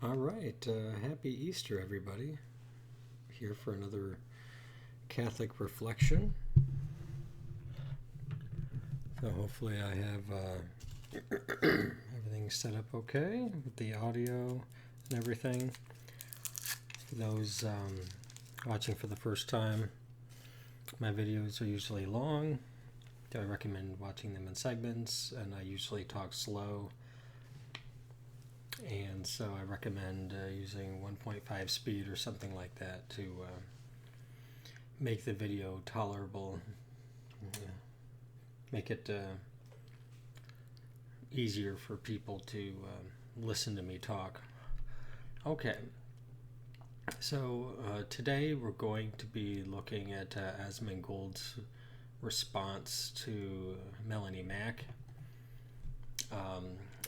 All right. Happy Easter, everybody. Here for another Catholic reflection. So hopefully I have everything set up okay with the audio and everything. For those watching for the first time, my videos are usually long. I recommend watching them in segments, and I usually talk slow. And so I recommend using 1.5 speed or something like that to make the video tolerable, make it easier for people to listen to me talk. Okay, so today we're going to be looking at Asmongold's response to Melonie Mac.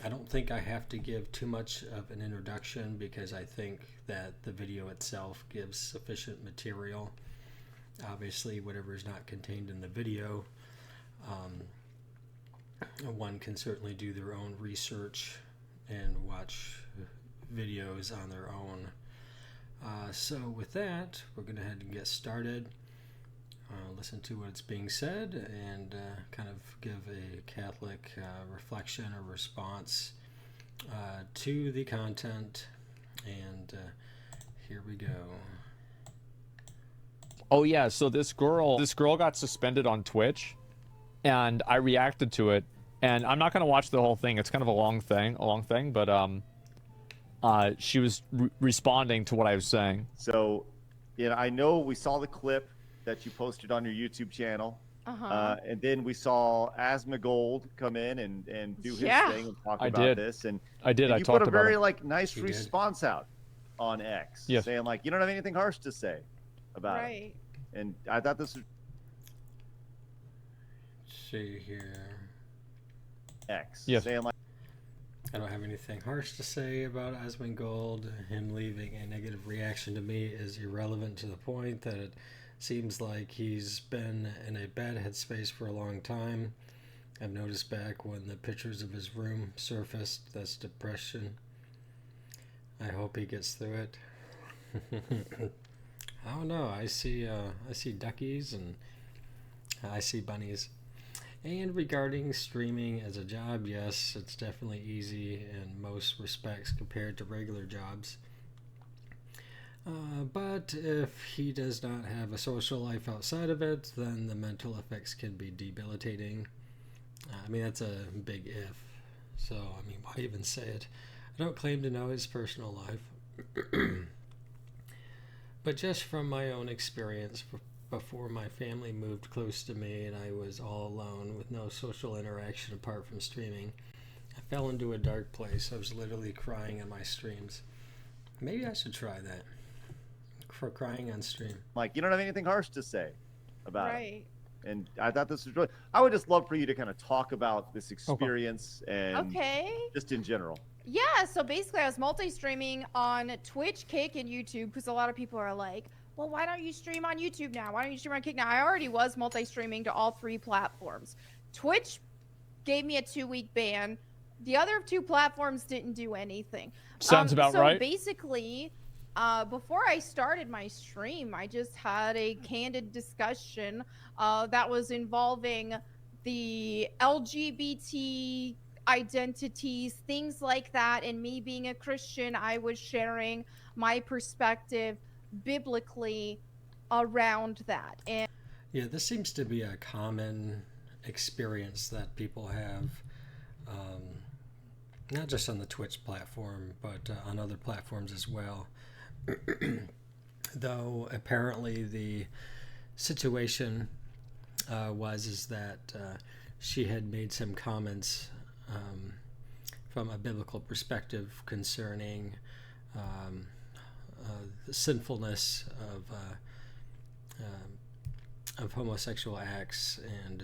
I don't think I have to give too much of an introduction because I think that the video itself gives sufficient material. Obviously, whatever is not contained in the video, one can certainly do their own research and watch videos on their own. So with that, we're going to head and get started. Listen to what's being said and kind of give a Catholic reflection or response to the content. And here we go. Oh yeah, so this girl got suspended on Twitch, and I reacted to it. And I'm not gonna watch the whole thing. It's kind of a long thing, but she was responding to what I was saying. So, I know we saw the clip that you posted on your YouTube channel. And then we saw Asmongold come in and do his thing and talk about this. And I did. And I you talked put a about very it. nice response out on X, saying you don't have anything harsh to say about it. And I thought this was See here. X. Yes. Saying I don't have anything harsh to say about Asmongold. Him leaving a negative reaction to me is irrelevant to the point that it seems like he's been in a bad headspace for a long time. I've noticed back when the pictures of his room surfaced, that's depression. I hope he gets through it. I don't know. I see duckies and I see bunnies. And regarding streaming as a job, yes, it's definitely easy in most respects compared to regular jobs. But if he does not have a social life outside of it, then the mental effects can be debilitating. That's a big if. So, why even say it? I don't claim to know his personal life. But just from my own experience, before my family moved close to me and I was all alone with no social interaction apart from streaming, I fell into a dark place. I was literally crying on my streams. Maybe I should try that. For crying on stream. you don't have anything harsh to say about it. And I thought this was really, I would just love for you to kind of talk about this experience and just in general. Yeah, so basically I was multi-streaming on Twitch, Kick, and YouTube because a lot of people are like, well, why don't you stream on YouTube now? Why don't you stream on Kick now? I already was multi-streaming to all 3 platforms. Twitch gave me a 2-week ban. The other 2 platforms didn't do anything. Sounds about right. So basically, before I started my stream, I just had a candid discussion that was involving the LGBT identities, things like that. And me being a Christian, I was sharing my perspective biblically around that. And yeah, this seems to be a common experience that people have, not just on the Twitch platform, but on other platforms as well. Though apparently the situation is that she had made some comments from a biblical perspective concerning the sinfulness of homosexual acts and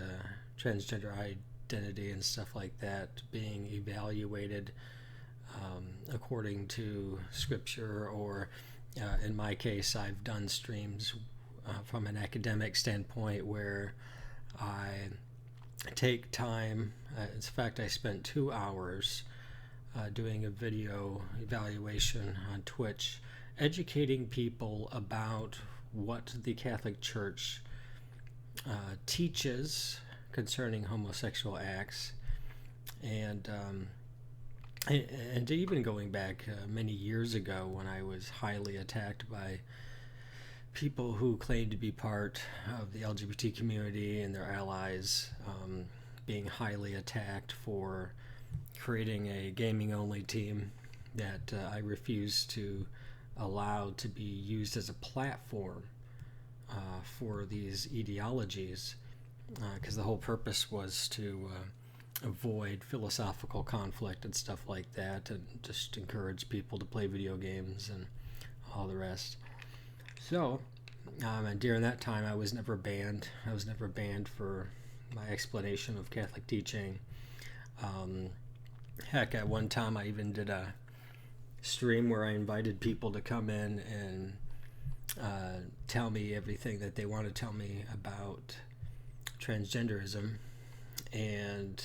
transgender identity and stuff like that being evaluated according to scripture, or in my case, I've done streams from an academic standpoint where I take time. In fact, I spent 2 hours doing a video evaluation on Twitch, educating people about what the Catholic Church teaches concerning homosexual acts, and even going back many years ago when I was highly attacked by people who claimed to be part of the LGBT community and their allies, being highly attacked for creating a gaming-only team that I refused to allow to be used as a platform for these ideologies, because the whole purpose was to avoid philosophical conflict and stuff like that, and just encourage people to play video games and all the rest. So, and during that time, I was never banned. I was never banned for my explanation of Catholic teaching. Heck, at one time, I even did a stream where I invited people to come in and tell me everything that they want to tell me about transgenderism. And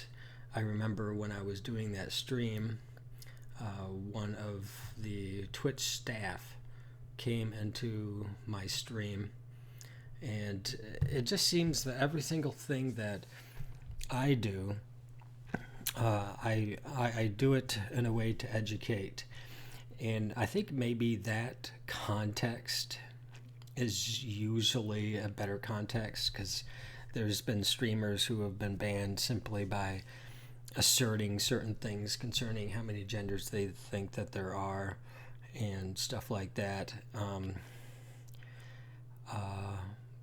I remember when I was doing that stream, one of the Twitch staff came into my stream, and it just seems that every single thing that I do, I do it in a way to educate. And I think maybe that context is usually a better context, because there's been streamers who have been banned simply by asserting certain things concerning how many genders they think that there are and stuff like that.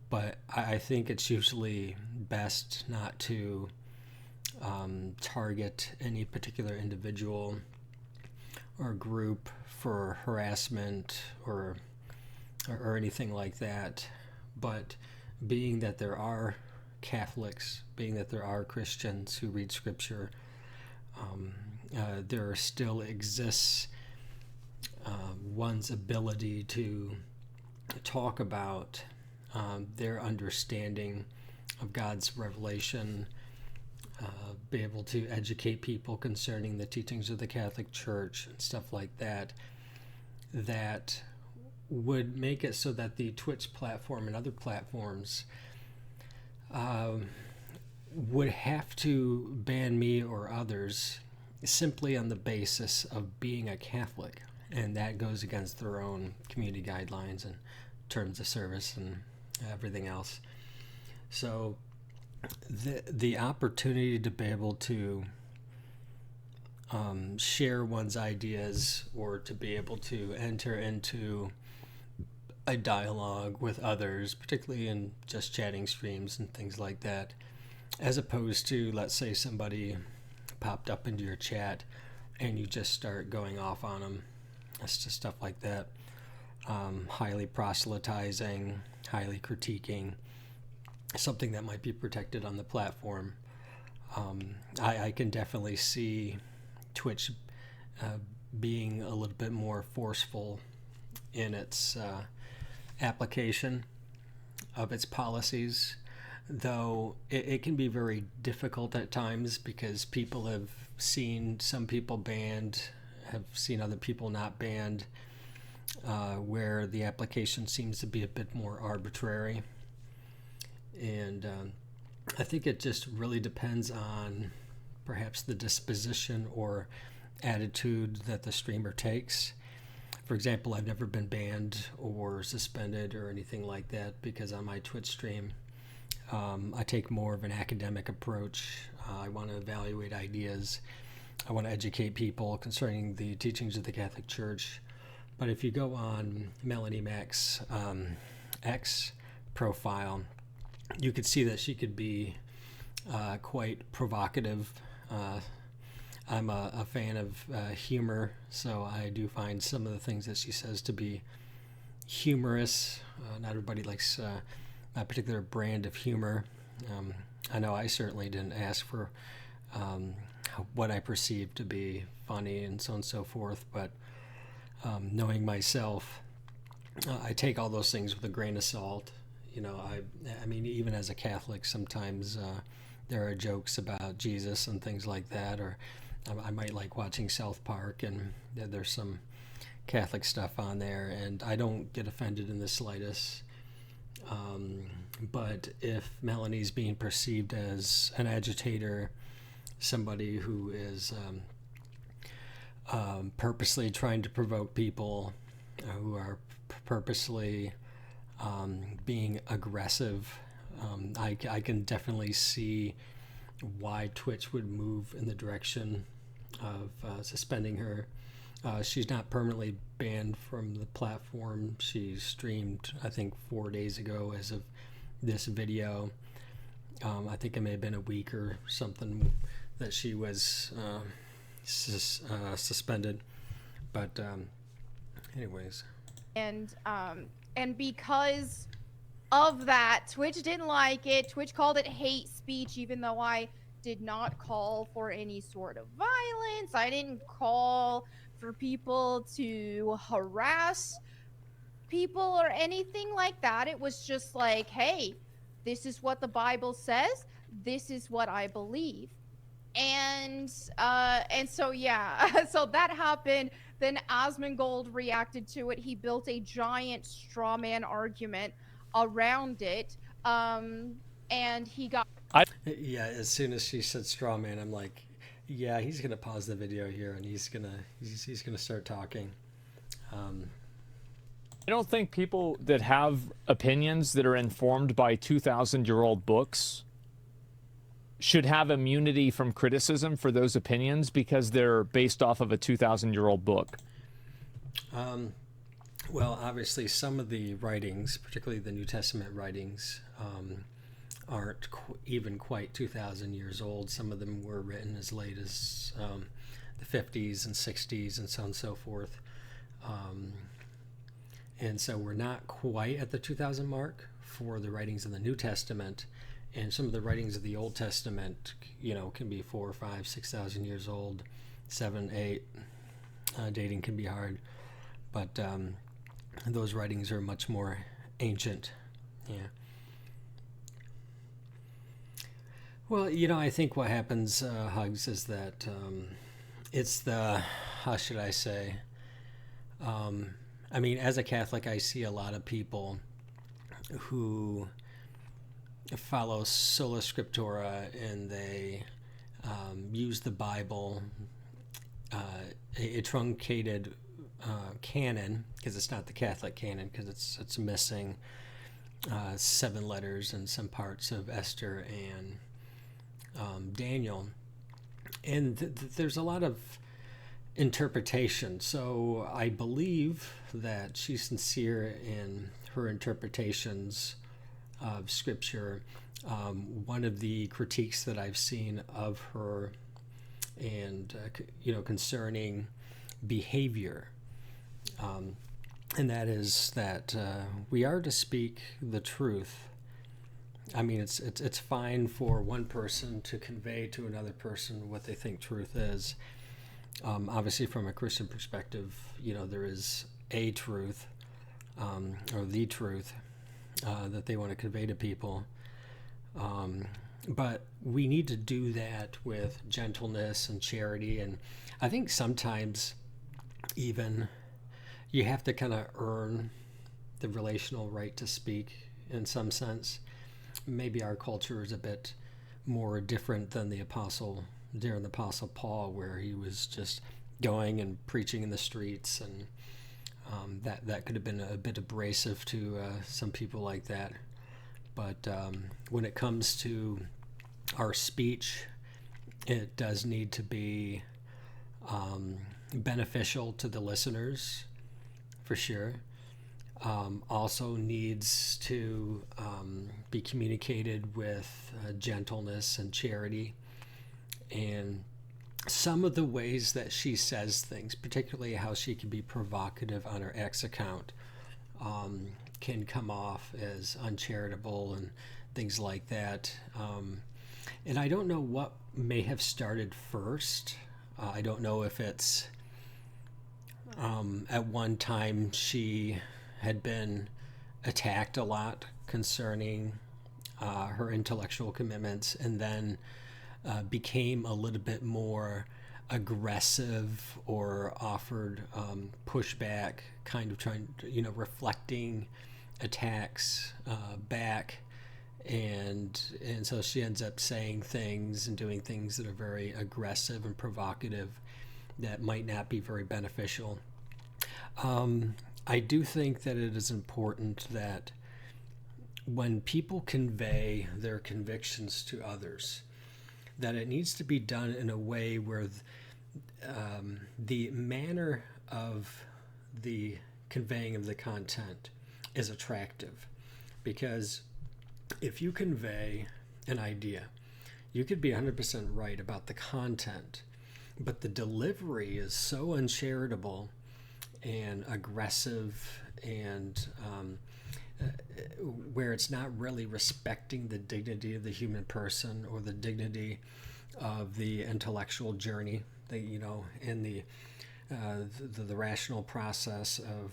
But I think it's usually best not to target any particular individual or group for harassment or anything like that. But being that there are Catholics, being that there are Christians who read Scripture, there still exists one's ability to talk about their understanding of God's revelation, be able to educate people concerning the teachings of the Catholic Church and stuff like that, that would make it so that the Twitch platform and other platforms would have to ban me or others simply on the basis of being a Catholic, and that goes against their own community guidelines and terms of service and everything else. So the opportunity to be able to share one's ideas, or to be able to enter into a dialogue with others, particularly in just chatting streams and things like that, as opposed to, let's say, somebody popped up into your chat and you just start going off on them. That's just stuff like that. Highly proselytizing, highly critiquing, something that might be protected on the platform. I can definitely see Twitch being a little bit more forceful in its application of its policies, though it can be very difficult at times, because people have seen some people banned, have seen other people not banned, where the application seems to be a bit more arbitrary. And I think it just really depends on perhaps the disposition or attitude that the streamer takes. For example, I've never been banned or suspended or anything like that, because on my Twitch stream, I take more of an academic approach. I want to evaluate ideas. I want to educate people concerning the teachings of the Catholic Church. But if you go on Melonie Mac's X profile, you could see that she could be quite provocative. I'm a fan of humor, so I do find some of the things that she says to be humorous. Not everybody likes a particular brand of humor. I know I certainly didn't ask for what I perceived to be funny and so on and so forth, but knowing myself, I take all those things with a grain of salt. You know, I mean, even as a Catholic, sometimes there are jokes about Jesus and things like that, or I might like watching South Park, and there's some Catholic stuff on there, and I don't get offended in the slightest. But if Melonie's being perceived as an agitator, somebody who is purposely trying to provoke people, who are purposely being aggressive, I can definitely see why Twitch would move in the direction of suspending her. She's not permanently banned from the platform. She streamed, I think, 4 days ago as of this video. I think it may have been a week or something that she was suspended. But anyways. And because of that, Twitch didn't like it. Twitch called it hate speech, even though I did not call for any sort of violence. I didn't call for people to harass people or anything like that. It was just like, hey, this is what the Bible says. This is what I believe. And so yeah, so that happened. Then Asmongold reacted to it. He built a giant straw man argument around it. And he got Yeah, as soon as she said straw man, I'm like, yeah, he's gonna pause the video here and he's gonna start talking. I don't think people that have opinions that are informed by 2,000-year-old books should have immunity from criticism for those opinions because they're based off of a 2,000-year-old book. Well, obviously, some of the writings, particularly the New Testament writings, aren't even quite 2,000 years old. Some of them were written as late as the 50s and 60s and so on and so forth. And so we're not quite at the 2,000 mark for the writings in the New Testament. And some of the writings of the Old Testament, can be 4, 5, 6,000 years old, 7, 8. Dating can be hard. But those writings are much more ancient. Yeah. Well, I think what happens, Hugs, is that it's the, how should I say, as a Catholic, I see a lot of people who follow sola scriptura, and they use the Bible, a truncated canon, because it's not the Catholic canon, because it's missing 7 letters and some parts of Esther and Daniel, and there's a lot of interpretation. So I believe that she's sincere in her interpretations of Scripture. One of the critiques that I've seen of her, and concerning behavior, and that is that we are to speak the truth. It's fine for one person to convey to another person what they think truth is. Obviously, from a Christian perspective, there is a truth, or the truth, that they want to convey to people. But we need to do that with gentleness and charity. And I think sometimes even you have to kind of earn the relational right to speak in some sense. Maybe our culture is a bit more different than the Apostle Paul, where he was just going and preaching in the streets, and that could have been a bit abrasive to some people like that. But when it comes to our speech, it does need to be beneficial to the listeners, for sure. Also needs to be communicated with gentleness and charity. And some of the ways that she says things, particularly how she can be provocative on her X account, can come off as uncharitable and things like that. And I don't know what may have started first. I don't know if it's at one time she had been attacked a lot concerning her intellectual commitments, and then became a little bit more aggressive or offered pushback, kind of trying to, reflecting attacks back. And so she ends up saying things and doing things that are very aggressive and provocative that might not be very beneficial. I do think that it is important that when people convey their convictions to others, that it needs to be done in a way where the manner of the conveying of the content is attractive. Because if you convey an idea, you could be 100% right about the content, but the delivery is so uncharitable and aggressive and where it's not really respecting the dignity of the human person or the dignity of the intellectual journey, and the rational process of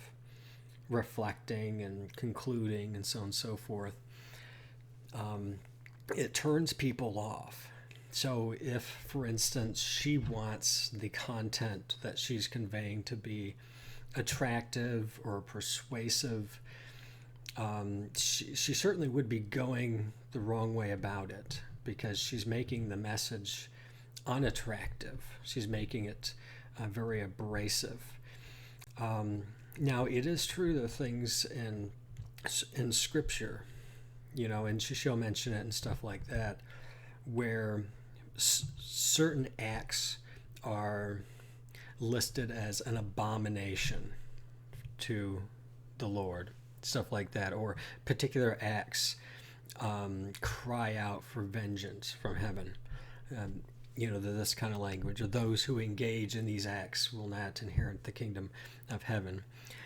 reflecting and concluding and so on and so forth. It turns people off. So if, for instance, she wants the content that she's conveying to be attractive or persuasive, she certainly would be going the wrong way about it, because she's making the message unattractive. She's making it very abrasive. Now, it is true that things in Scripture, and she'll mention it and stuff like that, where certain acts are listed as an abomination to the Lord, stuff like that, or particular acts cry out for vengeance from heaven. This kind of language, or those who engage in these acts will not inherit the kingdom of heaven.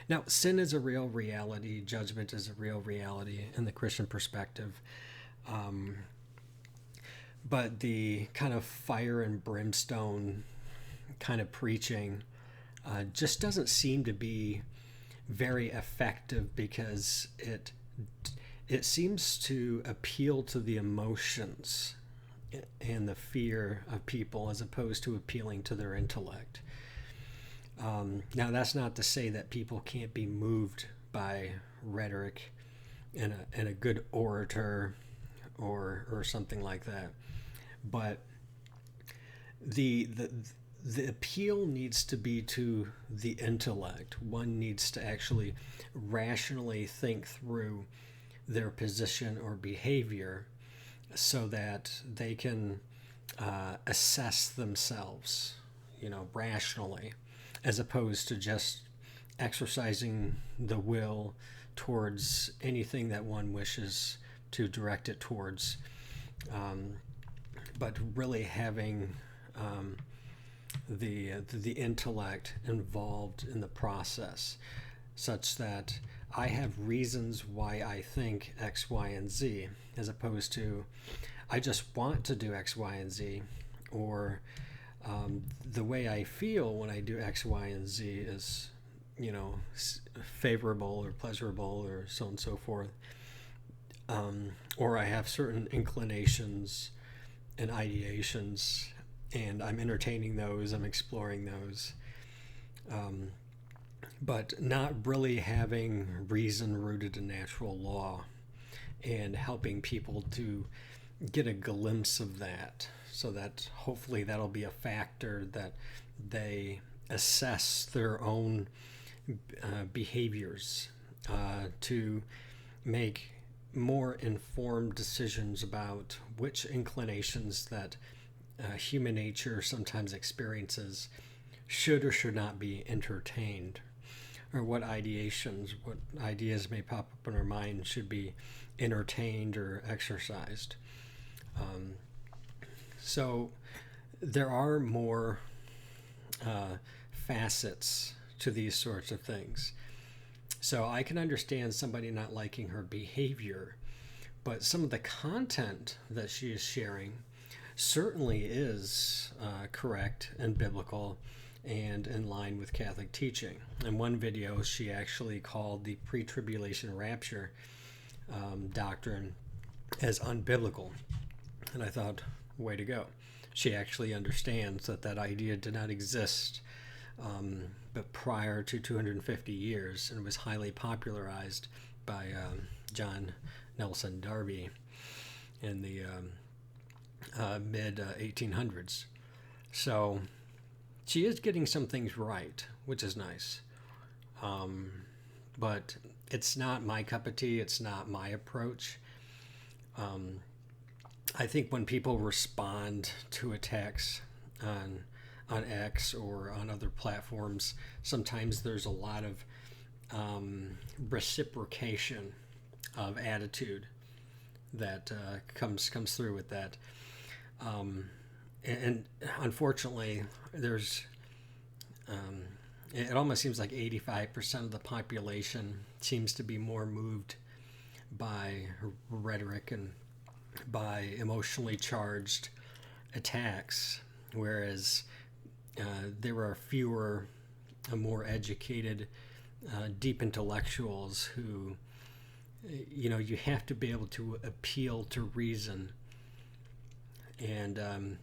Now, sin is a real reality. Judgment is a real reality in the Christian perspective. But the kind of fire and brimstone kind of preaching just doesn't seem to be very effective, because it seems to appeal to the emotions and the fear of people as opposed to appealing to their intellect. Now, that's not to say that people can't be moved by rhetoric and a good orator or something like that, but the appeal needs to be to the intellect. One needs to actually rationally think through their position or behavior so that they can assess themselves, rationally, as opposed to just exercising the will towards anything that one wishes to direct it towards, but really having the intellect involved in the process, such that I have reasons why I think X, Y, and Z, as opposed to I just want to do X, Y, and Z, or the way I feel when I do X, Y, and Z is, favorable or pleasurable or so on and so forth. Or I have certain inclinations and ideations, and I'm entertaining those, I'm exploring those, but not really having reason rooted in natural law and helping people to get a glimpse of that, so that hopefully that'll be a factor that they assess their own behaviors to make more informed decisions about which inclinations that human nature sometimes experiences should or should not be entertained, or what ideas may pop up in our mind should be entertained or exercised. So there are more facets to these sorts of things. So I can understand somebody not liking her behavior, but some of the content that she is sharing certainly is correct and biblical and in line with Catholic teaching. In one video, she actually called the pre-tribulation rapture doctrine as unbiblical. And I thought, way to go. she actually understands that that idea did not exist, but prior to 250 years, and was highly popularized by John Nelson Darby in the mid 1800s. So she is getting some things right, which is nice. But it's not my cup of tea. It's not my approach. I think when people respond to attacks on X or on other platforms, sometimes there's a lot of reciprocation of attitude that comes through with that. And unfortunately, there's it almost seems like 85% of the population seems to be more moved by rhetoric and by emotionally charged attacks, whereas there are fewer, more educated, deep intellectuals who, you know, you have to be able to appeal to reason. And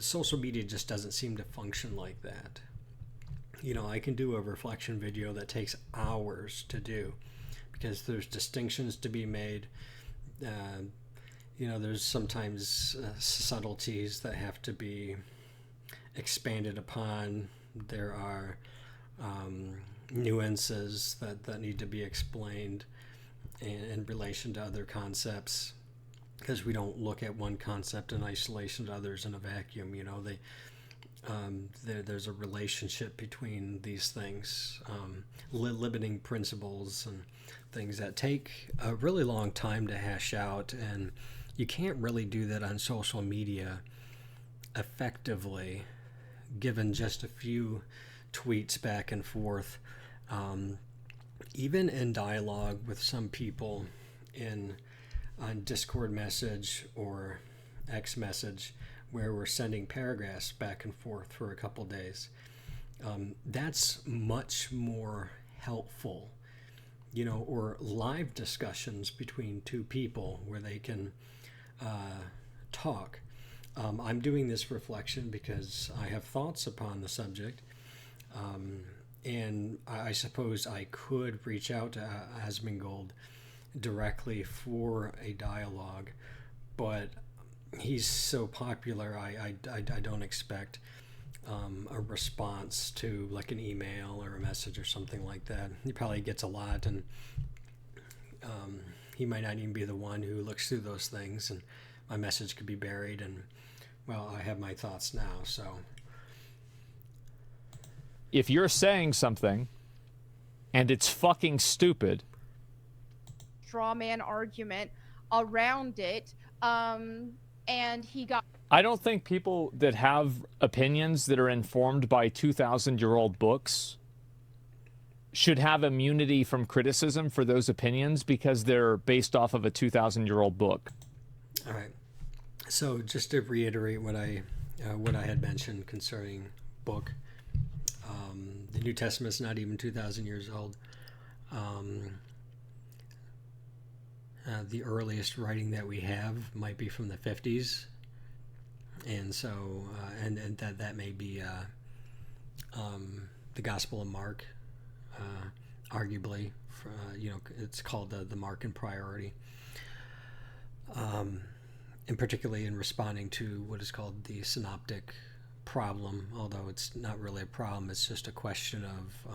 social media just doesn't seem to function like that. You know, I can do a reflection video that takes hours to do because there's distinctions to be made. You know, there's sometimes subtleties that have to be expanded upon. There are nuances that need to be explained in relation to other concepts, because we don't look at one concept in isolation to others in a vacuum. You know, there's a relationship between these things, limiting principles and things that take a really long time to hash out, and you can't really do that on social media effectively, given just a few tweets back and forth. Even in dialogue with some people on Discord message or X message, where we're sending paragraphs back and forth for a couple days, that's much more helpful, you know, or live discussions between two people where they can talk. I'm doing this reflection because I have thoughts upon the subject, and I suppose I could reach out to Asmongold directly for a dialogue, but he's so popular, I don't expect a response to like an email or a message or something like that. He probably gets a lot, and he might not even be the one who looks through those things, and my message could be buried, and well, I have my thoughts now. So if you're saying something and it's fucking stupid, straw man argument around it, and he got... I don't think people that have opinions that are informed by 2,000-year-old books should have immunity from criticism for those opinions because they're based off of a 2,000-year-old book. All right. So just to reiterate what I had mentioned concerning book, the New Testament is not even 2,000 years old. The earliest writing that we have might be from the 50s, and so and that may be the Gospel of Mark, arguably. You know, it's called the Markan priority. And particularly in responding to what is called the synoptic problem, although it's not really a problem, it's just a question of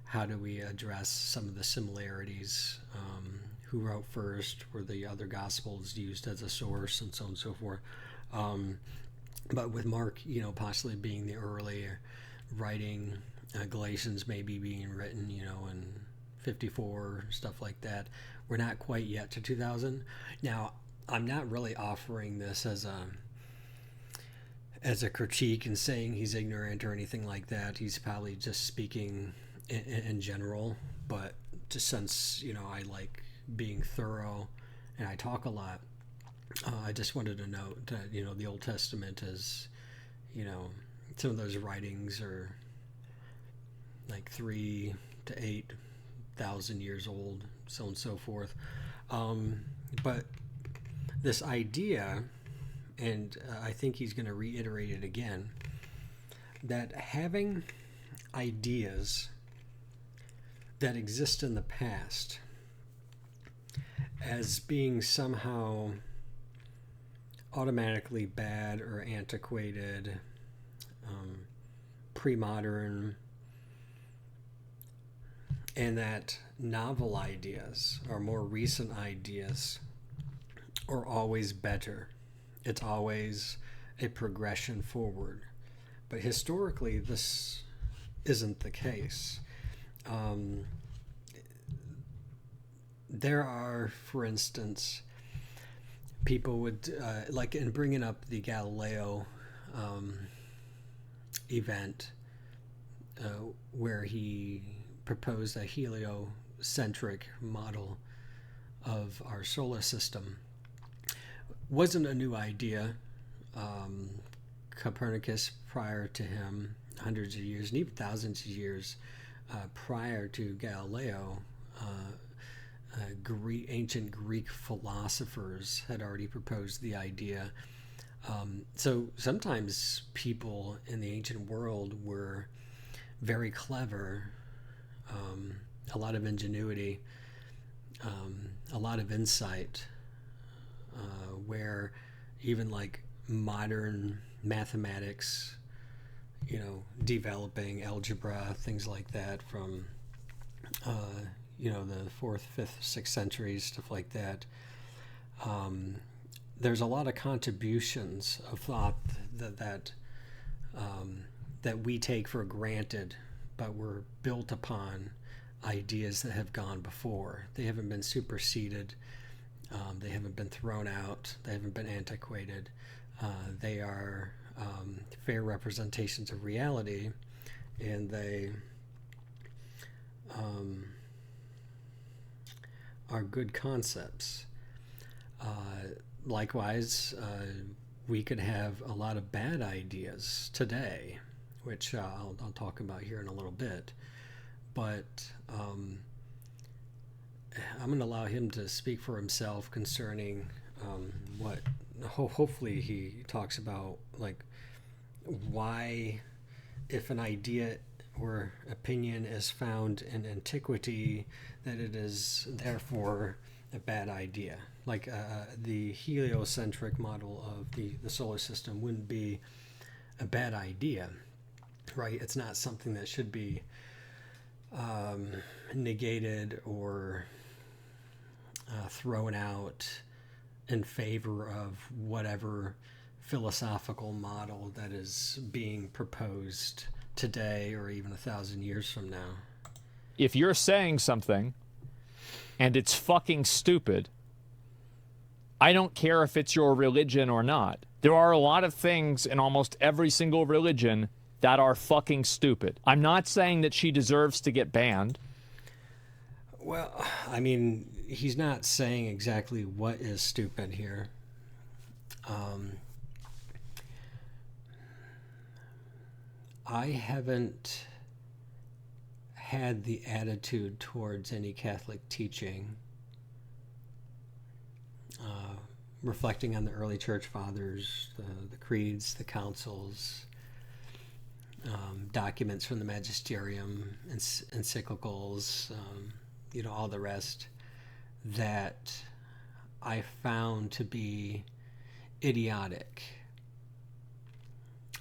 how do we address some of the similarities, who wrote first, were the other Gospels used as a source, and so on and so forth. But with Mark, you know, possibly being the earlier writing, Galatians maybe being written, you know, in 54, stuff like that, we're not quite yet to 2000. Now, I'm not really offering this as a critique and saying he's ignorant or anything like that. He's probably just speaking in general, but just since, you know, I like being thorough and I talk a lot, I just wanted to note that, you know, the Old Testament is, you know, some of those writings are like 3,000 to 8,000 years old, so on and so forth. But this idea and I think he's going to reiterate it again, that having ideas that exist in the past as being somehow automatically bad or antiquated, pre-modern, and that novel ideas or more recent ideas are always better. It's always a progression forward. But historically, this isn't the case. There are, for instance, people would, like in bringing up the Galileo event, where he proposed a heliocentric model of our solar system. Wasn't a new idea. Copernicus, prior to him, hundreds of years and even thousands of years prior to Galileo, ancient Greek philosophers had already proposed the idea. So sometimes people in the ancient world were very clever, a lot of ingenuity, a lot of insight, where even like modern mathematics, developing algebra, things like that from, the 4th, 5th, 6th centuries, stuff like that. There's a lot of contributions of thought that we take for granted, but were built upon ideas that have gone before. They haven't been superseded. They haven't been thrown out. They haven't been antiquated. They are fair representations of reality, and they are good concepts. Likewise, we could have a lot of bad ideas today, which I'll talk about here in a little bit. But I'm going to allow him to speak for himself concerning what hopefully he talks about, like why, if an idea or opinion is found in antiquity, that it is therefore a bad idea. Like the heliocentric model of the solar system wouldn't be a bad idea, right? It's not something that should be negated or thrown out in favor of whatever philosophical model that is being proposed today or even 1,000 years from now. If you're saying something and it's fucking stupid, I don't care if it's your religion or not. There are a lot of things in almost every single religion that are fucking stupid. I'm not saying that she deserves to get banned. Well, I mean, he's not saying exactly what is stupid here. I haven't had the attitude towards any Catholic teaching, reflecting on the early church fathers, the creeds, the councils, documents from the magisterium, encyclicals, all the rest, that I found to be idiotic.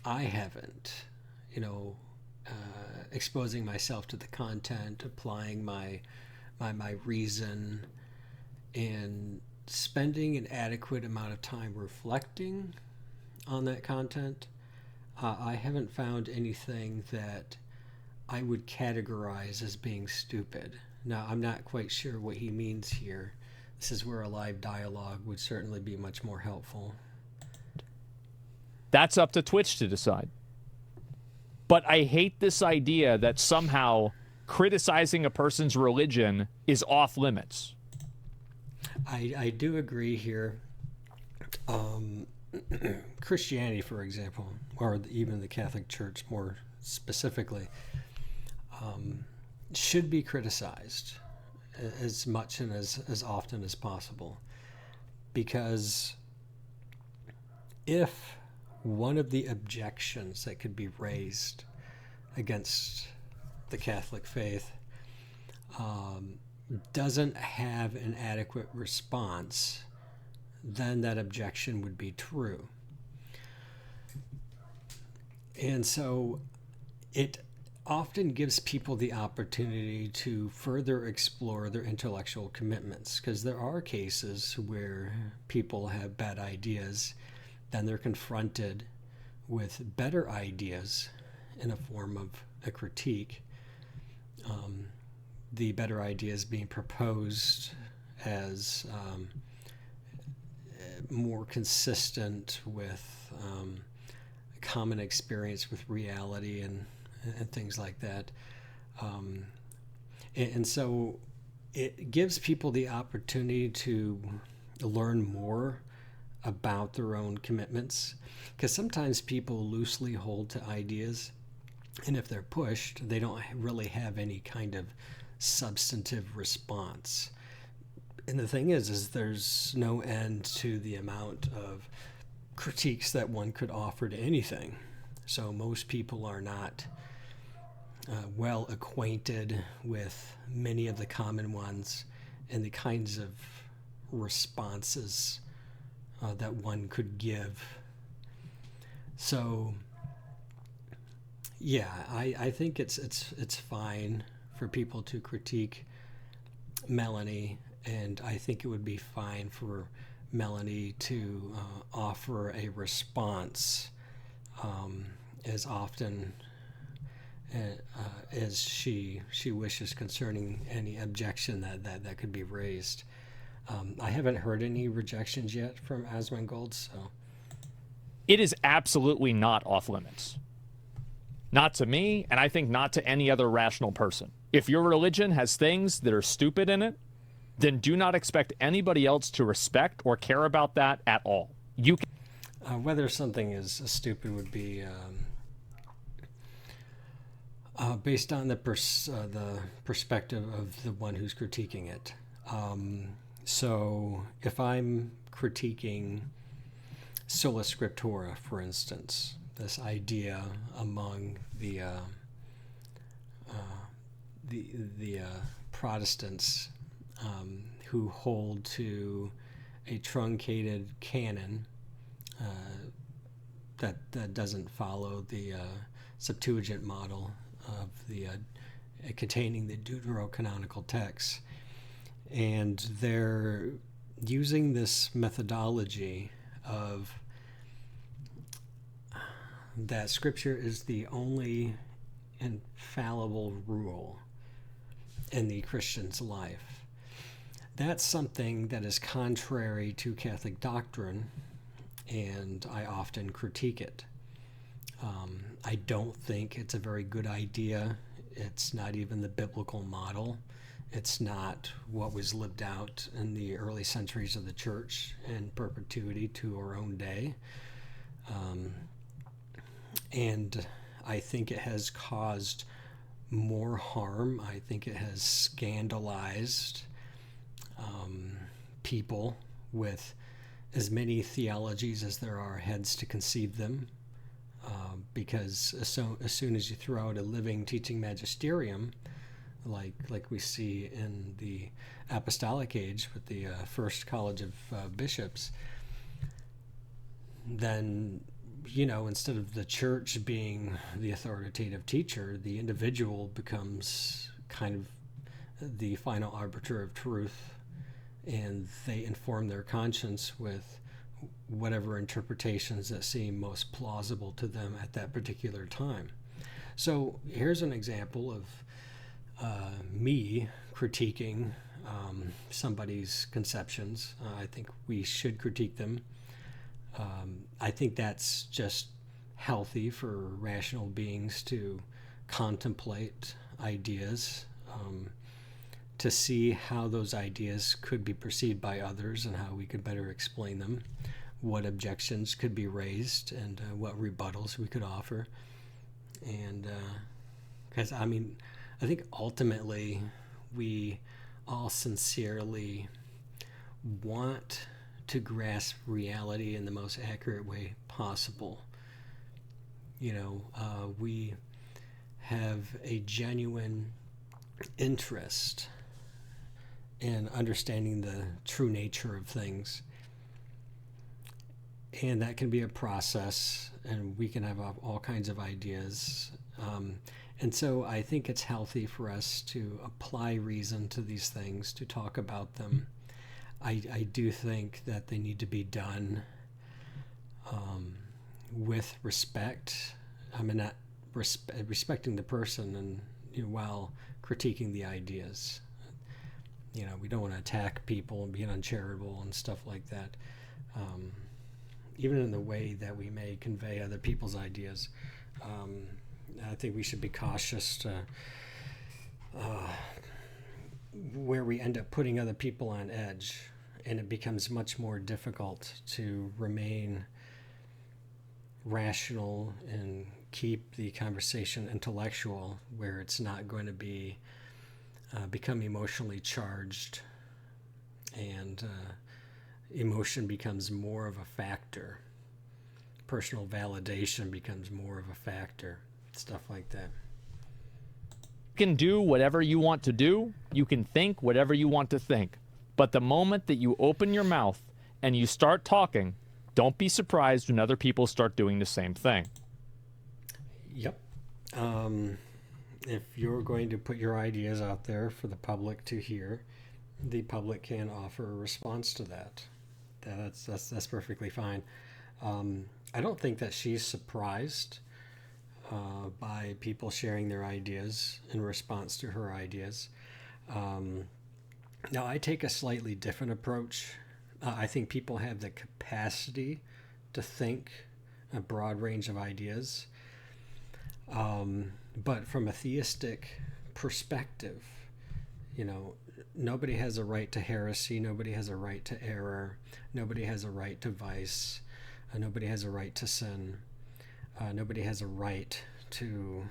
I haven't, exposing myself to the content, applying my reason, and spending an adequate amount of time reflecting on that content. I haven't found anything that I would categorize as being stupid. Now, I'm not quite sure what he means here. This is where a live dialogue would certainly be much more helpful. That's up to Twitch to decide. But I hate this idea that somehow criticizing a person's religion is off limits. I do agree here. Christianity, for example, or even the Catholic Church more specifically, should be criticized as much and as often as possible, because if one of the objections that could be raised against the Catholic faith doesn't have an adequate response, then that objection would be true. And so it often gives people the opportunity to further explore their intellectual commitments, because there are cases where people have bad ideas, then they're confronted with better ideas in a form of a critique. The better ideas being proposed as more consistent with common experience with reality and things like that. And so it gives people the opportunity to learn more about their own commitments, because sometimes people loosely hold to ideas, and if they're pushed, they don't really have any kind of substantive response. And the thing is there's no end to the amount of critiques that one could offer to anything. So most people are not well acquainted with many of the common ones and the kinds of responses that one could give. So yeah, I think it's fine for people to critique Melonie, and I think it would be fine for Melonie to offer a response as often as she wishes concerning any objection that could be raised. I haven't heard any rejections yet from Asmongold, so it is absolutely not off limits. Not to me, and I think not to any other rational person. If your religion has things that are stupid in it, then do not expect anybody else to respect or care about that at all. You can... whether something is stupid would be based on the perspective of the one who's critiquing it. So if I'm critiquing sola scriptura, for instance, this idea among the Protestants who hold to a truncated canon that doesn't follow the Septuagint model of the containing the deuterocanonical texts, and they're using this methodology of that Scripture is the only infallible rule in the Christian's life. That's something that is contrary to Catholic doctrine, and I often critique it. I don't think it's a very good idea. It's not even the biblical model. It's not what was lived out in the early centuries of the church in perpetuity to our own day. And I think it has caused more harm. I think it has scandalized people with as many theologies as there are heads to conceive them. Because as soon as you throw out a living teaching magisterium, like we see in the apostolic age with the first college of bishops, then, instead of the church being the authoritative teacher, the individual becomes kind of the final arbiter of truth, and they inform their conscience with whatever interpretations that seem most plausible to them at that particular time. So here's an example of me critiquing somebody's conceptions. I think we should critique them. I think that's just healthy for rational beings to contemplate ideas, to see how those ideas could be perceived by others and how we could better explain them, what objections could be raised, and what rebuttals we could offer. And because I think ultimately we all sincerely want to grasp reality in the most accurate way possible. We have a genuine interest in understanding the true nature of things. And that can be a process, and we can have all kinds of ideas. And so I think it's healthy for us to apply reason to these things, to talk about them. I do think that they need to be done with respect. I mean, not respecting the person, and while critiquing the ideas. We don't want to attack people and be uncharitable and stuff like that. Even in the way that we may convey other people's ideas. I think we should be cautious to where we end up putting other people on edge, and it becomes much more difficult to remain rational and keep the conversation intellectual, where it's not going to be become emotionally charged, and emotion becomes more of a factor. Personal validation becomes more of a factor. Stuff like that. You can do whatever you want to do. You can think whatever you want to think. But the moment that you open your mouth and you start talking, don't be surprised when other people start doing the same thing. Yep. If you're going to put your ideas out there for the public to hear, the public can offer a response to that. That's perfectly fine. I don't think that she's surprised by people sharing their ideas in response to her ideas. Now, I take a slightly different approach. I think people have the capacity to think a broad range of ideas. But from a theistic perspective, nobody has a right to heresy. Nobody has a right to error. Nobody has a right to vice. Nobody has a right to sin. Nobody has a right to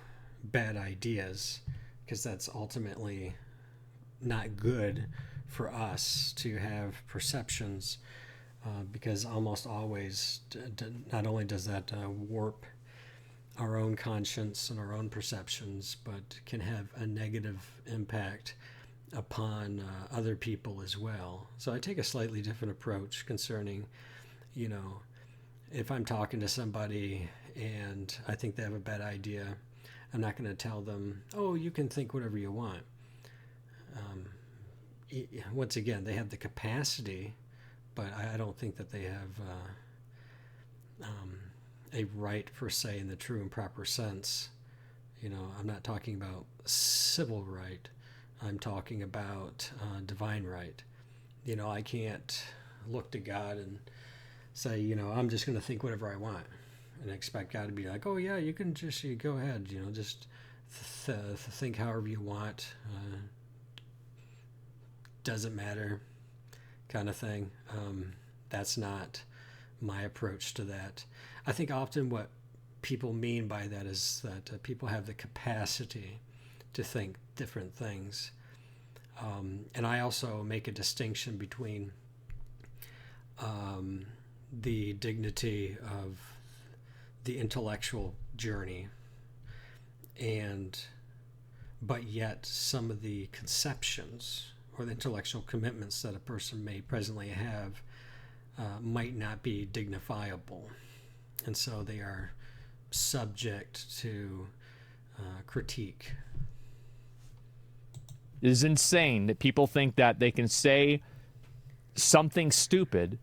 bad ideas, because that's ultimately not good for us to have perceptions, because almost always, not only does that warp our own conscience and our own perceptions, but can have a negative impact upon other people as well. So I take a slightly different approach concerning, if I'm talking to somebody and I think they have a bad idea, I'm not going to tell them, oh, you can think whatever you want. Once again, they have the capacity, but I don't think that they have a right per se in the true and proper sense. I'm not talking about civil right. I'm talking about divine right. I can't look to God and say, I'm just going to think whatever I want and expect God to be like, oh yeah, you can just go ahead, just think however you want. Doesn't matter, kind of thing. That's not my approach to that. I think often what people mean by that is that people have the capacity to think different things. And I also make a distinction between the dignity of the intellectual journey but yet some of the conceptions or the intellectual commitments that a person may presently have might not be dignifiable. And so they are subject to critique. It is insane that people think that they can say something stupid,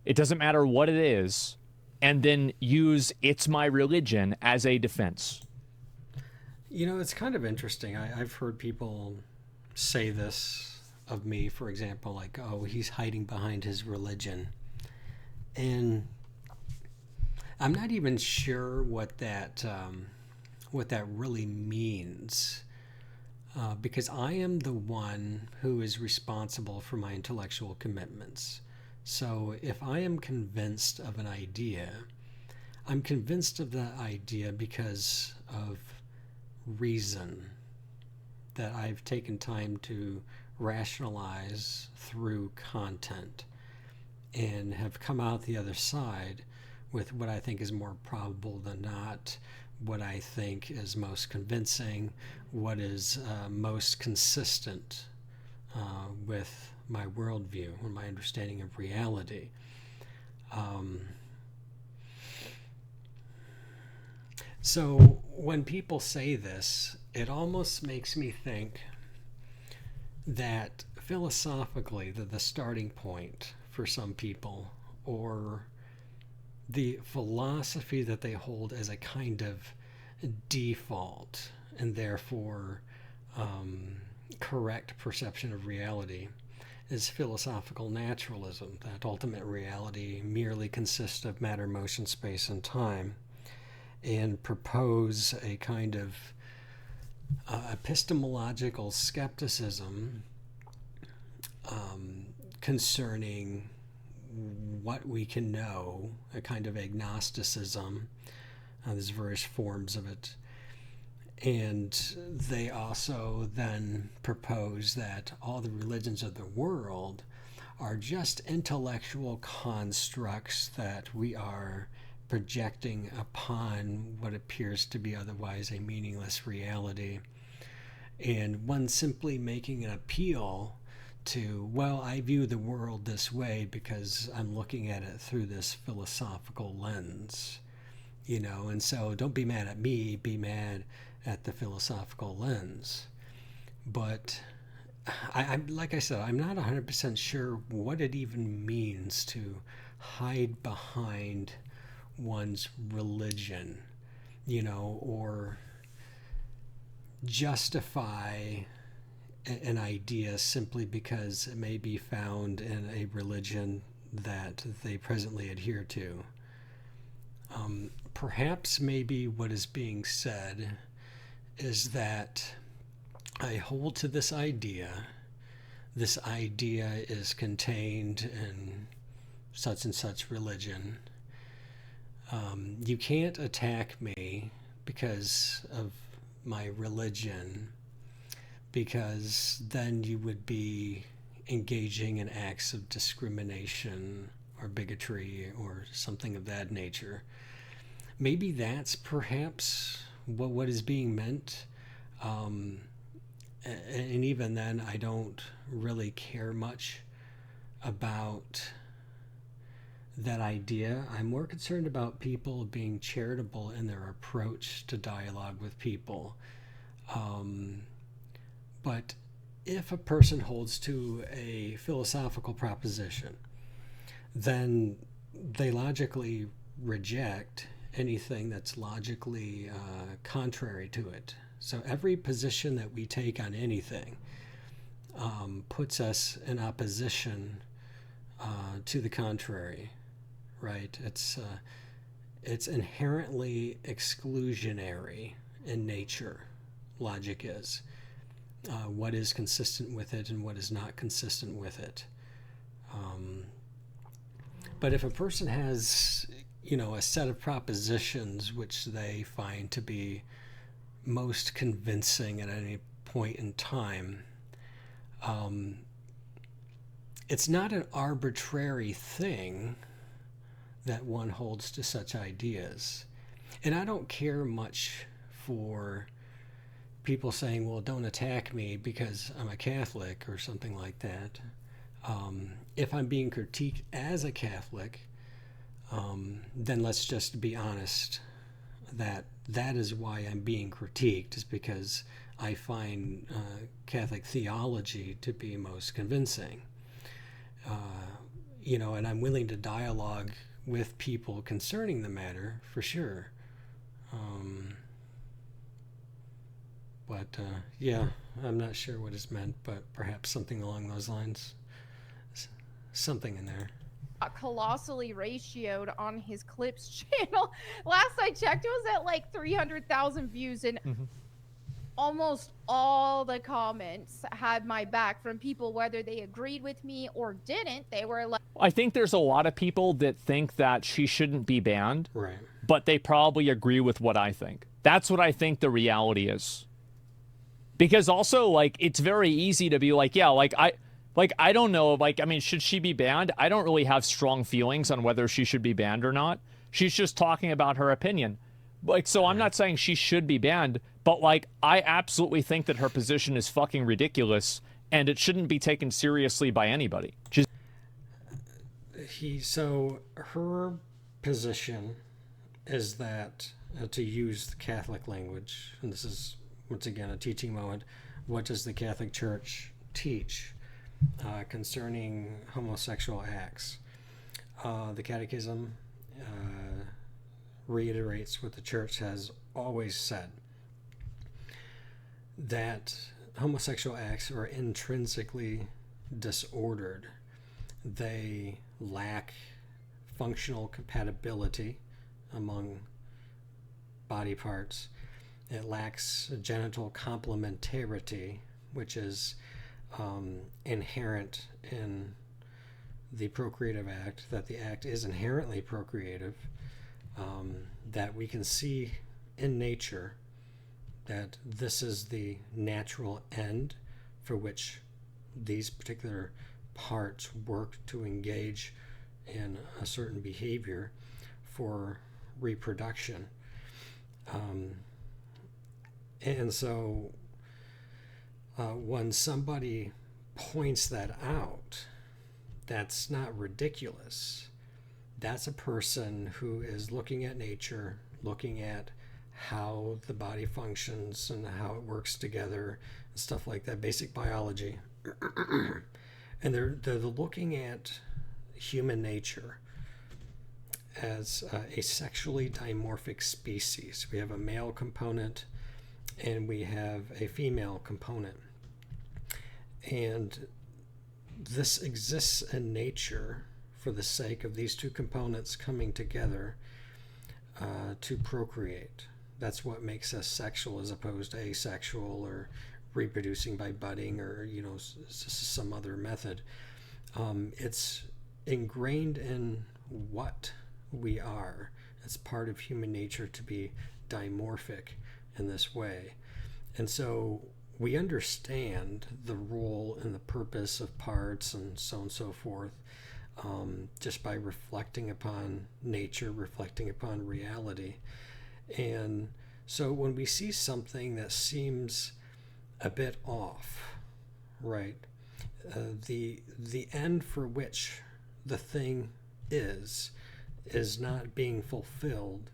it doesn't matter what it is, and then use "it's my religion" as a defense. It's kind of interesting. I've heard people say this of me, for example, like, oh, he's hiding behind his religion. And I'm not even sure what that really means, because I am the one who is responsible for my intellectual commitments. So if I am convinced of an idea, I'm convinced of that idea because of reason that I've taken time to rationalize through content. and have come out the other side with what I think is more probable than not, what I think is most convincing, what is most consistent with my worldview and my understanding of reality. So when people say this, it almost makes me think that philosophically the starting point for some people, or the philosophy that they hold as a kind of default and therefore correct perception of reality, is philosophical naturalism, that ultimate reality merely consists of matter, motion, space, and time, and propose a kind of epistemological skepticism concerning what we can know, a kind of agnosticism. There's various forms of it. And they also then propose that all the religions of the world are just intellectual constructs that we are projecting upon what appears to be otherwise a meaningless reality. And one simply making an appeal to, well, I view the world this way because I'm looking at it through this philosophical lens, you know, and so don't be mad at me, be mad at the philosophical lens. But I'm like I said, I'm not 100% sure what it even means to hide behind one's religion, you know, or justify an idea simply because it may be found in a religion that they presently adhere to. Perhaps maybe what is being said is that I hold to this idea is contained in such and such religion. You can't attack me because of my religion, because then you would be engaging in acts of discrimination or bigotry or something of that nature. Maybe that's perhaps what is being meant. And even then, I don't really care much about that idea. I'm more concerned about people being charitable in their approach to dialogue with people. But if a person holds to a philosophical proposition, then they logically reject anything that's logically contrary to it. So every position that we take on anything puts us in opposition to the contrary, right? It's inherently exclusionary in nature. Logic is. What is consistent with it and what is not consistent with it. But if a person has, you know, a set of propositions which they find to be most convincing at any point in time, it's not an arbitrary thing that one holds to such ideas. And I don't care much for people saying, well, don't attack me because I'm a Catholic or something like that. If I'm being critiqued as a Catholic, then let's just be honest that that is why I'm being critiqued, is because I find Catholic theology to be most convincing. You know, and I'm willing to dialogue with people concerning the matter, for sure. But yeah, I'm not sure what is meant, but perhaps something along those lines. Something in there. Colossally ratioed on his clips channel. Last I checked, it was at like 300,000 views, and almost all the comments had my back from people, whether they agreed with me or didn't. They were like, I think there's a lot of people that think that she shouldn't be banned, right? But they probably agree with what I think. That's what I think the reality is. Because also, like, it's very easy to be like, yeah, like, like, I don't know, like, I mean, should she be banned? I don't really have strong feelings on whether she should be banned or not. She's just talking about her opinion. Like, so I'm not saying she should be banned, but, like, I absolutely think that her position is fucking ridiculous, and it shouldn't be taken seriously by anybody. So her position is that, to use the Catholic language, and this is, once again, a teaching moment, what does the Catholic Church teach concerning homosexual acts? The Catechism reiterates what the Church has always said, that homosexual acts are intrinsically disordered. They lack functional compatibility among body parts. It lacks genital complementarity, which is inherent in the procreative act, that the act is inherently procreative, that we can see in nature that this is the natural end for which these particular parts work to engage in a certain behavior for reproduction. And so when somebody points that out, that's not ridiculous. That's a person who is looking at nature, looking at how the body functions and how it works together, and stuff like that, basic biology. And they're looking at human nature as a sexually dimorphic species. We have a male component and we have a female component. And this exists in nature for the sake of these two components coming together to procreate. That's what makes us sexual as opposed to asexual or reproducing by budding or, you know, some other method. It's ingrained in what we are. It's part of human nature to be dimorphic in this way. And so we understand the role and the purpose of parts and so on and so forth, just by reflecting upon nature, reflecting upon reality. And so when we see something that seems a bit off, right, the end for which the thing is not being fulfilled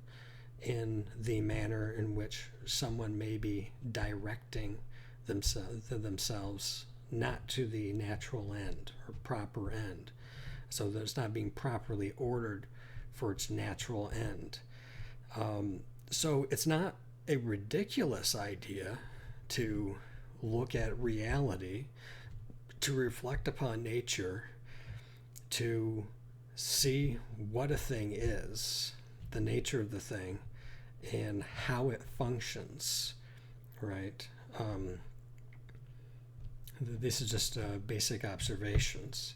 in the manner in which someone may be directing themselves not to the natural end or proper end, so that it's not being properly ordered for its natural end. So it's not a ridiculous idea to look at reality, to reflect upon nature, to see what a thing is, the nature of the thing, and how it functions, right? This is just basic observations.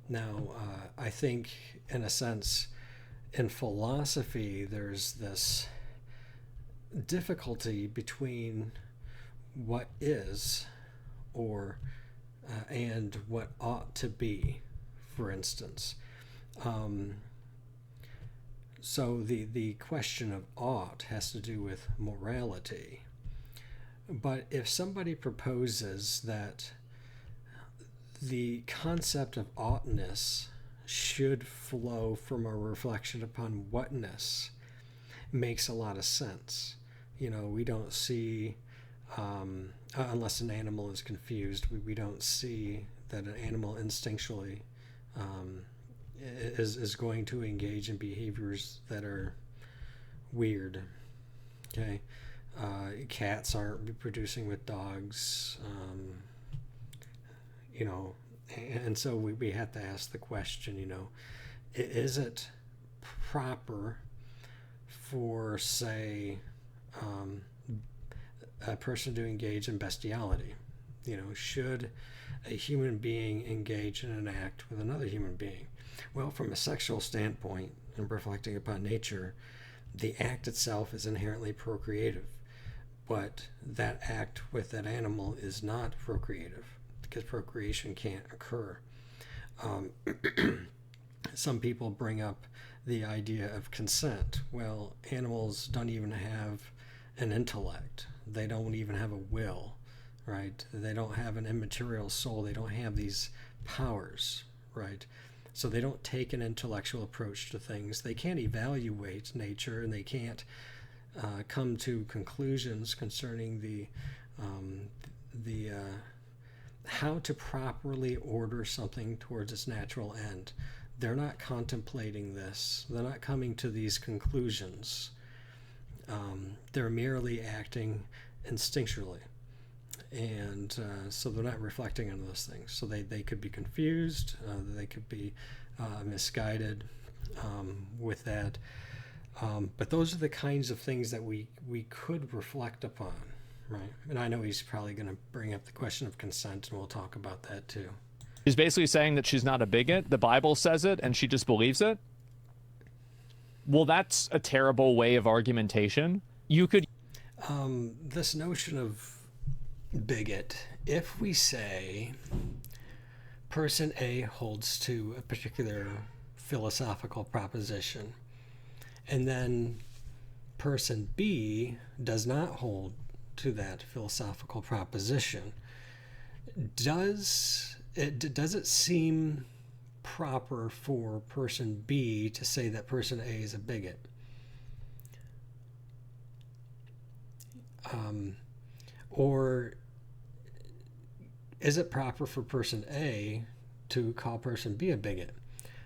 Now, I think, in a sense, in philosophy, there's this difficulty between what is or and what ought to be, for instance. So the question of ought has to do with morality. But if somebody proposes that the concept of oughtness should flow from a reflection upon whatness, makes a lot of sense. You know, we don't see, unless an animal is confused, we don't see that an animal instinctually is going to engage in behaviors that are weird. Okay, cats aren't reproducing with dogs. You know, and so we have to ask the question, you know, is it proper for, say, a person to engage in bestiality? You know, should a human being engage in an act with another human being? Well, from a sexual standpoint and reflecting upon nature, the act itself is inherently procreative, but that act with that animal is not procreative. because procreation can't occur. Some people bring up the idea of consent. Well, animals don't even have an intellect. They don't even have a will, right? They don't have an immaterial soul. They don't have these powers, right? So they don't take an intellectual approach to things. They can't evaluate nature, and they can't come to conclusions concerning the how to properly order something towards its natural end. They're not contemplating this. They're not coming to these conclusions. They're merely acting instinctually. And so they're not reflecting on those things. So they could be confused. They could be misguided with that. But those are the kinds of things that we could reflect upon, right? And I know he's probably going to bring up the question of consent, and we'll talk about that too. He's basically saying that she's not a bigot. The Bible says it, and she just believes it. Well, that's a terrible way of argumentation. You could... This notion of bigot, if we say person A holds to a particular philosophical proposition, and then person B does not hold to that philosophical proposition, does it seem proper for person B to say that person A is a bigot? Or is it proper for person A to call person B a bigot?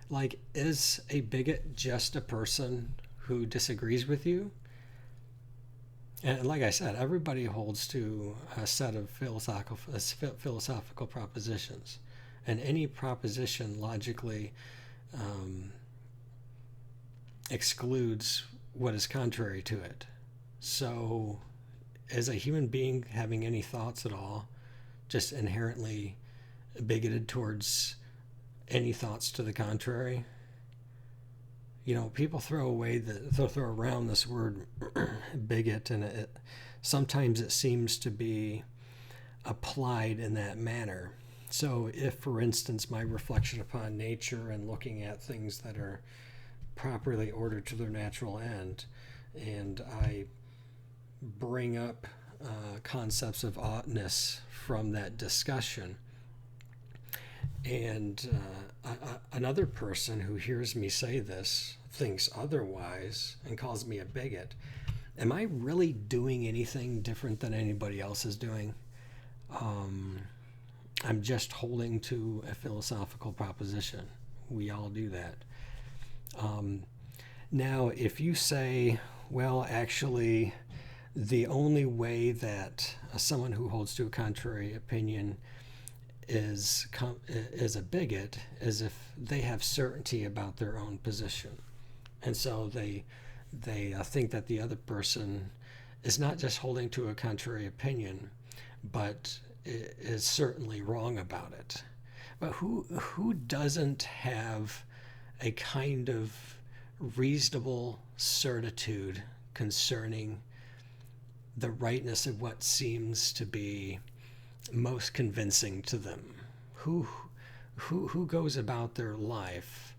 Like, is a bigot just a person who disagrees with you? And like I said, everybody holds to a set of philosophical propositions, and any proposition logically excludes what is contrary to it. So is a human being having any thoughts at all just inherently bigoted towards any thoughts to the contrary? You know, people throw around this word bigot, and sometimes it seems to be applied in that manner. So if, for instance, my reflection upon nature and looking at things that are properly ordered to their natural end, and I bring up concepts of oughtness from that discussion, and another person who hears me say this thinks otherwise and calls me a bigot, am I really doing anything different than anybody else is doing? I'm just holding to a philosophical proposition. We all do that. Now, if you say, well, actually, the only way that someone who holds to a contrary opinion is a bigot is if they have certainty about their own position, and so they think that the other person is not just holding to a contrary opinion, but is certainly wrong about it. But who doesn't have a kind of reasonable certitude concerning the rightness of what seems to be most convincing to them? Who goes about their life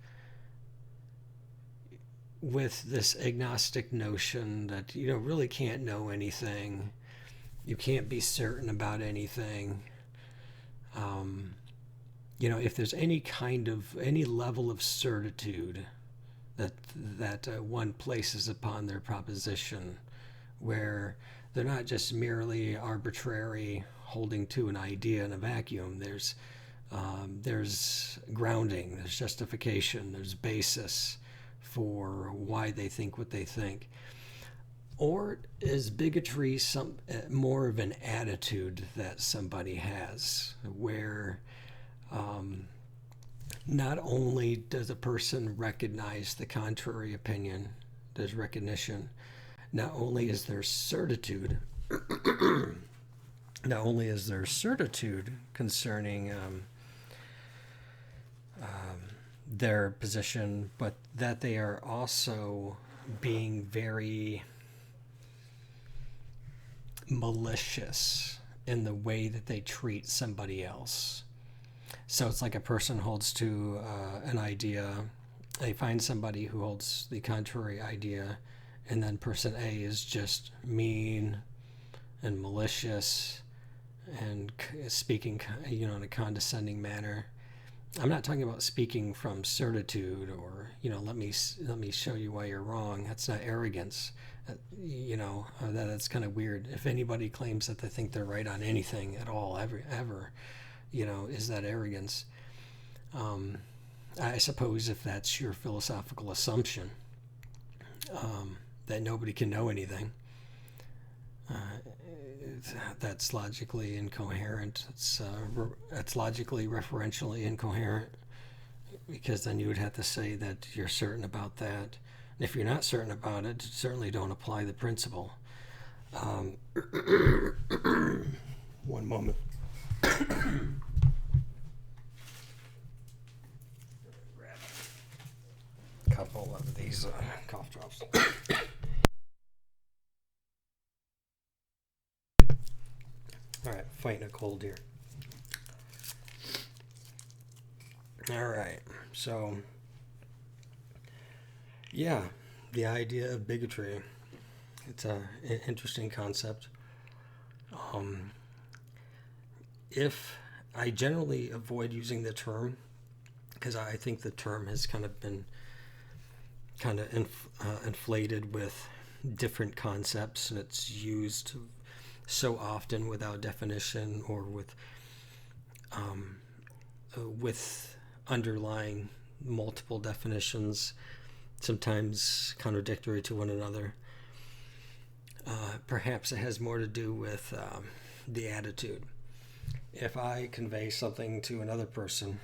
with this agnostic notion that you really can't know anything, you can't be certain about anything? If there's any level of certitude that one places upon their proposition, where they're not just merely arbitrary holding to an idea in a vacuum, there's grounding, there's justification, there's basis for why they think what they think. Or is bigotry more of an attitude that somebody has, where not only does a person recognize the contrary opinion, there's recognition, not only is there certitude, concerning their position, but that they are also being very malicious in the way that they treat somebody else. So it's like a person holds to an idea, they find somebody who holds the contrary idea, and then person A is just mean and malicious and speaking, in a condescending manner. I'm not talking about speaking from certitude or, let me show you why you're wrong. That's not arrogance. That's kind of weird. If anybody claims that they think they're right on anything at all, ever, is that arrogance? I suppose if that's your philosophical assumption, that nobody can know anything, that's logically incoherent. It's logically referentially incoherent, because then you would have to say that you're certain about that. And if you're not certain about it, certainly don't apply the principle. One moment. Couple of these cough drops. All right, fighting a cold here. All right, so yeah, the idea of bigotry. It's an interesting concept. If I generally avoid using the term, because I think the term has kind of been inflated with different concepts, and it's used so often without definition or with underlying multiple definitions, sometimes contradictory to one another. Perhaps it has more to do with the attitude. If I convey something to another person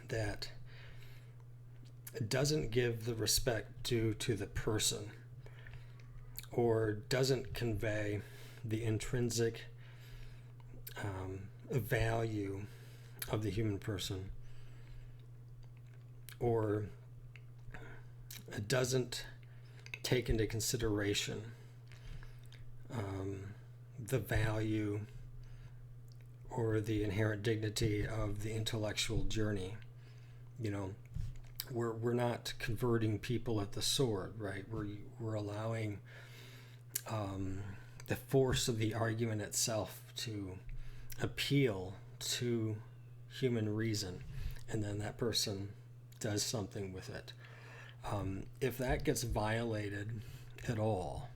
that doesn't give the respect due to the person, or doesn't convey the intrinsic value of the human person, or doesn't take into consideration the value or the inherent dignity of the intellectual journey. We're not converting people at the sword, right? We're allowing the force of the argument itself to appeal to human reason, and then that person does something with it. If that gets violated at all,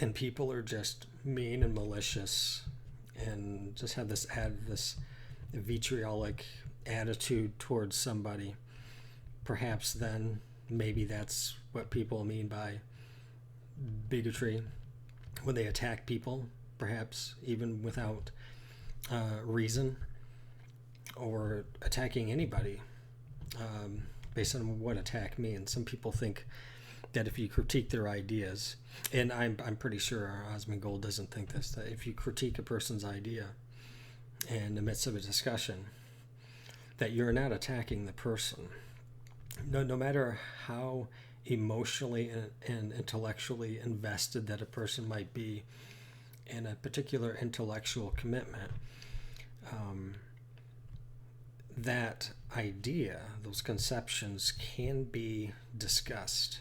and people are just mean and malicious and just have this vitriolic attitude towards somebody, perhaps then maybe that's what people mean by bigotry, when they attack people, perhaps even without reason, or attacking anybody based on what attack means. Some people think that if you critique their ideas, and I'm pretty sure Asmongold doesn't think this, that if you critique a person's idea in the midst of a discussion, that you're not attacking the person. No matter how emotionally and intellectually invested that a person might be in a particular intellectual commitment, that idea, those conceptions can be discussed.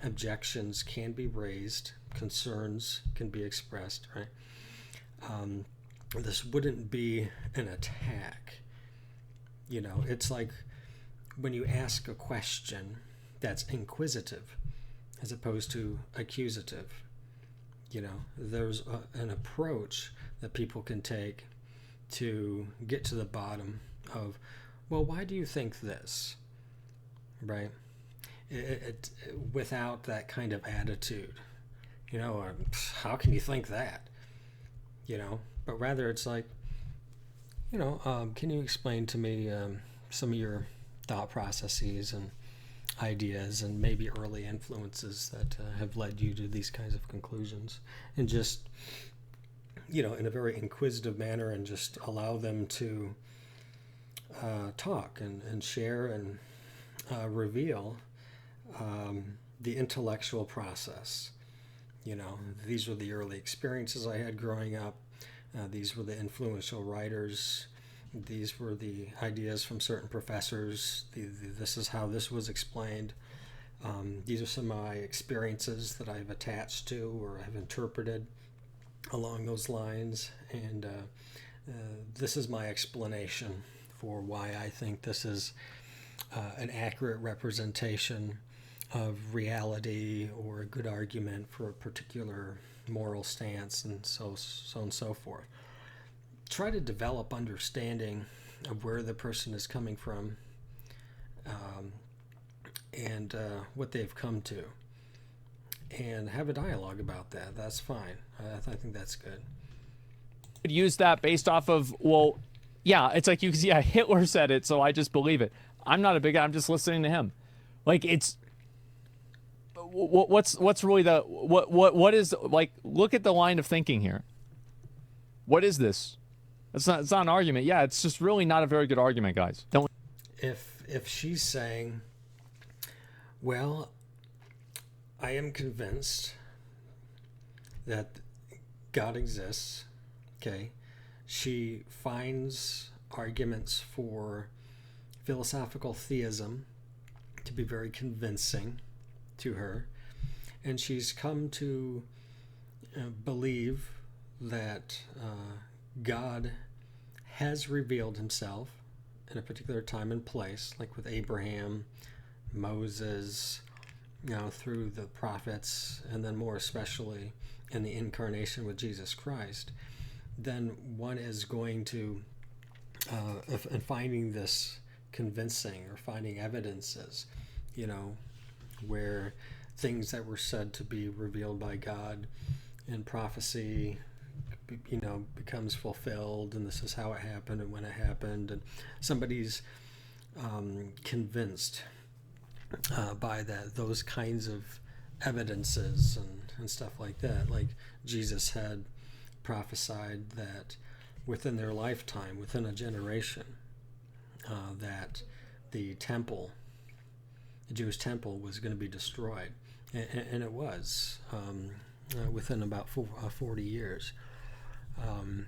Objections can be raised. Concerns can be expressed, right? This wouldn't be an attack. It's like when you ask a question that's inquisitive as opposed to accusative. There's an approach that people can take to get to the bottom of, well, why do you think this? Right? It without that kind of attitude, how can you think that? But rather it's like, can you explain to me some of your thought processes and ideas and maybe early influences that have led you to these kinds of conclusions, and just, in a very inquisitive manner, and just allow them to talk and share and reveal the intellectual process, These were the early experiences I had growing up. These were the influential writers. These were the ideas from certain professors. This is how this was explained. These are some of my experiences that I've attached to or have interpreted along those lines. And this is my explanation for why I think this is an accurate representation of reality or a good argument for a particular moral stance, and so on and so forth. Try to develop understanding of where the person is coming from, and what they've come to, and have a dialogue about that. That's fine. I think that's good. Use that based off of, well, yeah, it's like Hitler said it, so I just believe it. I'm just listening to him. Like, it's what's really what is, like, look at the line of thinking here. What is this? It's not an argument. Yeah, it's just really not a very good argument, guys. Don't. If she's saying, well, I am convinced that God exists, okay, she finds arguments for philosophical theism to be very convincing to her, and she's come to believe that God has revealed himself in a particular time and place, like with Abraham, Moses, through the prophets, and then more especially in the incarnation with Jesus Christ. Then one is going to, and finding this convincing, or finding evidences, where things that were said to be revealed by God in prophecy, becomes fulfilled, and this is how it happened and when it happened, and somebody's convinced by those kinds of evidences and stuff like that. Like Jesus had prophesied that within their lifetime, within a generation, that the Jewish temple was going to be destroyed, and it was within about 40 years.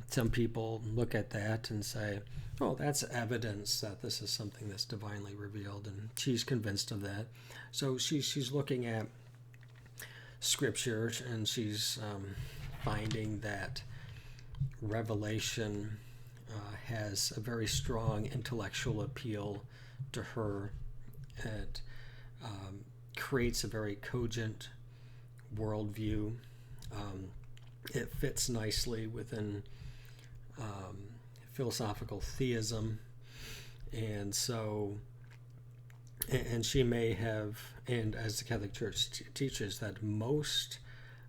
Some people look at that and say, oh, that's evidence that this is something that's divinely revealed, and she's convinced of that. So she's looking at Scripture, and she's finding that Revelation has a very strong intellectual appeal to her. It creates a very cogent worldview. It fits nicely within philosophical theism, and she may have, and as the Catholic Church teaches, that most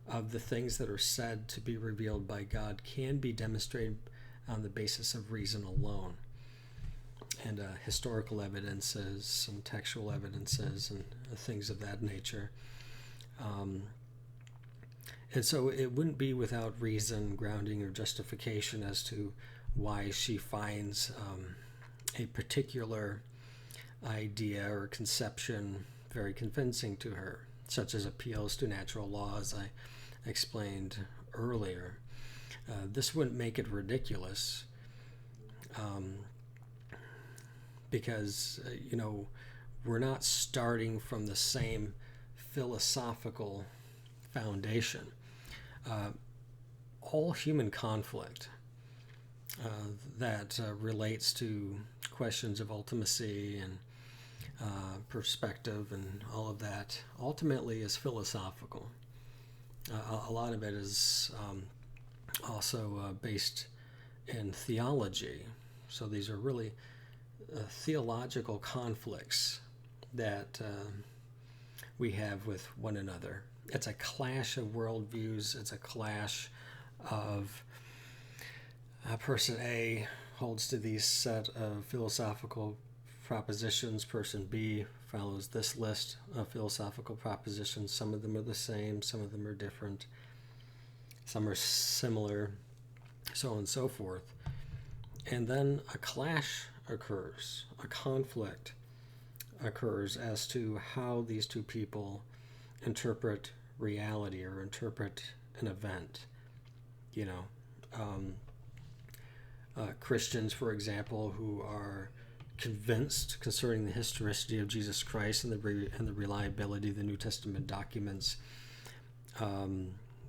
of the things that are said to be revealed by God can be demonstrated on the basis of reason alone, and historical evidences, some textual evidences, and things of that nature. And so it wouldn't be without reason, grounding, or justification as to why she finds a particular idea or conception very convincing to her, such as appeals to natural laws I explained earlier. This wouldn't make it ridiculous, because, we're not starting from the same philosophical foundation. All human conflict that relates to questions of ultimacy and perspective and all of that ultimately is philosophical. A lot of it is also based in theology. So these are really theological conflicts that we have with one another. It's a clash of worldviews. It's a clash of person A holds to these set of philosophical propositions. Person B follows this list of philosophical propositions. Some of them are the same. Some of them are different. Some are similar, so on and so forth. And then a clash occurs. A conflict occurs as to how these two people interpret reality or interpret an event. You know, Christians, for example, who are convinced concerning the historicity of Jesus Christ and the reliability of the New Testament documents,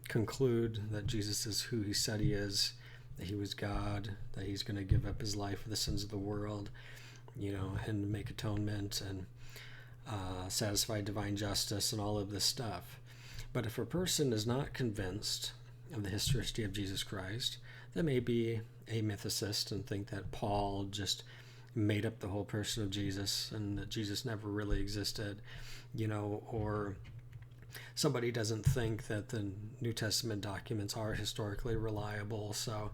conclude that Jesus is who he said he is, that he was God, that he's going to give up his life for the sins of the world, you know, and make atonement and satisfy divine justice and all of this stuff. But if a person is not convinced of the historicity of Jesus Christ, they may be a mythicist and think that Paul just made up the whole person of Jesus and that Jesus never really existed, you know, or somebody doesn't think that the New Testament documents are historically reliable, so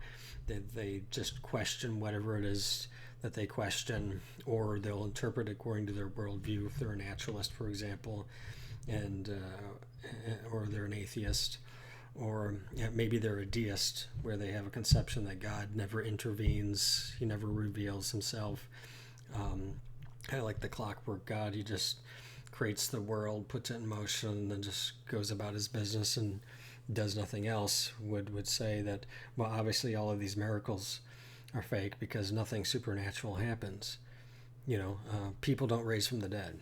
they just question whatever it is that they question, or they'll interpret it according to their worldview if they're a naturalist, for example, and or they're an atheist, or maybe they're a deist, where they have a conception that God never intervenes, he never reveals himself. Kind of like the clockwork God, he just creates the world, puts it in motion, and then just goes about his business and does nothing else. Would say that, well, obviously all of these miracles are fake because nothing supernatural happens. You know, people don't raise from the dead,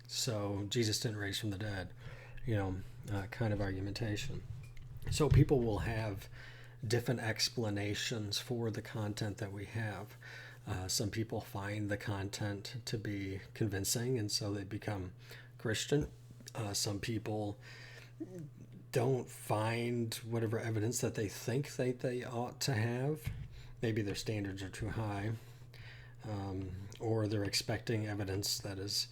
so Jesus didn't raise from the dead, you know, kind of argumentation. So people will have different explanations for the content that we have. Some people find the content to be convincing, and so they become Christian. Some people don't find whatever evidence that they think they ought to have. Maybe their standards are too high, or they're expecting evidence that is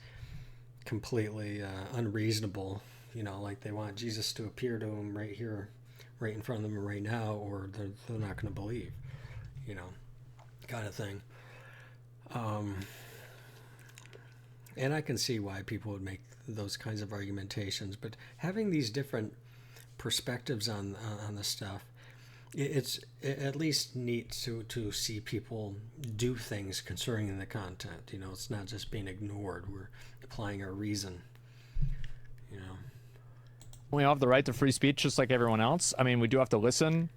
completely unreasonable. You know, like they want Jesus to appear to them right here, right in front of them right now, or they're not going to believe, you know, kind of thing. And I can see why people would make those kinds of argumentations, but having these different perspectives on the stuff, it's at least neat to see people do things concerning the content. You know, it's not just being ignored. We're applying our reason, you know. We all have the right to free speech just like everyone else. I mean, we do have to listen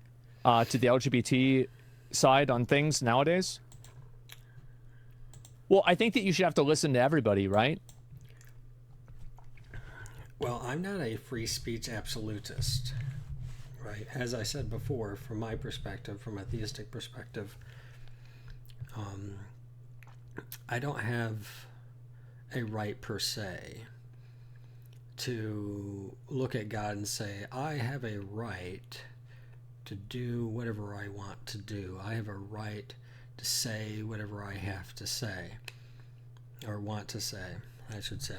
to the LGBT side on things nowadays. Well, I think that you should have to listen to everybody, right? Well, I'm not a free speech absolutist, right? As I said before, from my perspective, from a theistic perspective, I don't have a right per se to look at God and say, I have a right to do whatever I want to do. I have a right to say whatever I have to say, or want to say, I should say.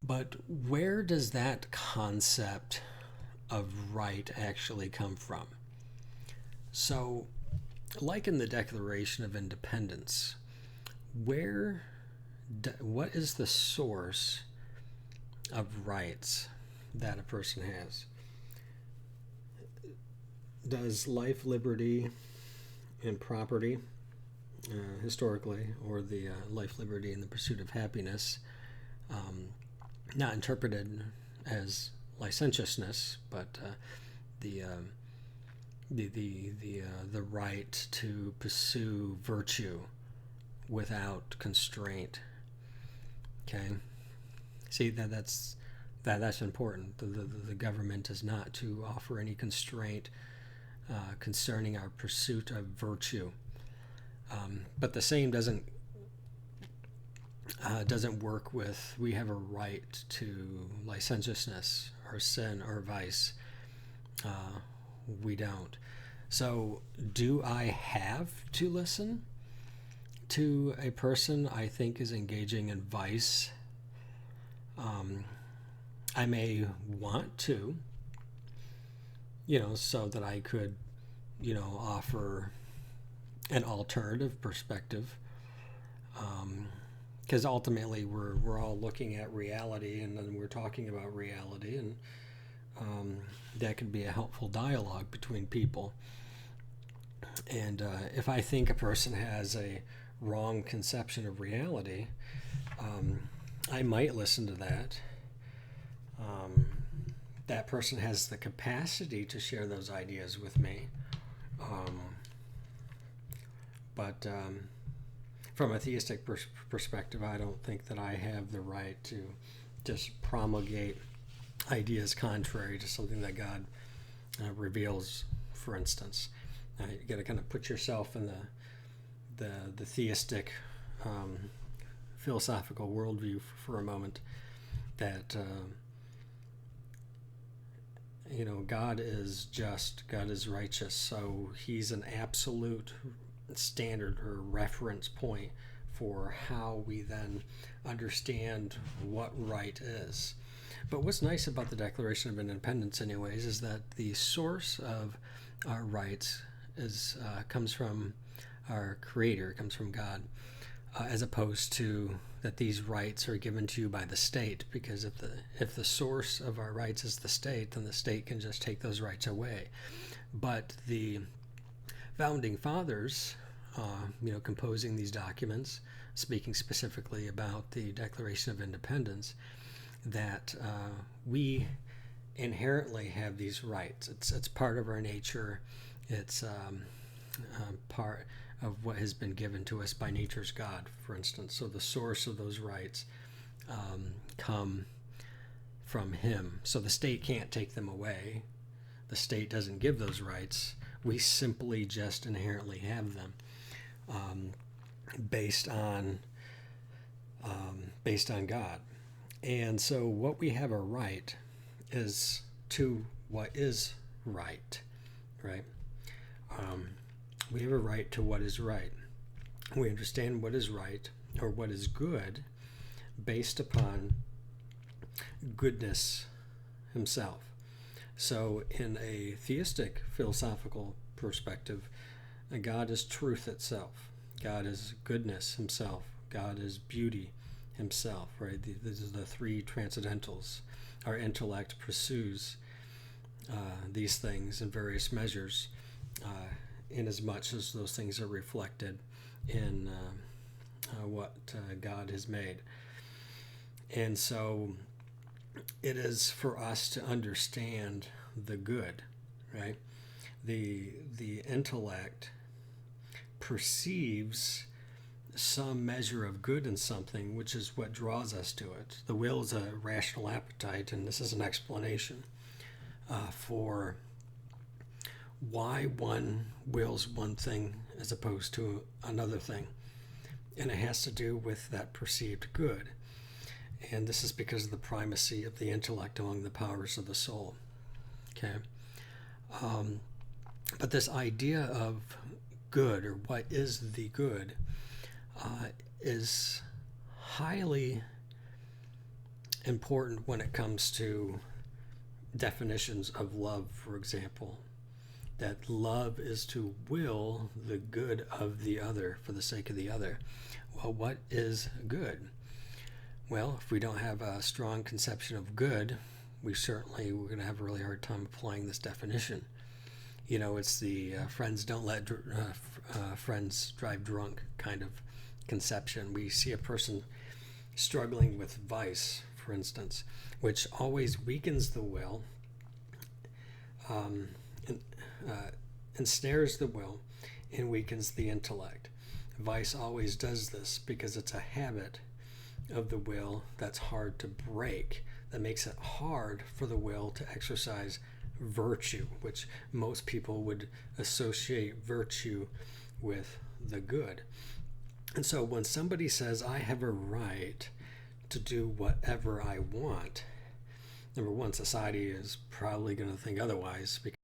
But where does that concept of right actually come from? So, like in the Declaration of Independence, what is the source of rights that a person has? Does life, liberty, and property, historically, or the life, liberty, and the pursuit of happiness, not interpreted as licentiousness, but the right to pursue virtue without constraint. Okay, see that's important. The government is not to offer any constraint concerning our pursuit of virtue, but the same doesn't work with we have a right to licentiousness or sin or vice. We don't. So do I have to listen to a person I think is engaging in vice? I may want to, so that I could, offer an alternative perspective. Because ultimately we're all looking at reality, and then we're talking about reality, and that could be a helpful dialogue between people. And if I think a person has a wrong conception of reality, I might listen to that. Um, that person has the capacity to share those ideas with me. Um, but from a theistic perspective, I don't think that I have the right to just promulgate ideas contrary to something that God reveals, for instance. You got to kind of put yourself in the theistic philosophical worldview for a moment. That God is just, God is righteous, so He's an absolute standard or reference point for how we then understand what right is. But what's nice about the Declaration of Independence, anyways, is that the source of our rights comes from our Creator, comes from God, as opposed to that these rights are given to you by the state. Because if the source of our rights is the state, then the state can just take those rights away. But the founding fathers, composing these documents, speaking specifically about the Declaration of Independence, that we inherently have these rights. It's part of our nature. It's part of what has been given to us by nature's God, for instance. So the source of those rights come from Him. So the state can't take them away. The state doesn't give those rights. We simply just inherently have them, based on God. And so what we have a right is to what is right, right? We have a right to what is right. We understand what is right or what is good based upon goodness Himself. So in a theistic philosophical perspective, God is truth itself. God is goodness Himself. God is beauty Himself, right? These are the three transcendentals. Our intellect pursues these things in various measures, in as much as those things are reflected in what God has made. And so it is for us to understand the good, right? The intellect perceives some measure of good in something, which is what draws us to it. The will is a rational appetite, and this is an explanation for why one wills one thing as opposed to another thing. And it has to do with that perceived good. And this is because of the primacy of the intellect among the powers of the soul. Okay. But this idea of good, or what is the good, is highly important when it comes to definitions of love, for example. That love is to will the good of the other for the sake of the other. Well, what is good? Well, if we don't have a strong conception of good, we're going to have a really hard time applying this definition. It's the friends don't let friends drive drunk kind of conception. We see a person struggling with vice, for instance, which always weakens the will, ensnares the will, and weakens the intellect. Vice always does this because it's a habit of the will that's hard to break, that makes it hard for the will to exercise virtue, which most people would associate virtue with the good. And so when somebody says, I have a right to do whatever I want, number one, society is probably going to think otherwise, because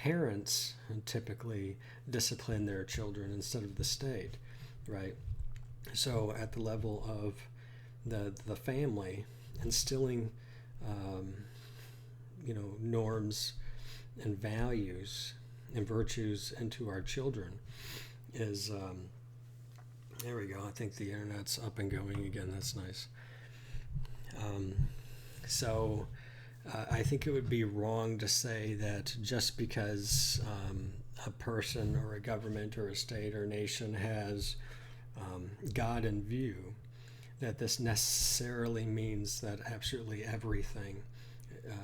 parents typically discipline their children instead of the state, right? So at the level of the family, instilling norms and values and virtues into our children is there we go. I think the internet's up and going again. That's nice. So I think it would be wrong to say that just because a person or a government or a state or nation has God in view, that this necessarily means that absolutely everything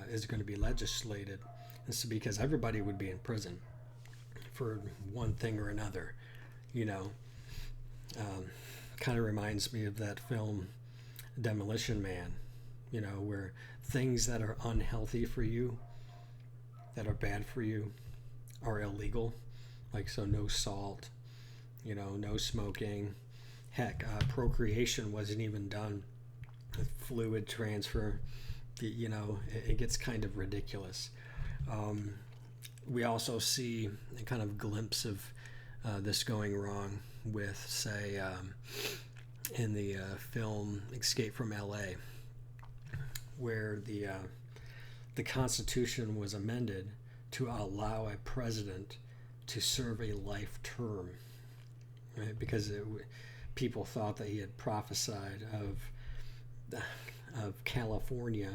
is going to be legislated. It's because everybody would be in prison for one thing or another, kind of reminds me of that film Demolition Man, where things that are unhealthy for you, that are bad for you, are illegal. Like, so no salt, no smoking. Heck, procreation wasn't even done with fluid transfer. It gets kind of ridiculous. We also see a kind of glimpse of this going wrong with, say, in the film Escape from L.A., where the Constitution was amended to allow a president to serve a life term, right? Because people thought that he had prophesied of California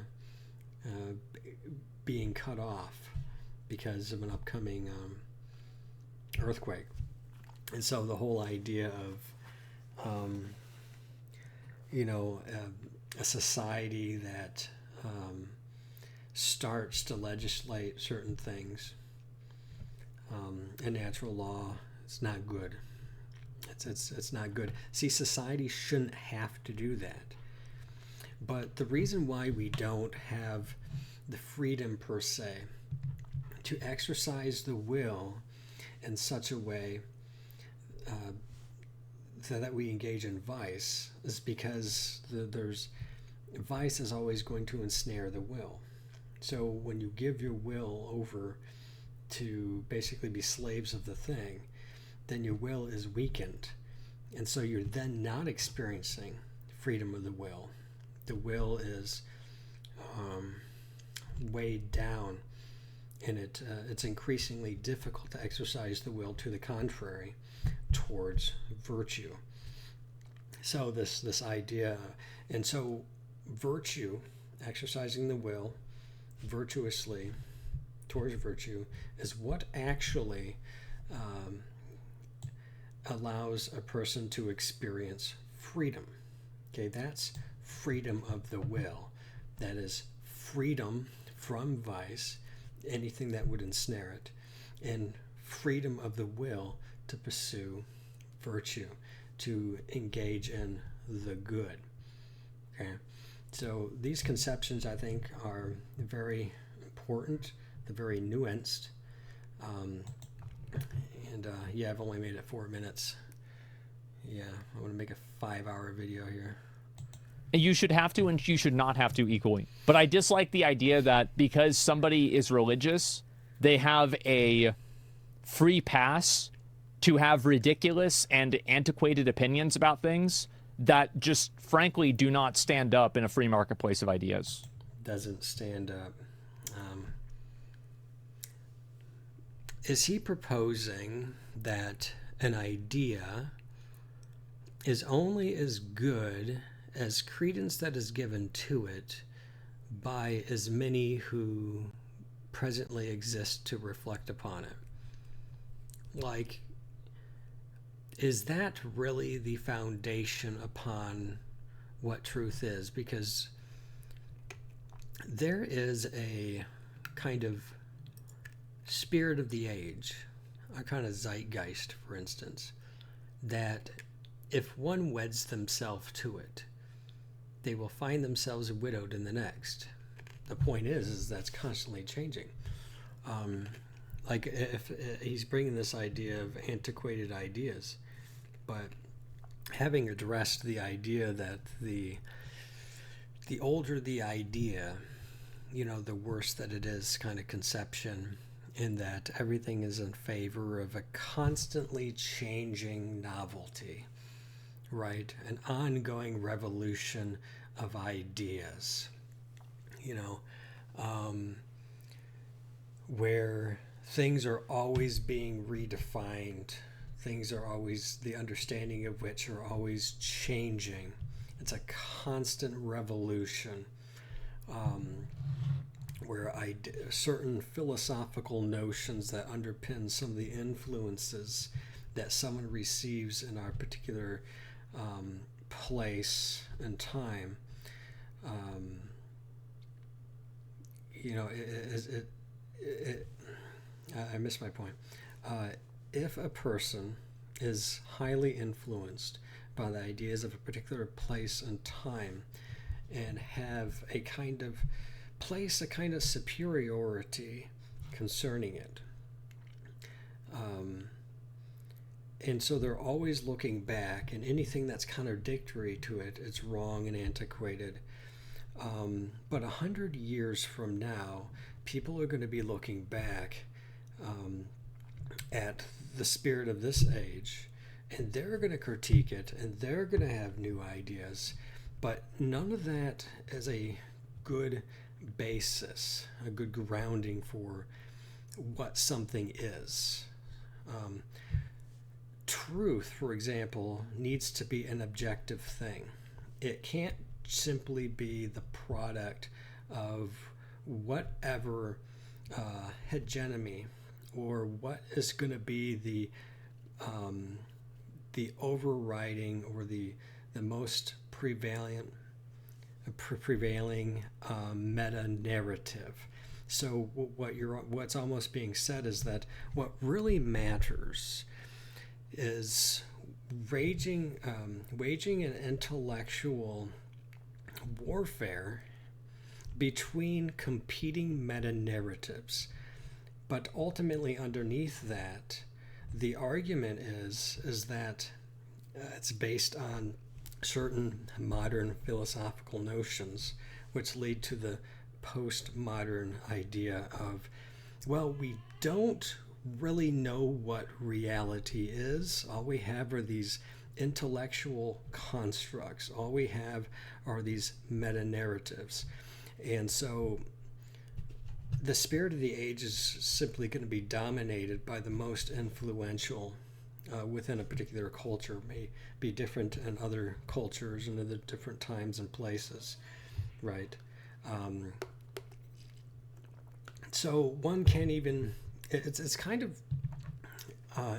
being cut off because of an upcoming earthquake. And so the whole idea of a society that starts to legislate certain things, a natural law, it's not good. It's not good. See, society shouldn't have to do that. But the reason why we don't have the freedom per se to exercise the will in such a way so that we engage in vice is because vice is always going to ensnare the will. So when you give your will over to basically be slaves of the thing, then your will is weakened. And so you're then not experiencing freedom of the will. The will is weighed down, and it's increasingly difficult to exercise the will to the contrary towards virtue. So this idea, and so virtue, exercising the will virtuously towards virtue, is what actually allows a person to experience freedom. Okay, that's freedom of the will. That is freedom from vice, anything that would ensnare it, and freedom of the will to pursue virtue, to engage in the good. Okay, so these conceptions, I think, are very important. They're very nuanced. I've only made it 4 minutes. Yeah, I want to make a 5-hour video here. You should have to, and you should not have to equally. But I dislike the idea that because somebody is religious, they have a free pass to have ridiculous and antiquated opinions about things that just frankly do not stand up in a free marketplace of ideas. Doesn't stand up. Is he proposing that an idea is only as good as credence that is given to it by as many who presently exist to reflect upon it? Like, is that really the foundation upon what truth is? Because there is a kind of spirit of the age, a kind of zeitgeist, for instance, that if one weds themselves to it, they will find themselves widowed in the next. The point is that's constantly changing. Like, if he's bringing this idea of antiquated ideas, but having addressed the idea that the older the idea, the worse that it is, kind of conception, in that everything is in favor of a constantly changing novelty, right? An ongoing revolution of ideas, you know, where things are always being redefined, things are always, the understanding of which are always changing. It's a constant revolution, where certain philosophical notions that underpin some of the influences that someone receives in our particular place and time, you know, I missed my point. If a person is highly influenced by the ideas of a particular place and time, and have a kind of place, a kind of superiority concerning it, and so they're always looking back, and anything that's contradictory to it, it's wrong and antiquated. But 100 years from now, people are going to be looking back at the spirit of this age, and they're going to critique it, and they're going to have new ideas, but none of that is a good basis, a good grounding for what something is. Truth, for example, needs to be an objective thing. It can't simply be the product of whatever hegemony, or what is going to be the overriding, or the most prevailing meta narrative. So what's almost being said is that what really matters is waging an intellectual warfare between competing meta narratives. But ultimately, underneath that, the argument is that it's based on certain modern philosophical notions, which lead to the postmodern idea of, well, we don't really know what reality is. All we have are these intellectual constructs. All we have are these meta-narratives. And so the spirit of the age is simply going to be dominated by the most influential within a particular culture. May be different in other cultures and other different times and places, right? So one can't even, it's kind of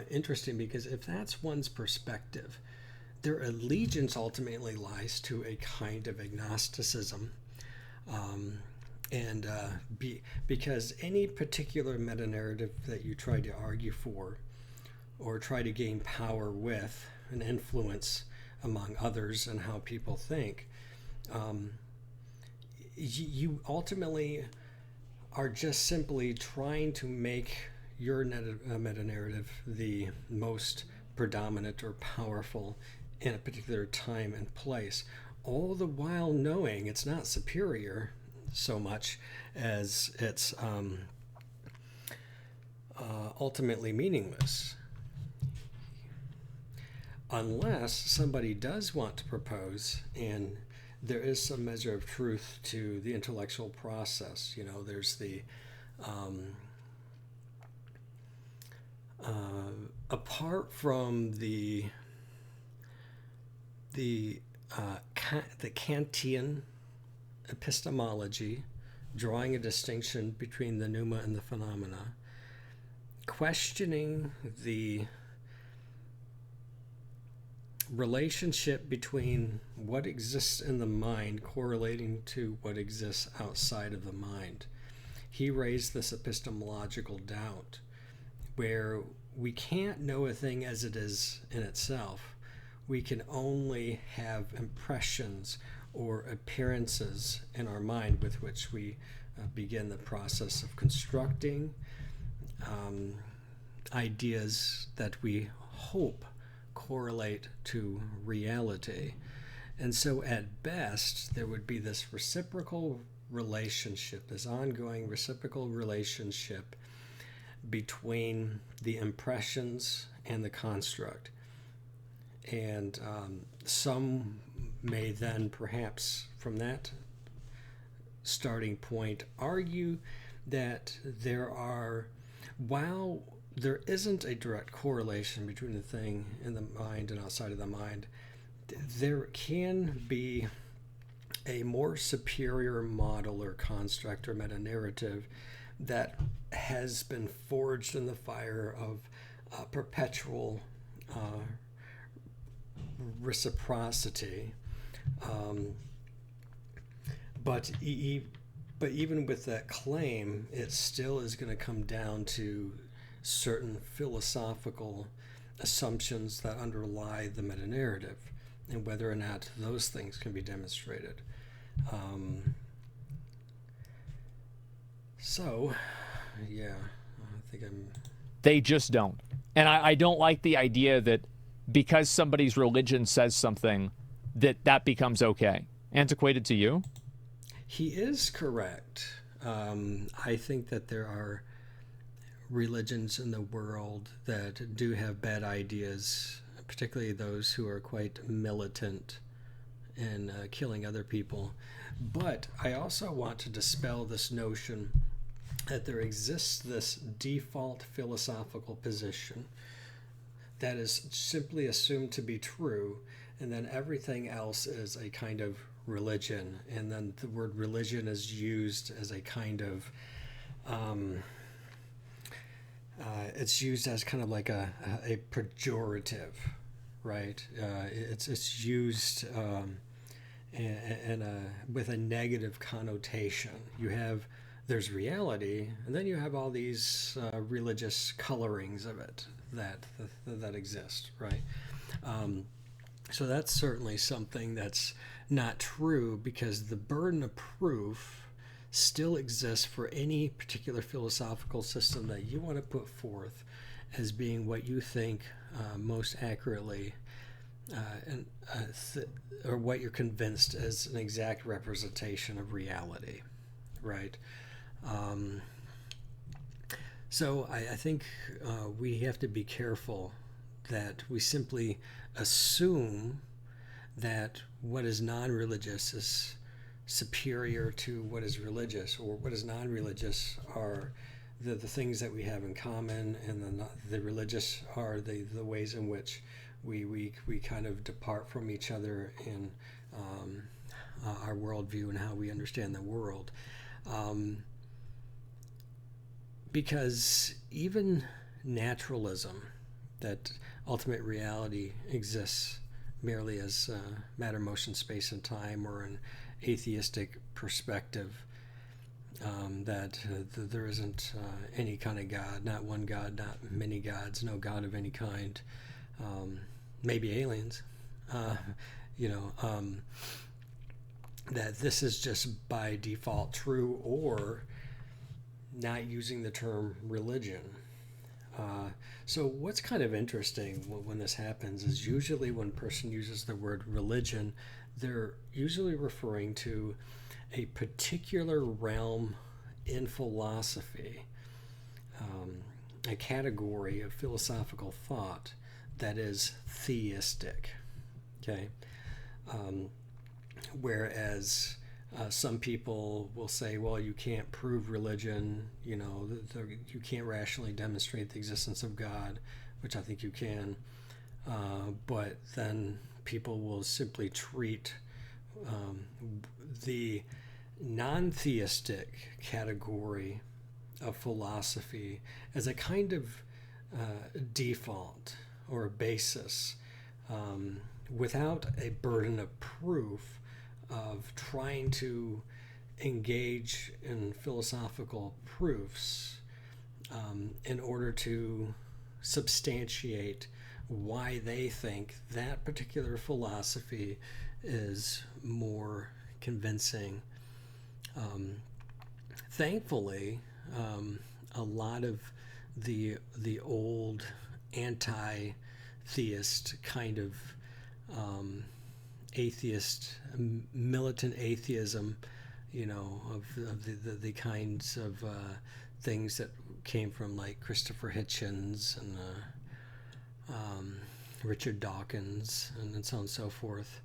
interesting, because if that's one's perspective, their allegiance ultimately lies to a kind of agnosticism. Because any particular meta-narrative that you try to argue for, or try to gain power with and influence among others and how people think, you ultimately are just simply trying to make your meta-narrative the most predominant or powerful in a particular time and place, all the while knowing it's not superior so much as it's ultimately meaningless. Unless somebody does want to propose, and there is some measure of truth to the intellectual process. You know, there's the apart from the Kantian epistemology, drawing a distinction between the pneuma and the phenomena, questioning the relationship between what exists in the mind correlating to what exists outside of the mind. He raised this epistemological doubt where we can't know a thing as it is in itself. We can only have impressions or appearances in our mind with which we begin the process of constructing ideas that we hope correlate to reality. And so at best, there would be this reciprocal relationship, this ongoing reciprocal relationship between the impressions and the construct. And some may then perhaps from that starting point argue that while there isn't a direct correlation between the thing in the mind and outside of the mind, there can be a more superior model or construct or meta-narrative that has been forged in the fire of perpetual reciprocity. But even with that claim, it still is going to come down to certain philosophical assumptions that underlie the meta-narrative and whether or not those things can be demonstrated. So, yeah, I think They just don't. And I don't like the idea that because somebody's religion says something, that becomes okay. Antiquated to you? He is correct. I think that there are religions in the world that do have bad ideas, particularly those who are quite militant in killing other people. But I also want to dispel this notion that there exists this default philosophical position that is simply assumed to be true, and then everything else is a kind of religion, and then the word religion is used as a kind of it's used as kind of like a pejorative, right? It's used with a negative connotation. There's reality, and then you have all these religious colorings of it that exist, right? So that's certainly something that's not true, because the burden of proof still exists for any particular philosophical system that you want to put forth as being what you think most accurately or what you're convinced is an exact representation of reality, right? So I think we have to be careful that we simply assume that what is non-religious is superior to what is religious, or what is non-religious are the things that we have in common, and the religious are the ways in which we kind of depart from each other in our worldview and how we understand the world. Because even naturalism, that ultimate reality exists merely as matter, motion, space, and time, or an atheistic perspective, that there isn't any kind of God, not one God, not many gods, no God of any kind, maybe aliens, that this is just by default true, or not using the term religion. So what's kind of interesting when this happens is usually when a person uses the word religion, they're usually referring to a particular realm in philosophy, a category of philosophical thought that is theistic. Okay, whereas some people will say, well, you can't prove religion, you can't rationally demonstrate the existence of God, which I think you can, but then people will simply treat the non-theistic category of philosophy as a kind of default or a basis, without a burden of proof of trying to engage in philosophical proofs in order to substantiate why they think that particular philosophy is more convincing. Thankfully, a lot of the old anti-theist kind of atheist, militant atheism, of the kinds of things that came from like Christopher Hitchens and Richard Dawkins and so on and so forth,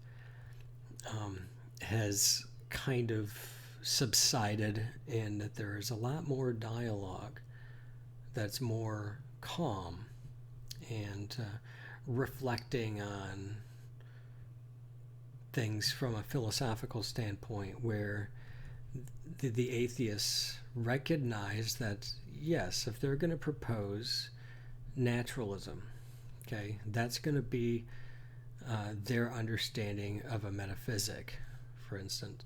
has kind of subsided, and that there is a lot more dialogue that's more calm and reflecting on things from a philosophical standpoint, where the atheists recognize that, yes, if they're going to propose naturalism, okay, that's going to be their understanding of a metaphysic, for instance.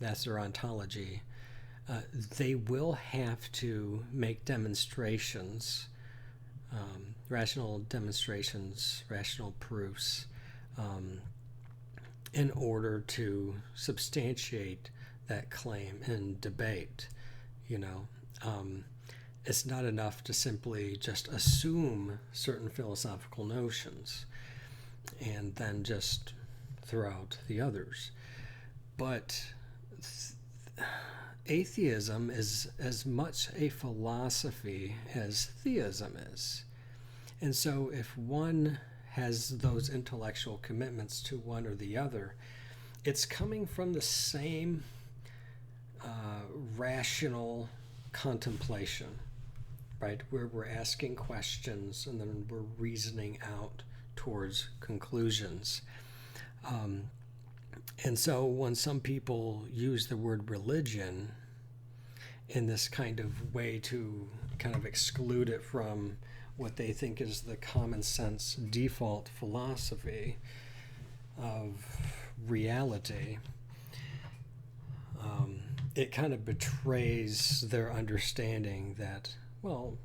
That's their ontology. They will have to make demonstrations, rational demonstrations, rational proofs, in order to substantiate that claim in debate. It's not enough to simply just assume certain philosophical notions and then just throw out the others. But atheism is as much a philosophy as theism is. And so if one has those intellectual commitments to one or the other, it's coming from the same rational contemplation, right? Where we're asking questions and then we're reasoning out towards conclusions. And so when some people use the word religion in this kind of way to kind of exclude it from what they think is the common sense default philosophy of reality, it kind of betrays their understanding that, well,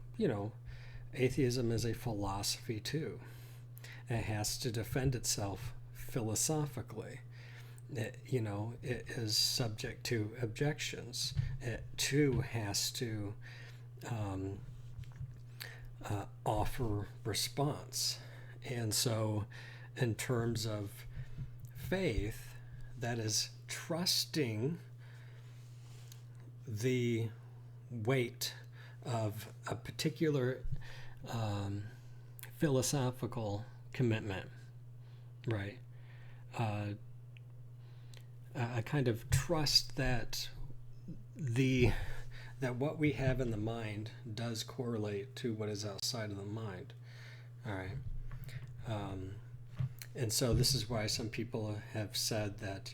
atheism is a philosophy too. It has to defend itself philosophically. It is subject to objections. It too has to offer response. And so in terms of faith, that is trusting the weight of a particular philosophical commitment, right? I kind of trust that that what we have in the mind does correlate to what is outside of the mind. All right. And so this is why some people have said that,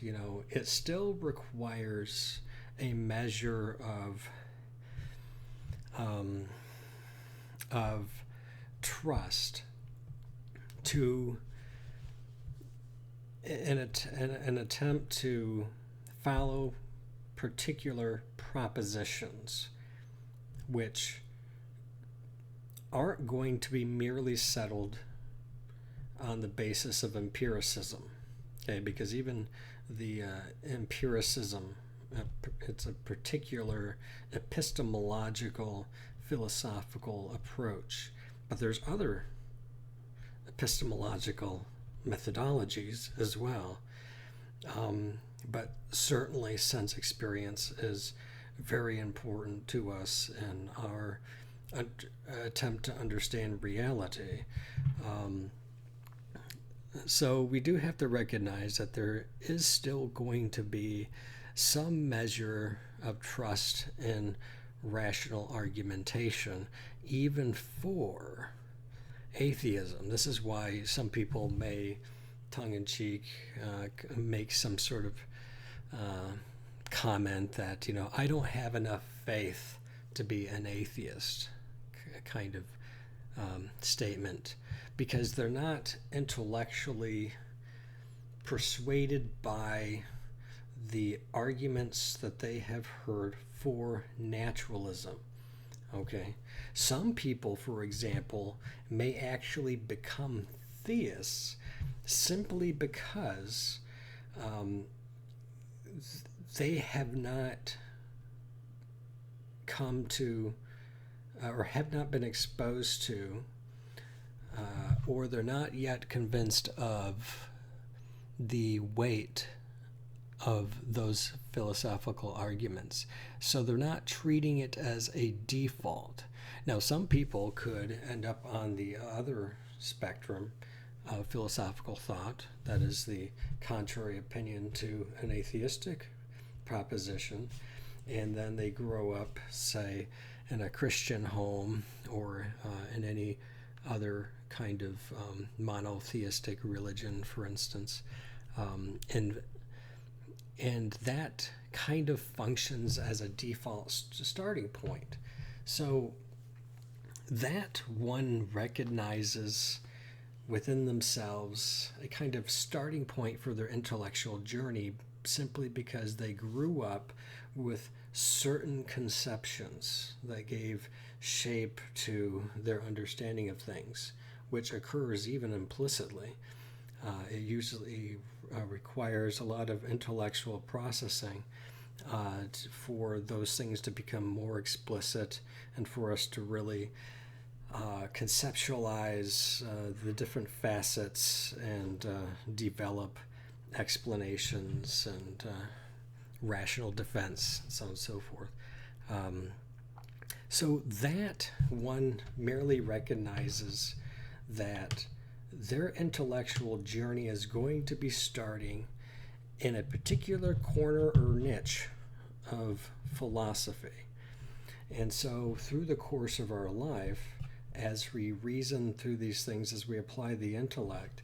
it still requires a measure of trust to an attempt to follow particular propositions, which aren't going to be merely settled on the basis of empiricism, okay? Because even the empiricism, it's a particular epistemological philosophical approach, but there's other epistemological methodologies as well. But certainly sense experience is very important to us in our attempt to understand reality. So we do have to recognize that there is still going to be some measure of trust in rational argumentation, even for atheism. This is why some people may, tongue-in-cheek, make some sort of comment that, I don't have enough faith to be an atheist kind of statement, because they're not intellectually persuaded by the arguments that they have heard for naturalism. Okay, some people, for example, may actually become theists simply because they have not come to or have not been exposed to or they're not yet convinced of the weight of those philosophical arguments. So they're not treating it as a default. Now, some people could end up on the other spectrum of philosophical thought, that is the contrary opinion to an atheistic proposition, and then they grow up, say, in a Christian home or in any other kind of monotheistic religion, for instance, and that kind of functions as a default starting point. So that one recognizes within themselves a kind of starting point for their intellectual journey simply because they grew up with certain conceptions that gave shape to their understanding of things, which occurs even implicitly. It usually requires a lot of intellectual processing for those things to become more explicit and for us to really conceptualize the different facets and develop explanations and rational defense, so on and so forth. So that one merely recognizes that their intellectual journey is going to be starting in a particular corner or niche of philosophy. And so through the course of our life, as we reason through these things, as we apply the intellect,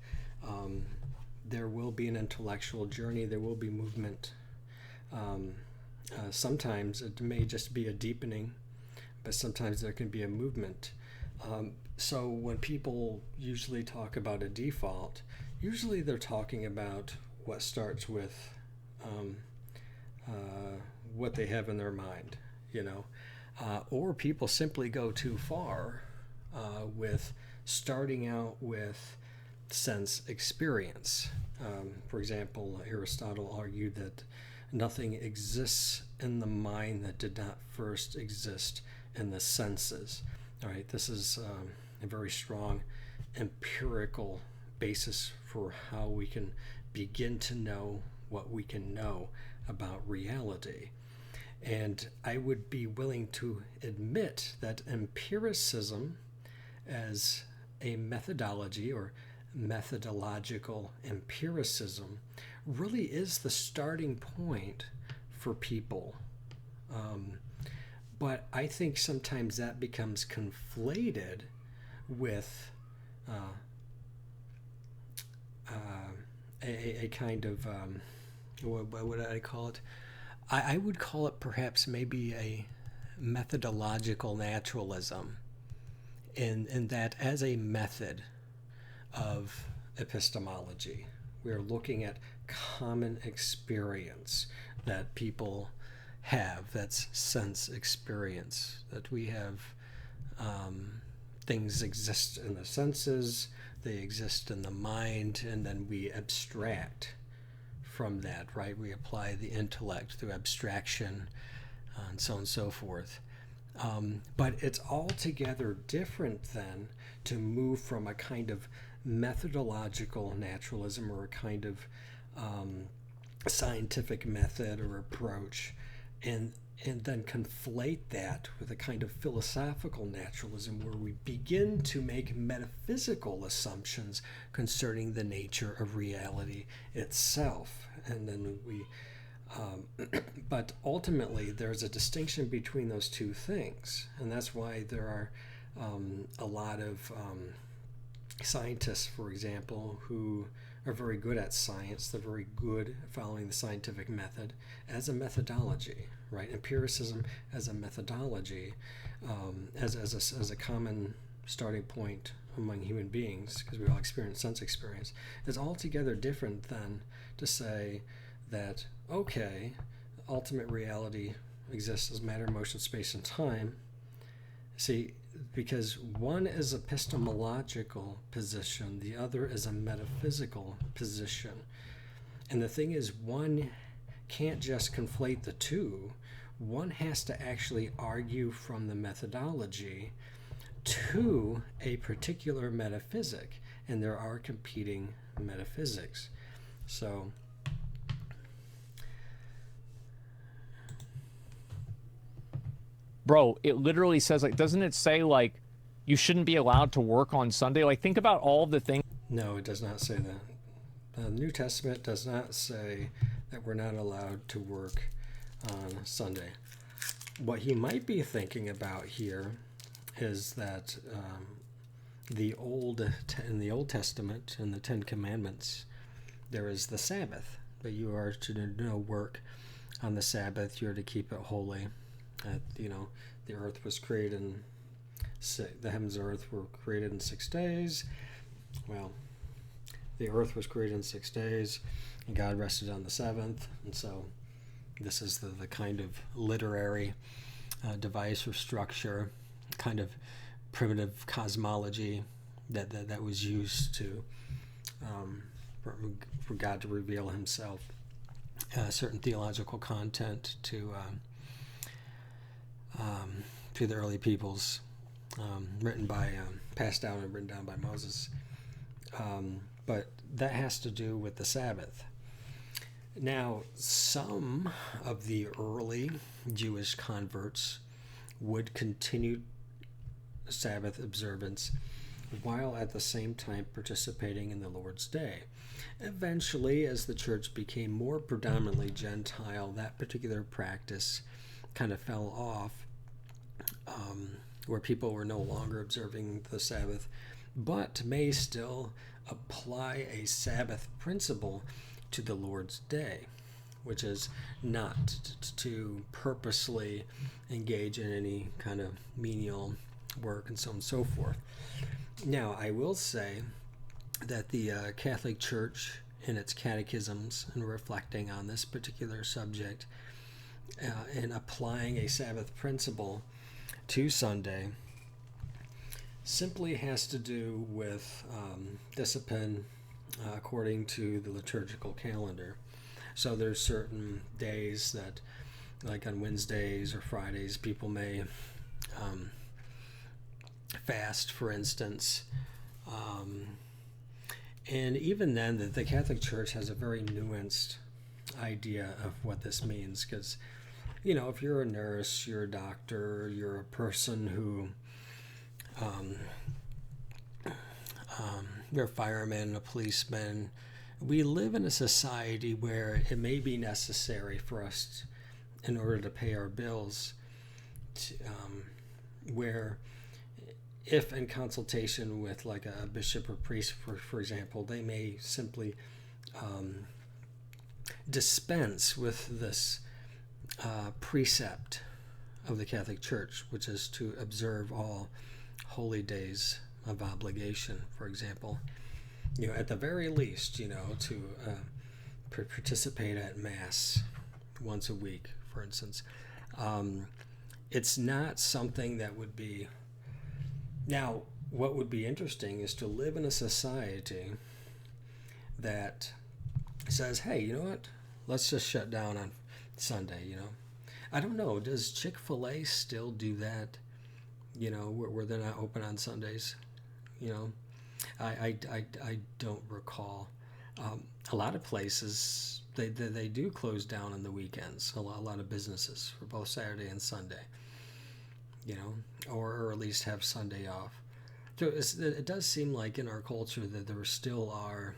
there will be an intellectual journey, there will be movement. Sometimes it may just be a deepening, but sometimes there can be a movement. So when people usually talk about a default, usually they're talking about what starts with what they have in their mind, or people simply go too far with starting out with sense experience. For example, Aristotle argued that nothing exists in the mind that did not first exist in the senses. All right, this is a very strong empirical basis for how we can begin to know what we can know about reality. And I would be willing to admit that empiricism as a methodology or methodological empiricism really is the starting point for people. But I think sometimes that becomes conflated with a kind of, what would I call it? I would call it perhaps maybe a methodological naturalism, in that as a method of epistemology, we're looking at common experience that people have, that's sense experience, that we have things exist in the senses, they exist in the mind, and then we abstract from that, right? We apply the intellect through abstraction and so on and so forth. But it's altogether different then to move from a kind of methodological naturalism or a kind of scientific method or approach, and then conflate that with a kind of philosophical naturalism where we begin to make metaphysical assumptions concerning the nature of reality itself. And then we but ultimately there's a distinction between those two things, and that's why there are a lot of scientists, for example, who are very good at science. They're very good at following the scientific method as a methodology, right? Empiricism as a methodology, as a common starting point among human beings, because we all experience sense experience, is altogether different than to say that, okay, ultimate reality exists as matter, motion, space, and time. See, because one is epistemological position, the other is a metaphysical position. And the thing is, one can't just conflate the two. One has to actually argue from the methodology to a particular metaphysic, and there are competing metaphysics. So bro, it literally says, like, doesn't it say, like, you shouldn't be allowed to work on Sunday? Like, think about all the things. No, it does not say that. The New Testament does not say that we're not allowed to work on Sunday. What you might be thinking about here is that in the Old Testament, in the Ten Commandments, there is the Sabbath, but you are to work on the Sabbath. You're to keep it holy. The earth was created in the heavens and earth were created in 6 days. Well, the earth was created in 6 days, and God rested on the seventh. And so this is the kind of literary device or structure, kind of primitive cosmology that was used to for God to reveal himself, certain theological content to the early peoples, passed down and written down by Moses. But that has to do with the Sabbath. Now, some of the early Jewish converts would continue Sabbath observance while at the same time participating in the Lord's Day. Eventually, as the church became more predominantly Gentile, that particular practice kind of fell off, where people were no longer observing the Sabbath, but may still apply a Sabbath principle to the Lord's Day, which is not to purposely engage in any kind of menial work and so on and so forth. Now, I will say that the Catholic Church, in its catechisms and reflecting on this particular subject and applying a Sabbath principle to Sunday, simply has to do with discipline according to the liturgical calendar. So there's certain days that, like on Wednesdays or Fridays, people may fast, for instance. And even then, the Catholic Church has a very nuanced idea of what this means, because, if you're a nurse, you're a doctor, you're a person who you're a fireman, a policeman. We live in a society where it may be necessary for us, in order to pay our bills, where if in consultation with like a bishop or priest, for example, they may simply dispense with this precept of the Catholic Church, which is to observe all holy days of obligation, for example. At the very least, to participate at Mass once a week, for instance. It's not something that would be... Now, what would be interesting is to live in a society that says, hey, you know what? Let's just shut down on Sunday, I don't know. Does Chick-fil-A still do that? Where they're not open on Sundays? I don't recall. A lot of places, they do close down on the weekends. A lot of businesses for both Saturday and Sunday. Or at least have Sunday off. So it does seem like in our culture that there still are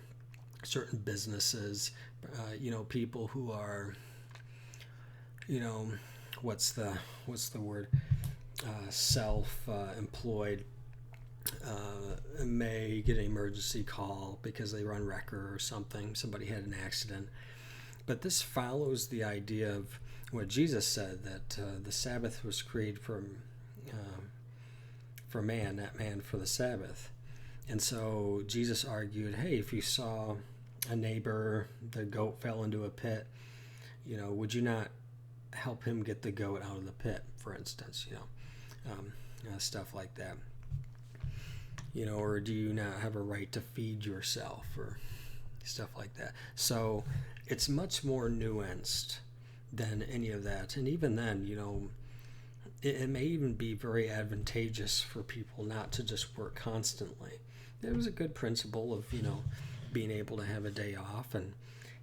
certain businesses, people who are, what's the word? Self-employed, may get an emergency call because they run wrecker or something. Somebody had an accident. But this follows the idea of what Jesus said, that the Sabbath was created for man, not man for the Sabbath. And so Jesus argued, hey, if you saw a neighbor, the goat fell into a pit, would you not help him get the goat out of the pit, for instance, stuff like that. Or do you not have a right to feed yourself, or stuff like that. So it's much more nuanced than any of that. And even then, it may even be very advantageous for people not to just work constantly. There was a good principle of, being able to have a day off, and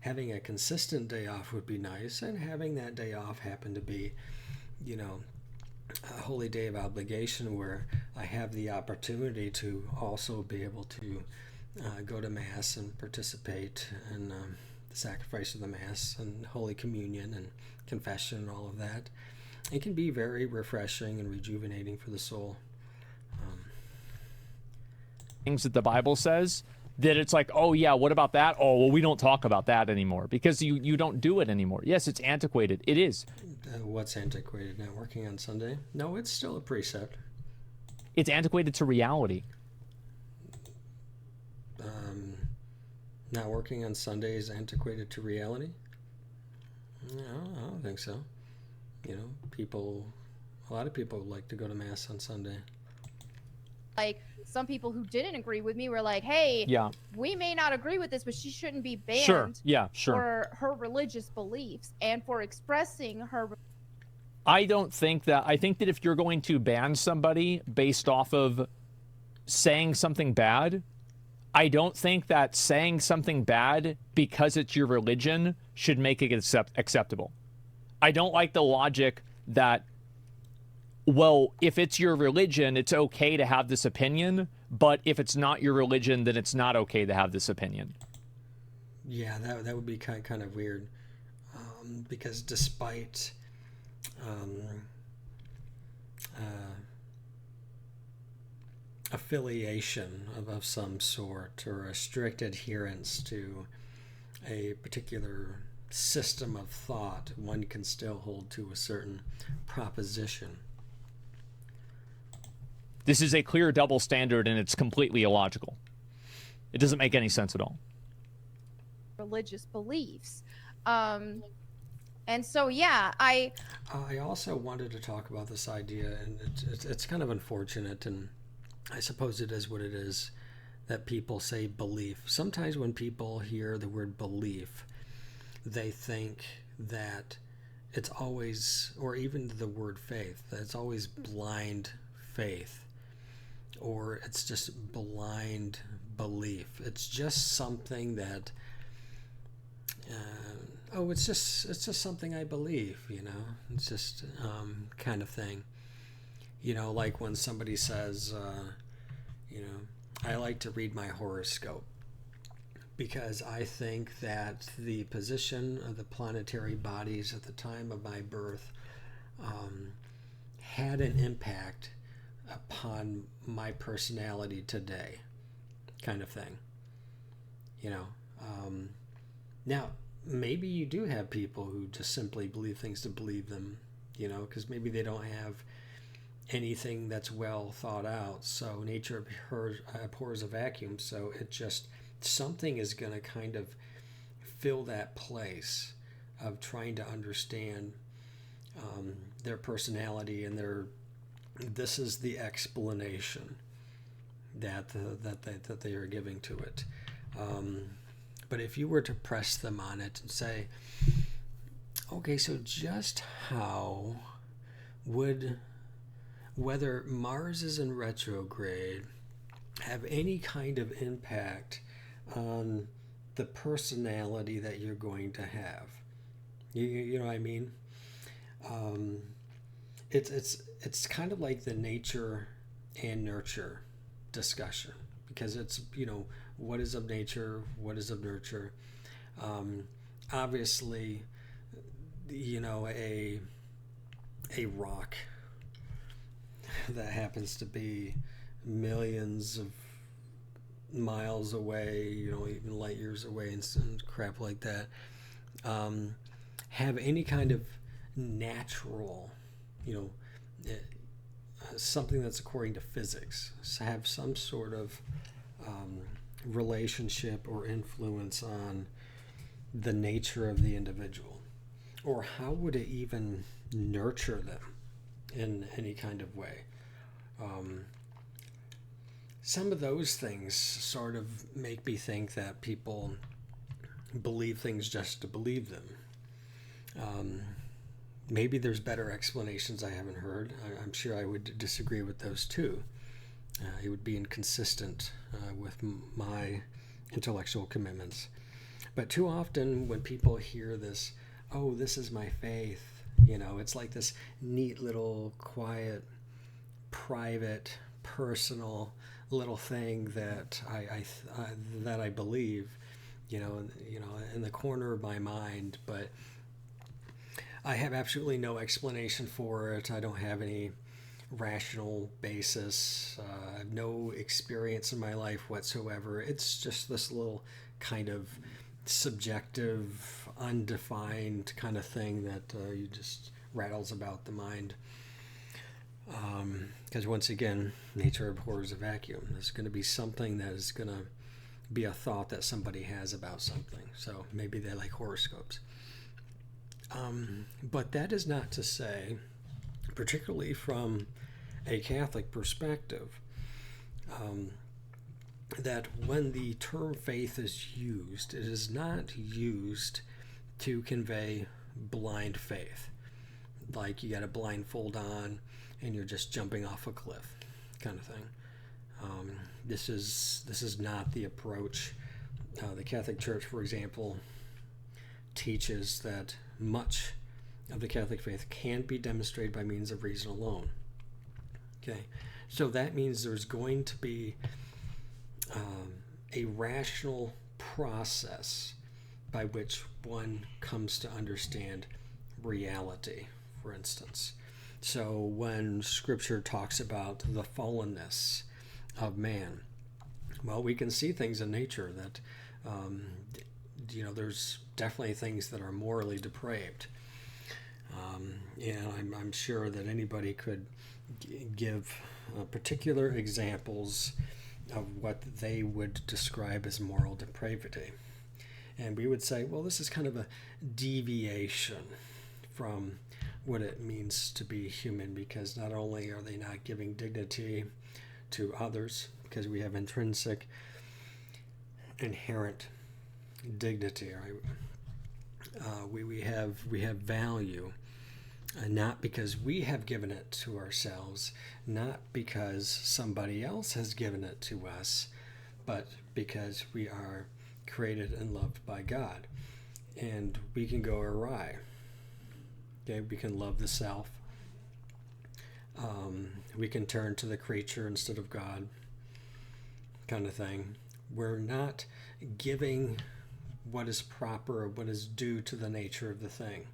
having a consistent day off would be nice, and having that day off happen to be, a holy day of obligation where I have the opportunity to also be able to go to Mass and participate in the sacrifice of the Mass and Holy Communion and confession and all of that. It can be very refreshing and rejuvenating for the soul. Things that the Bible says, that it's like, oh yeah, what about that? Oh, well, we don't talk about that anymore because you don't do it anymore. Yes, it's antiquated. It is. What's antiquated? Not working on Sunday? No, it's still a precept. It's antiquated to reality. Not working on Sunday is antiquated to reality? No, I don't think so. You know, a lot of people like to go to Mass on Sunday. Like, some people who didn't agree with me were like, hey, yeah, we may not agree with this, but she shouldn't be banned for her religious beliefs and for expressing her. I think that if you're going to ban somebody based off of saying something bad, I don't think that saying something bad because it's your religion should make it acceptable. I don't like the logic that, well, if it's your religion, it's okay to have this opinion, but if it's not your religion, then it's not okay to have this opinion. Yeah, that would be kind of weird, because despite affiliation of some sort or a strict adherence to a particular system of thought, one can still hold to a certain proposition. This is a clear double standard, and it's completely illogical. It doesn't make any sense at all. Religious beliefs. And so, yeah, I also wanted to talk about this idea, and it's kind of unfortunate, and I suppose it is what it is, that people say belief. Sometimes when people hear the word belief, they think that it's always, or even the word faith, that it's always blind faith, or it's just blind belief. It's just something that, it's just something I believe, you know. It's just kind of thing. You know, like when somebody says, I like to read my horoscope because I think that the position of the planetary bodies at the time of my birth had an impact upon my personality today, kind of thing. You know, now maybe you do have people who just simply believe things to believe them, you know, because maybe they don't have anything that's well thought out. So nature abhors a vacuum. So it just, something is going to kind of fill that place of trying to understand their personality and this is the explanation that they are giving to it. But if you were to press them on it and say, okay, so just how would whether Mars is in retrograde have any kind of impact on the personality that you're going to have? You know what I mean? It's kind of like the nature and nurture discussion, because it's, you know, what is of nature, what is of nurture. Obviously, you know, a rock that happens to be millions of miles away, you know, even light years away and crap like that, have any kind of natural, you know, something that's according to physics, have some sort of relationship or influence on the nature of the individual, or how would it even nurture them in any kind of way? Some of those things sort of make me think that people believe things just to believe them. Maybe there's better explanations I haven't heard. I'm sure I would disagree with those too. It would be inconsistent with my intellectual commitments. But too often when people hear this, oh, this is my faith, You know, it's like this neat little quiet, private, personal little thing that I believe, you know, in the corner of my mind, but I have absolutely no explanation for it. I don't have any rational basis. I have no experience in my life whatsoever. It's just this little kind of subjective, undefined kind of thing that you just rattles about the mind. Because once again, nature abhors a vacuum. There's going to be something that is going to be a thought that somebody has about something. So maybe they like horoscopes. But that is not to say, particularly from a Catholic perspective, that when the term faith is used, it is not used to convey blind faith. Like you got a blindfold on and you're just jumping off a cliff kind of thing. This is not the approach. The Catholic Church, for example, teaches that much of the Catholic faith can be demonstrated by means of reason alone. Okay, so that means there's going to be a rational process by which one comes to understand reality, for instance. So when Scripture talks about the fallenness of man, well, we can see things in nature that, there's definitely things that are morally depraved. I'm sure that anybody could give particular examples of what they would describe as moral depravity. And we would say, well, this is kind of a deviation from what it means to be human, because not only are they not giving dignity to others, because we have intrinsic, inherent dignity, right? We have value, not because we have given it to ourselves, not because somebody else has given it to us, but because we are created and loved by God. And we can go awry. Okay, we can love the self. We can turn to the creature instead of God, kind of thing. We're not giving what is proper or what is due to the nature of the thing.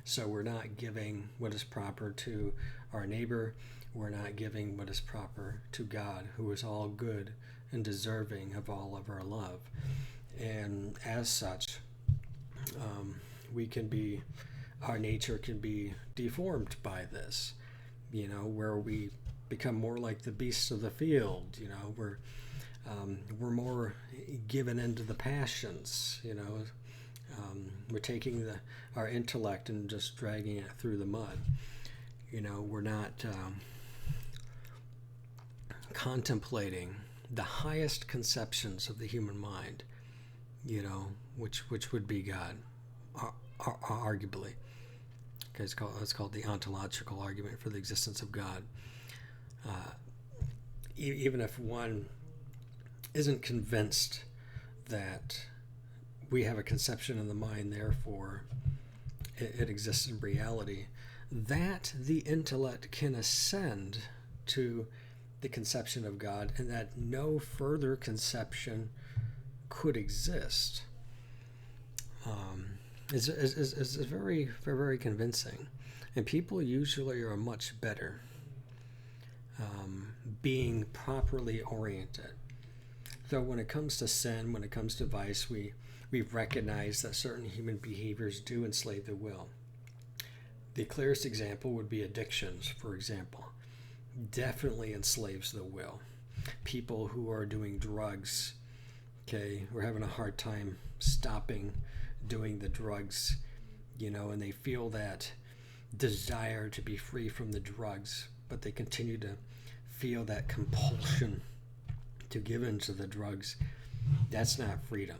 So we're not giving what is proper to our neighbor. We're not giving what is proper to God, who is all good and deserving of all of our love. And as such, our nature can be deformed by this, where we become more like the beasts of the field. We're more given into the passions. We're taking our intellect and just dragging it through the mud. We're not contemplating the highest conceptions of the human mind, which would be God, arguably. Okay, it's called the ontological argument for the existence of God. Even if one isn't convinced that we have a conception in the mind, therefore it exists in reality, that the intellect can ascend to the conception of God, and that no further conception could exist, is very, very convincing. And people usually are much better being properly oriented. So when it comes to sin, when it comes to vice, we recognize that certain human behaviors do enslave the will. The clearest example would be addictions, for example. Definitely enslaves the will. People who are doing drugs, we're having a hard time stopping doing the drugs, and they feel that desire to be free from the drugs, but they continue to feel that compulsion to give into the drugs. That's not freedom.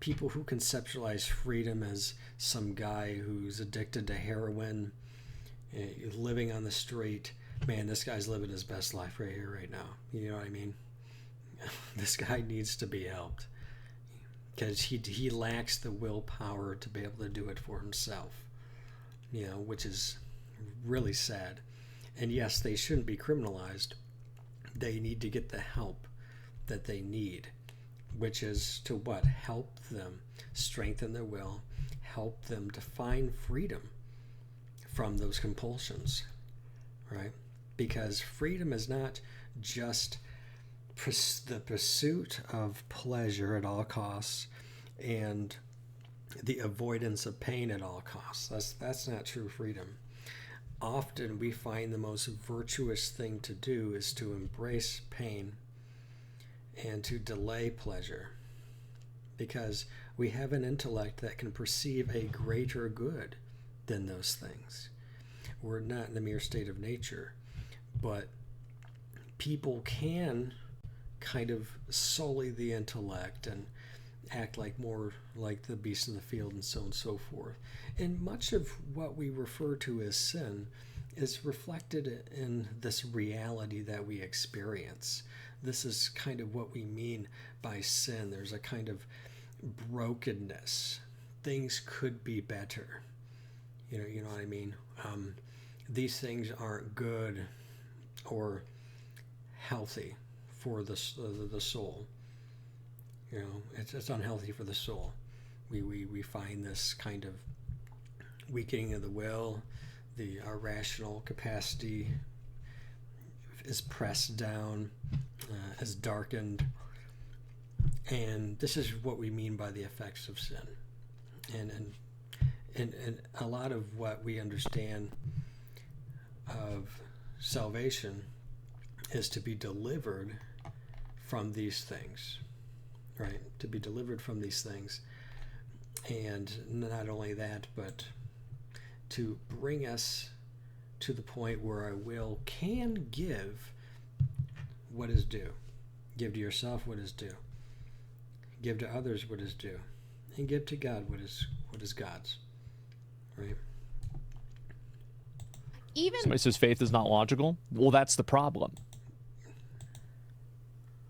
People who conceptualize freedom as some guy who's addicted to heroin, living on the street, man, this guy's living his best life right here, right now. You know what I mean? This guy needs to be helped, because he lacks the willpower to be able to do it for himself. which is really sad. And yes, they shouldn't be criminalized. They need to get the help that they need, which is to what? Help them strengthen their will, help them to find freedom from those compulsions, right? Because freedom is not just the pursuit of pleasure at all costs and the avoidance of pain at all costs. That's not true freedom. Often we find the most virtuous thing to do is to embrace pain and to delay pleasure, because we have an intellect that can perceive a greater good than those things. We're not in the mere state of nature, but people can kind of sully the intellect and act like more like the beast in the field and so on and so forth. And much of what we refer to as sin is reflected in this reality that we experience. This is kind of what we mean by sin. There's a kind of brokenness. Things could be better. You know what I mean? These things aren't good or healthy for the soul. It's unhealthy for the soul. We find this kind of weakening of the will. Our rational capacity is pressed down, is darkened, and this is what we mean by the effects of sin. And a lot of what we understand of salvation is to be delivered from these things, right? To be delivered from these things. And not only that, but to bring us to the point where our will can give what is due. Give to yourself what is due. Give to others what is due. And give to God what is God's. Right? Somebody says faith is not logical. Well, that's the problem.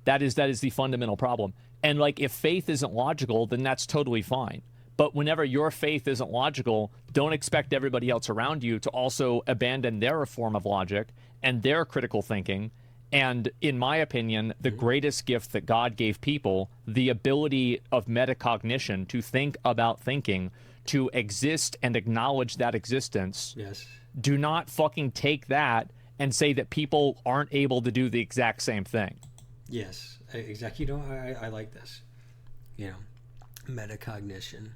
That is the fundamental problem. And like, if faith isn't logical, then that's totally fine. But whenever your faith isn't logical, don't expect everybody else around you to also abandon their form of logic and their critical thinking. And in my opinion, the greatest gift that God gave people, the ability of metacognition, to think about thinking, to exist and acknowledge that existence. Yes. Do not fucking take that and say that people aren't able to do the exact same thing. Yes, exactly. I like this. Metacognition.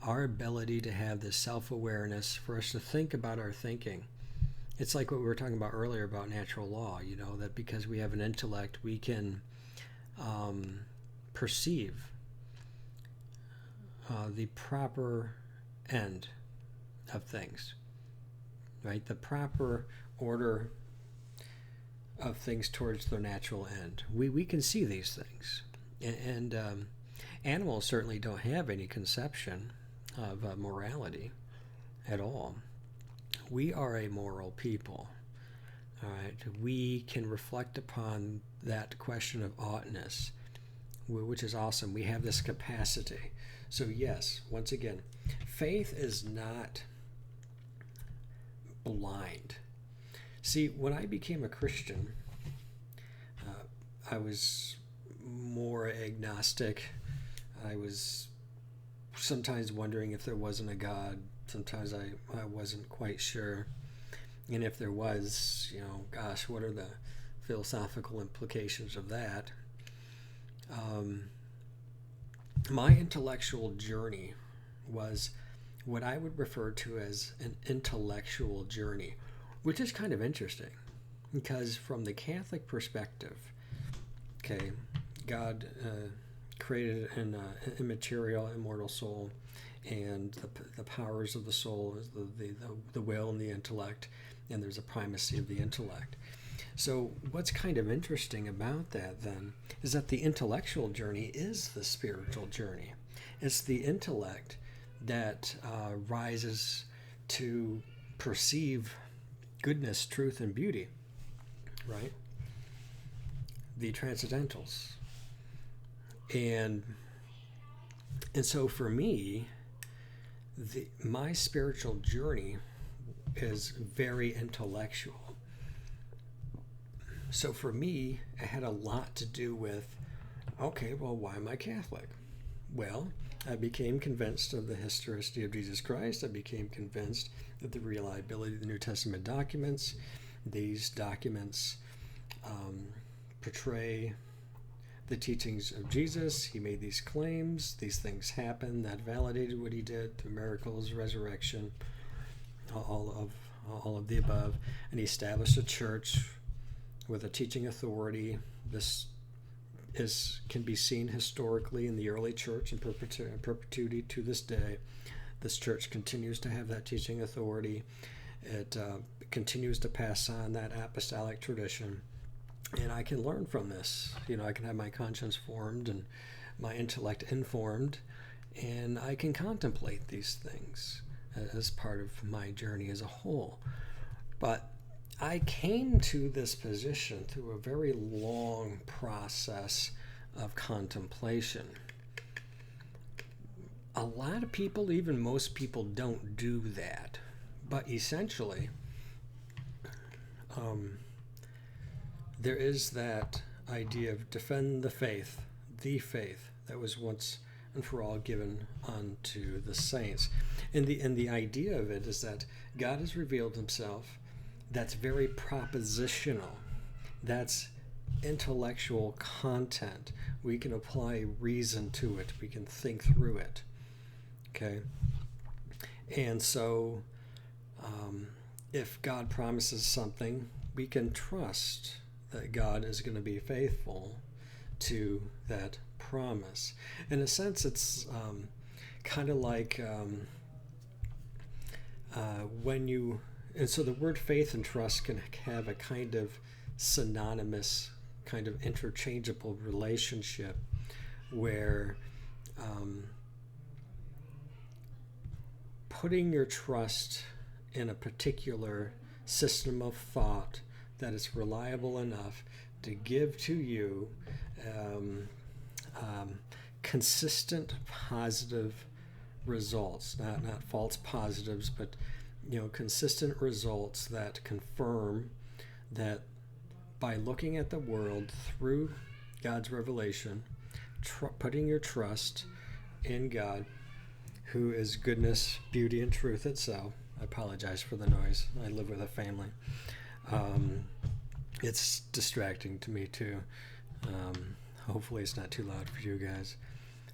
Our ability to have this self-awareness, for us to think about our thinking. It's like what we were talking about earlier about natural law, that because we have an intellect, we can perceive the proper end of things, right? The proper order of things towards their natural end. We can see these things. And animals certainly don't have any conception of morality at all. We are a moral people. All right, we can reflect upon that question of oughtness, which is awesome. We have this capacity. So yes, once again, faith is not blind. See, when I became a Christian, I was more agnostic. I was sometimes wondering if there wasn't a God. Sometimes I wasn't quite sure. And if there was, gosh, what are the philosophical implications of that? My intellectual journey was what I would refer to as an intellectual journey, which is kind of interesting because from the Catholic perspective, okay, God created an immaterial, immortal soul, and the powers of the soul is the will and the intellect, and there's a primacy of the intellect. So what's kind of interesting about that then is that the intellectual journey is the spiritual journey. It's the intellect that rises to perceive goodness, truth, and beauty, right? The transcendentals. And so for me, my spiritual journey is very intellectual. So for me, it had a lot to do with, okay, well, why am I Catholic? Well, I became convinced of the historicity of Jesus Christ. I became convinced of the reliability of the New Testament documents. These documents portray the teachings of Jesus. He made these claims. These things happened that validated what he did through miracles, resurrection, all of the above. And he established a church with a teaching authority. This can be seen historically in the early church in perpetuity to this day. This church continues to have that teaching authority. It continues to pass on that apostolic tradition. And I can learn from this. I can have my conscience formed and my intellect informed, and I can contemplate these things as part of my journey as a whole. But I came to this position through a very long process of contemplation. A lot of people, even most people, don't do that. But essentially, there is that idea of defend the faith that was once and for all given unto the saints. And the idea of it is that God has revealed himself. That's very propositional. That's intellectual content. We can apply reason to it. We can think through it. Okay? And so, if God promises something, we can trust that God is going to be faithful to that promise. In a sense, it's kind of like when you... And so the word faith and trust can have a kind of synonymous, kind of interchangeable relationship where putting your trust in a particular system of thought that is reliable enough to give to you consistent positive results, not false positives, but consistent results that confirm that by looking at the world through God's revelation, putting your trust in God, who is goodness, beauty, and truth itself. I apologize for the noise. I live with a family. It's distracting to me too. Hopefully it's not too loud for you guys.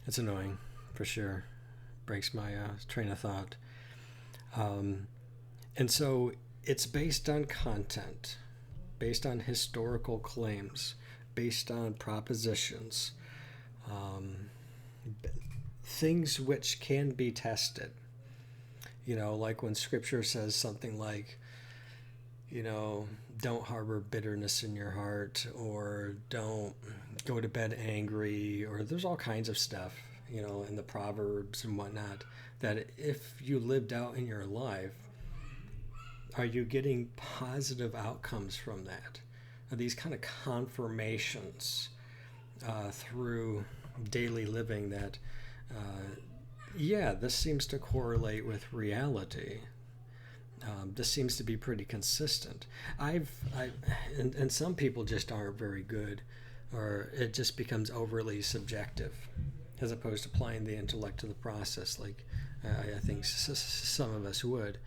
It's annoying, for sure. Breaks my train of thought. And so it's based on content, based on historical claims, based on propositions, things which can be tested. Like when scripture says something like, don't harbor bitterness in your heart, or don't go to bed angry, or there's all kinds of stuff, in the Proverbs and whatnot, that if you lived out in your life, are you getting positive outcomes from that? Are these kind of confirmations through daily living that, this seems to correlate with reality. This seems to be pretty consistent. And some people just aren't very good, or it just becomes overly subjective, as opposed to applying the intellect to the process, like I think some of us would.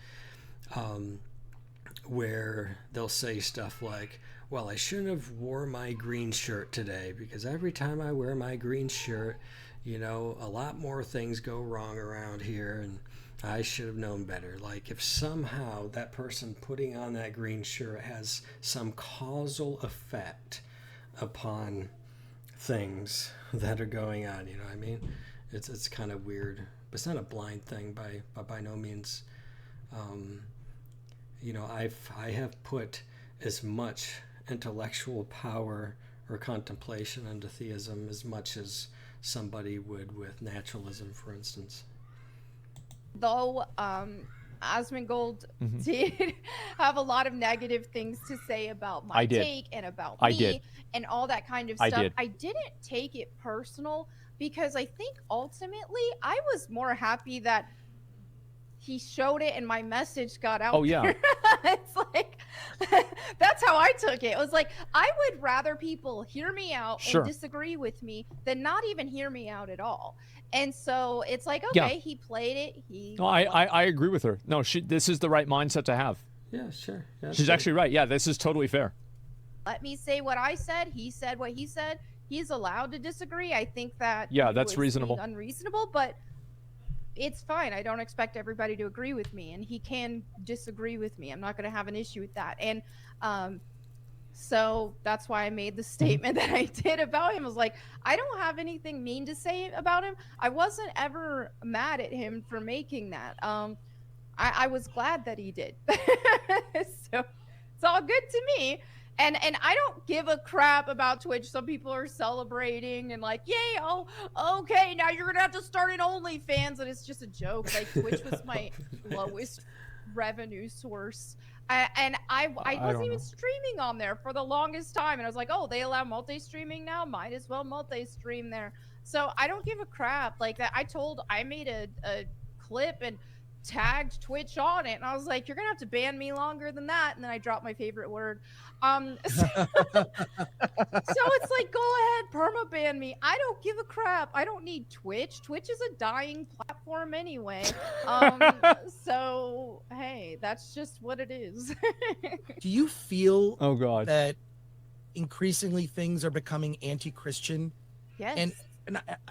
Where they'll say stuff like, well, I shouldn't have wore my green shirt today, because every time I wear my green shirt, a lot more things go wrong around here, and I should have known better. Like, if somehow that person putting on that green shirt has some causal effect upon things that are going on, you know what I mean? It's kind of weird. But it's not a blind thing by no means. I have put as much intellectual power or contemplation into theism as much as somebody would with naturalism, for instance. Though Asmongold did have a lot of negative things to say about my take and about me and all that kind of stuff, I didn't take it personal, because I think ultimately I was more happy that he showed it and my message got out. Oh, yeah. It's like, that's how I took it. It was like, I would rather people hear me out Sure. and disagree with me than not even hear me out at all. And so it's like, Yeah. okay, he played it. No, I agree with her. No, this is the right mindset to have. Yeah, sure. She's actually right. Yeah, this is totally fair. Let me say what I said. He said what he said. He's allowed to disagree. I think that that's reasonable. Unreasonable, but it's fine. I don't expect everybody to agree with me, and he can disagree with me. I'm not going to have an issue with that. And so that's why I made the statement that I did about him. I was like, I don't have anything mean to say about him. I wasn't ever mad at him for making that. I was glad that he did. So it's all good to me. And I don't give a crap about Twitch. Some people are celebrating and like, yay, oh, okay, now you're going to have to start an OnlyFans. And it's just a joke. Like, Twitch was my lowest revenue source. I wasn't even streaming on there for the longest time. And I was like, oh, they allow multi-streaming now? Might as well multi-stream there. So I don't give a crap. Like that. I made a clip and tagged Twitch on it, and I was like, you're gonna have to ban me longer than that. And then I dropped my favorite word. So it's like, go ahead, perma ban me. I don't give a crap. I don't need Twitch. Twitch is a dying platform anyway. So hey, that's just what it is. Do you feel oh god that increasingly things are becoming anti-Christian? Yes. And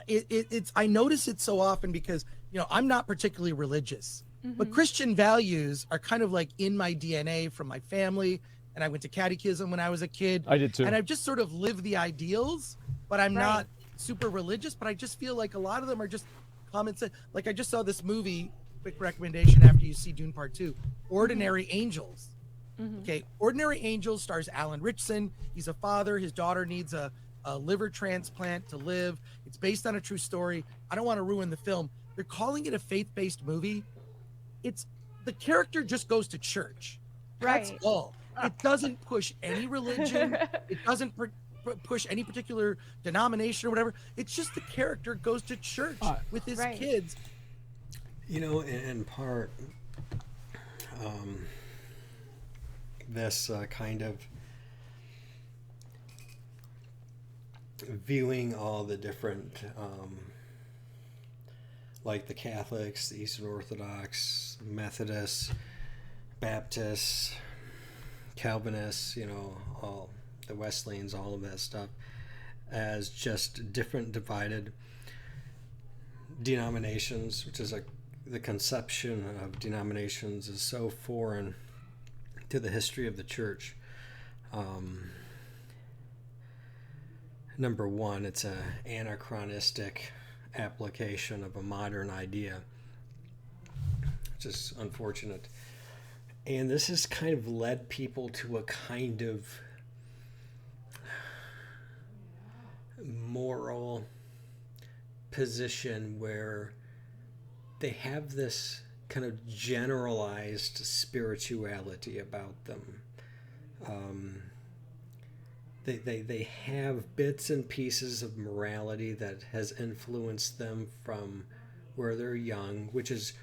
it's I notice it so often because, you know, I'm not particularly religious, but Christian values are kind of like in my DNA from my family. And I went to catechism when I was a kid. I did too. And I've just sort of lived the ideals, but I'm not super religious. But I just feel like a lot of them are just common sense. Like I just saw this movie, quick recommendation after you see Dune Part 2, Ordinary Angels. Okay, Ordinary Angels stars Alan Ritchson. He's a father. His daughter needs a liver transplant to live. It's based on a true story. I don't want to ruin the film. They're calling it a faith-based movie. It's the character just goes to church. That's all. It doesn't push any religion. It doesn't push any particular denomination or whatever. It's just the character goes to church with his kids. You know, in part, this kind of viewing all the different, like the Catholics, the Eastern Orthodox, Methodists, Baptists, Calvinists, you know, all the Wesleyans, all of that stuff, as just different divided denominations, which is like the conception of denominations is so foreign to the history of the church. Number one, it's an anachronistic application of a modern idea, which is unfortunate. And this has kind of led people to a kind of moral position where they have this kind of generalized spirituality about them. They have bits and pieces of morality that has influenced them from where they're young, which is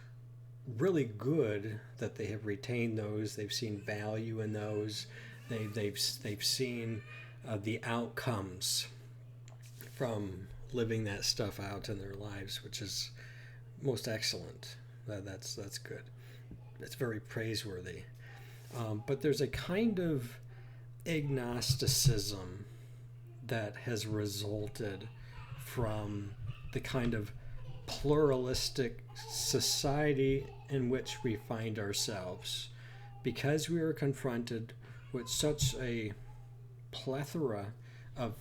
really good that they have retained those. They've seen value in those. They've seen the outcomes from living that stuff out in their lives, which is most excellent. That's good. It's very praiseworthy. But there's a kind of agnosticism that has resulted from the kind of pluralistic society in which we find ourselves, because we are confronted with such a plethora of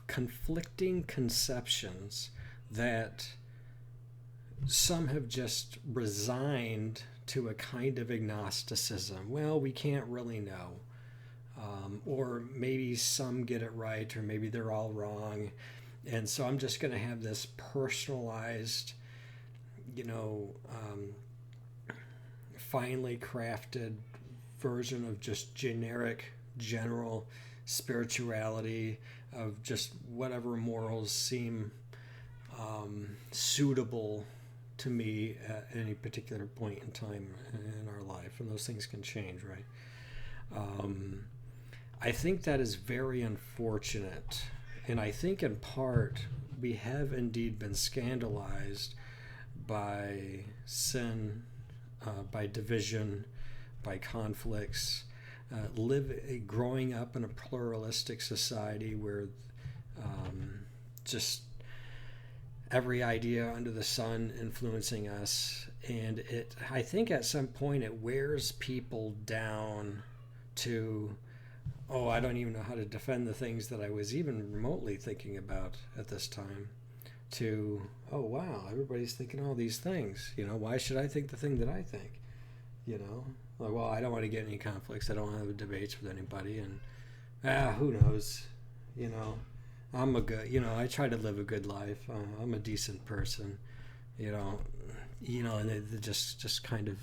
conflicting conceptions that some have just resigned to a kind of agnosticism. Well, we can't really know. Or maybe some get it right, or maybe they're all wrong. And so I'm just going to have this personalized, finely crafted version of just general spirituality, of just whatever morals seem suitable to me at any particular point in time in our life, and those things can change, right? I think that is very unfortunate, and I think in part we have indeed been scandalized by sin, by division, by conflicts, growing up in a pluralistic society where just every idea under the sun influencing us, and I think at some point it wears people down to, oh, I don't even know how to defend the things that I was even remotely thinking about at this time, to, oh wow, everybody's thinking all these things, why should I think the thing that I think, like, well, I don't want to get any conflicts, I don't want to have debates with anybody, and who knows, I'm a good, I try to live a good life. I'm a decent person, and they just kind of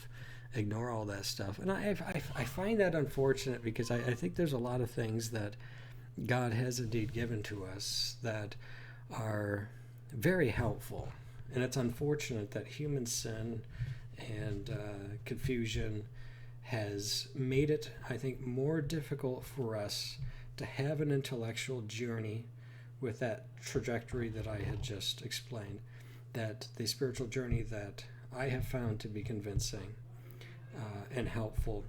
ignore all that stuff. And I find that unfortunate, because I think there's a lot of things that God has indeed given to us that are very helpful. And it's unfortunate that human sin and confusion has made it, I think, more difficult for us to have an intellectual journey with that trajectory that I had just explained, that the spiritual journey that I have found to be convincing and helpful.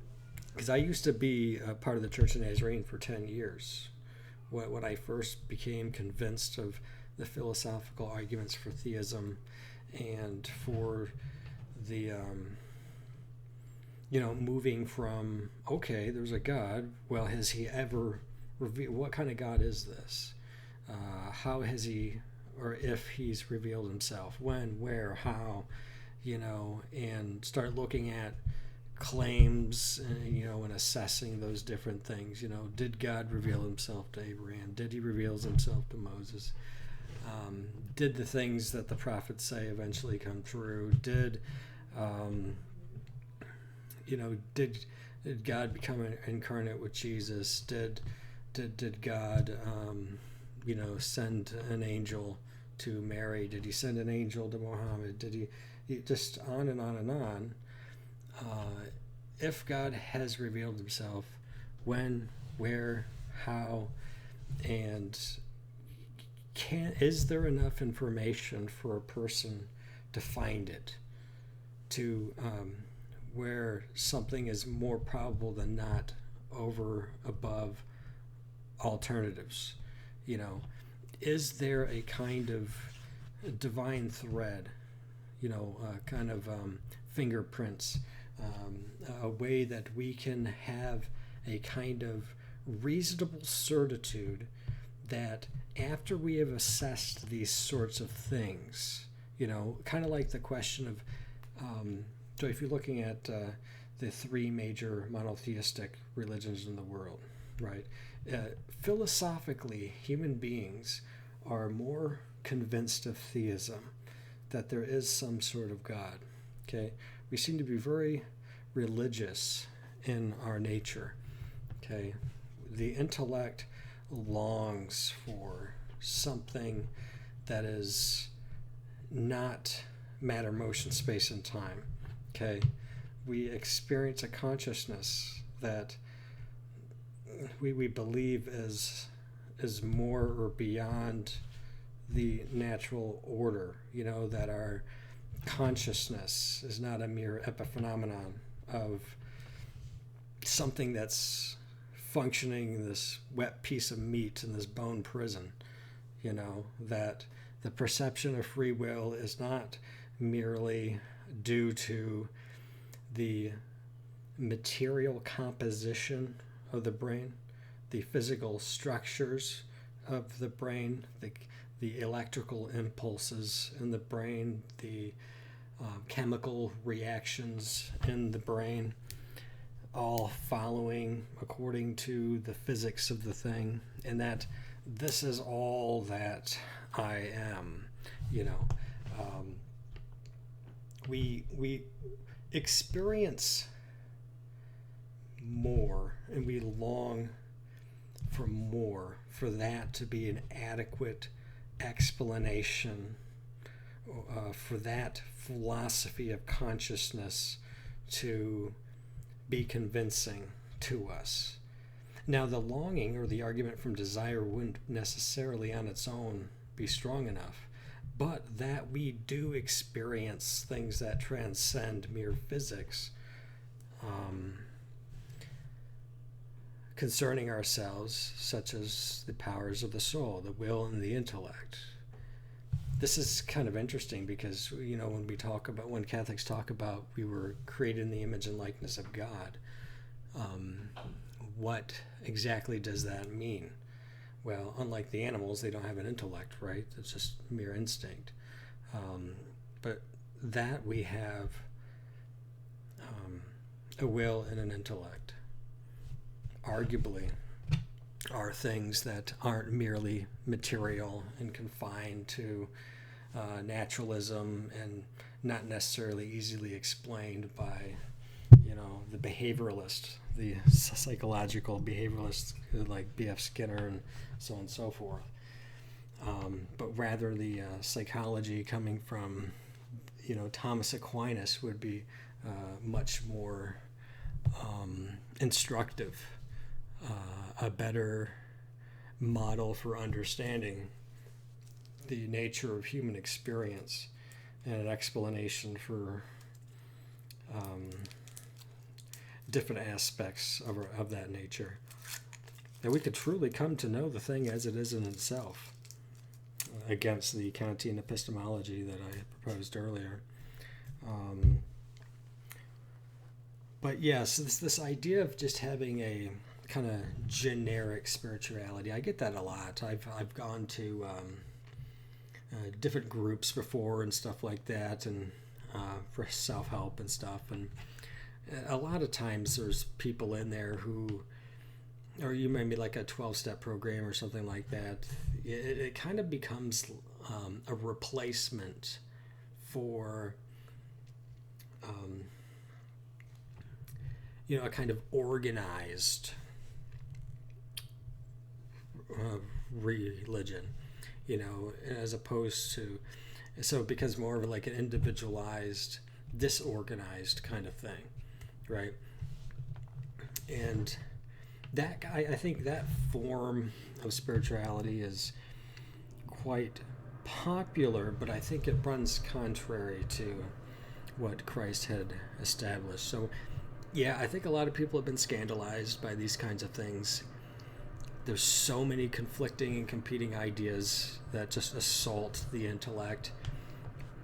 Because I used to be a part of the Church of Nazarene for 10 years. When I first became convinced of the philosophical arguments for theism and for the, moving from, okay, there's a God, well, has he ever revealed, what kind of God is this? How has he, or if he's revealed himself, when, where, how, and start looking at claims, and assessing those different things. Did God reveal himself to Abraham? Did he reveal himself to Moses? Did the things that the prophets say eventually come true? Did God become incarnate with Jesus? Did God send an angel to Mary? Did he send an angel to Muhammad? Did he just on and on and on? If God has revealed himself, when, where, how, and is there enough information for a person to find it, to where something is more probable than not over above alternatives? Is there a kind of divine thread, kind of fingerprints, a way that we can have a kind of reasonable certitude that after we have assessed these sorts of things, kind of like the question of, so if you're looking at the three major monotheistic religions in the world, right? Philosophically, human beings are more convinced of theism, that there is some sort of God. Okay, we seem to be very religious in our nature. Okay, the intellect longs for something that is not matter, motion, space, and time. Okay, we experience a consciousness that we believe is more or beyond the natural order, that our consciousness is not a mere epiphenomenon of something that's functioning in this wet piece of meat in this bone prison, that the perception of free will is not merely due to the material composition of the brain, the physical structures of the brain, the electrical impulses in the brain, the chemical reactions in the brain, all following according to the physics of the thing, and that this is all that I am. We experience more, and we long for more, for that to be an adequate explanation for that philosophy of consciousness to be convincing to us. Now, the longing or the argument from desire wouldn't necessarily on its own be strong enough, but that we do experience things that transcend mere physics concerning ourselves, such as the powers of the soul, the will, and the intellect. This is kind of interesting because, you know, when Catholics talk about we were created in the image and likeness of God, what exactly does that mean? Well, unlike the animals, they don't have an intellect, right? It's just mere instinct. But that we have a will and an intellect, arguably, are things that aren't merely material and confined to naturalism and not necessarily easily explained by, you know, the behavioralist, the psychological behavioralists like B.F. Skinner and so on and so forth. But rather the psychology coming from, you know, Thomas Aquinas would be much more instructive, a better model for understanding the nature of human experience and an explanation for different aspects of that nature. That we could truly come to know the thing as it is in itself, against the Kantian epistemology that I proposed earlier. But yes, this idea of just having a kind of generic spirituality, I get that a lot. I've gone to different groups before and stuff like that, and for self-help and stuff, and a lot of times there's people in there who, or you maybe like a 12-step program or something like that, it kind of becomes a replacement for you know, a kind of organized religion, you know, as opposed to, so it becomes more of like an individualized, disorganized kind of thing, right? And that, I think that form of spirituality is quite popular, but I think it runs contrary to what Christ had established. So yeah, I think a lot of people have been scandalized by these kinds of things. There's so many conflicting and competing ideas that just assault the intellect.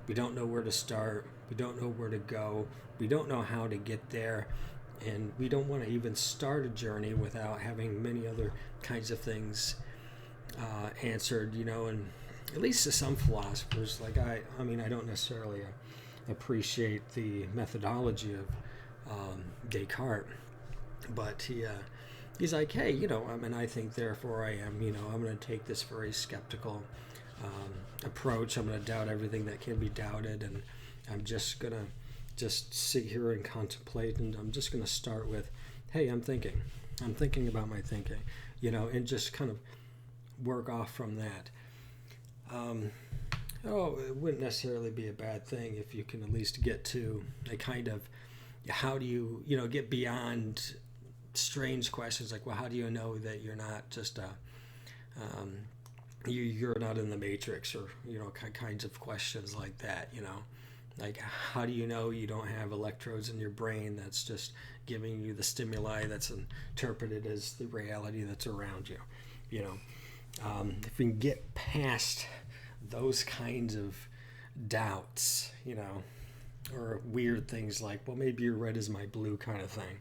We don't know where to start. We don't know where to go. We don't know how to get there. And we don't want to even start a journey without having many other kinds of things answered, you know. And at least to some philosophers, like I mean, I don't necessarily appreciate the methodology of Descartes, but he's like, hey, you know, I mean, I think, therefore I am, you know, I'm going to take this very skeptical approach. I'm going to doubt everything that can be doubted, and I'm just going to just sit here and contemplate, and I'm just going to start with, hey, I'm thinking about my thinking, you know, and just kind of work off from that. It wouldn't necessarily be a bad thing if you can at least get to a kind of, how do you, you know, get beyond strange questions like, well, how do you know that you're not just you're not in the Matrix, or, you know, kinds of questions like that, you know, like, how do you know you don't have electrodes in your brain that's just giving you the stimuli that's interpreted as the reality that's around you, you know. If we can get past those kinds of doubts, you know, or weird things like, well, maybe your red is my blue kind of thing,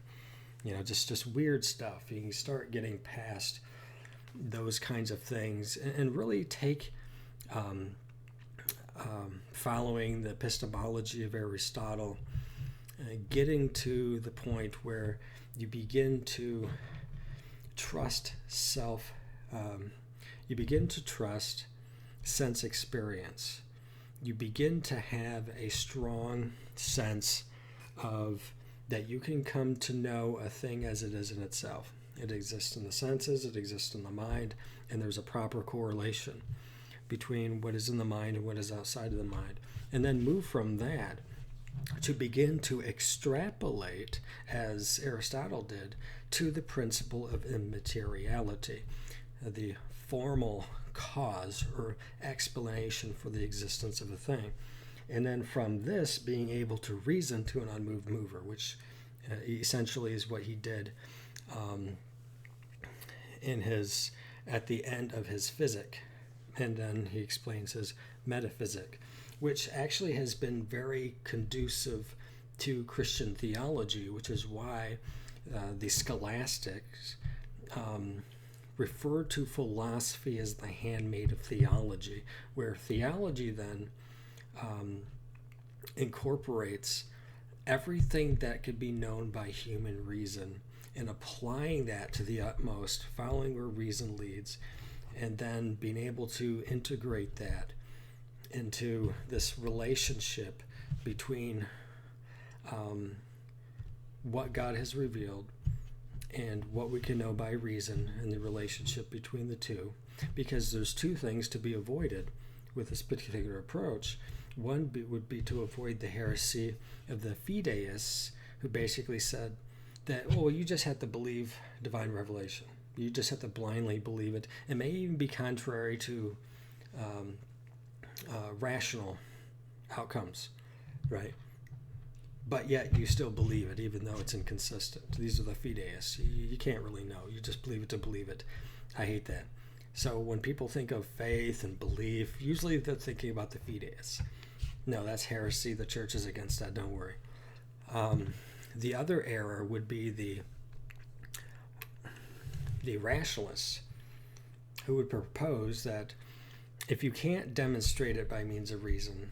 you know, just weird stuff. You can start getting past those kinds of things and really take following the epistemology of Aristotle, getting to the point where you begin to trust you begin to trust sense experience. You begin to have a strong sense of that you can come to know a thing as it is in itself. It exists in the senses, it exists in the mind, and there's a proper correlation between what is in the mind and what is outside of the mind, and then move from that to begin to extrapolate, as Aristotle did, to the principle of immateriality, the formal cause or explanation for the existence of a thing. And then from this, being able to reason to an unmoved mover, which essentially is what he did at the end of his physic. And then he explains his metaphysic, which actually has been very conducive to Christian theology, which is why the scholastics refer to philosophy as the handmaid of theology, where theology then incorporates everything that could be known by human reason and applying that to the utmost, following where reason leads, and then being able to integrate that into this relationship between what God has revealed and what we can know by reason, and the relationship between the two. Because there's two things to be avoided with this particular approach. One would be to avoid the heresy of the fideists, who basically said that, well, you just have to believe divine revelation. You just have to blindly believe it. It may even be contrary to rational outcomes, right? But yet you still believe it, even though it's inconsistent. These are the fideists. You can't really know. You just believe it to believe it. I hate that. So when people think of faith and belief, usually they're thinking about the fideists. No, that's heresy. The church is against that. Don't worry. The other error would be the rationalists, who would propose that if you can't demonstrate it by means of reason,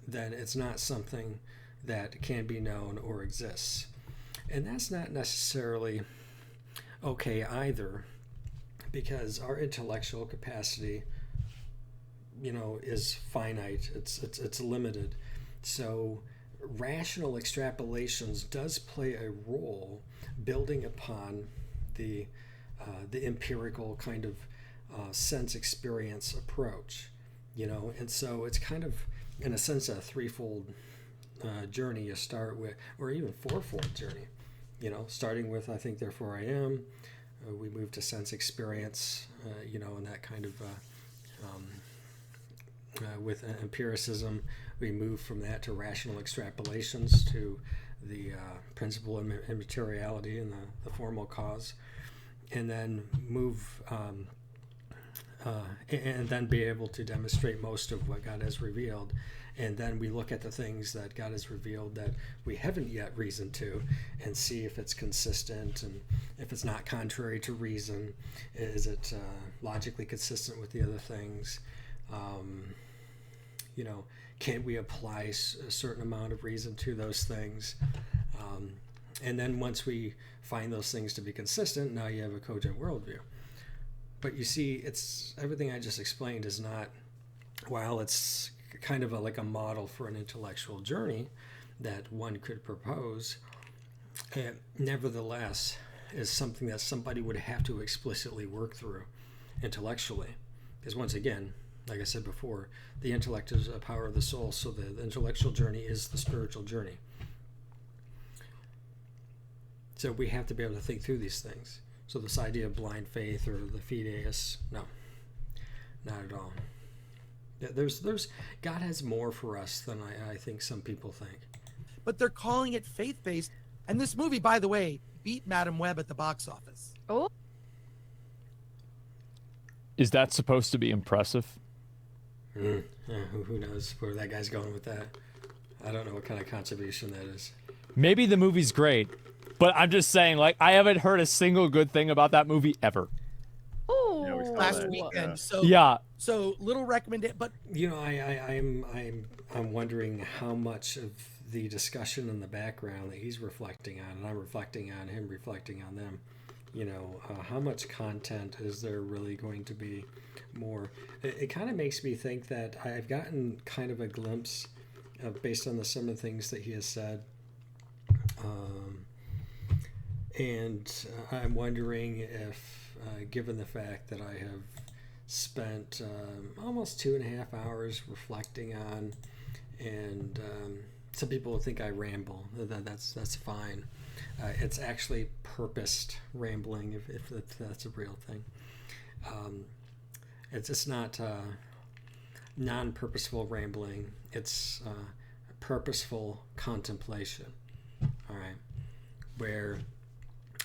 then it's not something that can be known or exists. And that's not necessarily okay either, because our intellectual capacity, is finite. It's limited. So rational extrapolations does play a role building upon the empirical kind of sense experience approach, and so it's kind of, in a sense, a threefold journey you start with, or even fourfold journey, starting with I think, therefore I am. We move to sense experience, and that kind of with empiricism. We move from that to rational extrapolations, to the principle of immateriality and the formal cause, and then move and then be able to demonstrate most of what God has revealed. And then we look at the things that God has revealed that we haven't yet reasoned to, and see if it's consistent, and if it's not contrary to reason, is it logically consistent with the other things. Can we apply a certain amount of reason to those things? And then once we find those things to be consistent, now you have a cogent worldview. But you see, it's everything I just explained is not, while it's kind of like a model for an intellectual journey that one could propose, it nevertheless is something that somebody would have to explicitly work through intellectually. Because once again, like I said before, the intellect is a power of the soul, so the intellectual journey is the spiritual journey. So we have to be able to think through these things. So this idea of blind faith or the fideists, no, not at all. There's God has more for us than I think some people think. But they're calling it faith-based. And this movie, by the way, beat Madam Web at the box office. Oh. Is that supposed to be impressive? Yeah, who knows where that guy's going with that? I don't know what kind of contribution that is. Maybe the movie's great, but I'm just saying, I haven't heard a single good thing about that movie ever. Oh, last weekend. So yeah. So little recommendation, but I'm wondering how much of the discussion in the background that he's reflecting on, and I'm reflecting on him, reflecting on them. How much content is there really going to be more? It kind of makes me think that I've gotten kind of a glimpse of, based on some of the things that he has said. And I'm wondering if, given the fact that I have spent almost 2.5 hours reflecting on, and some people think I ramble. That's fine. It's actually purposed rambling, if that's a real thing. It's just not non-purposeful rambling. It's purposeful contemplation. All right, where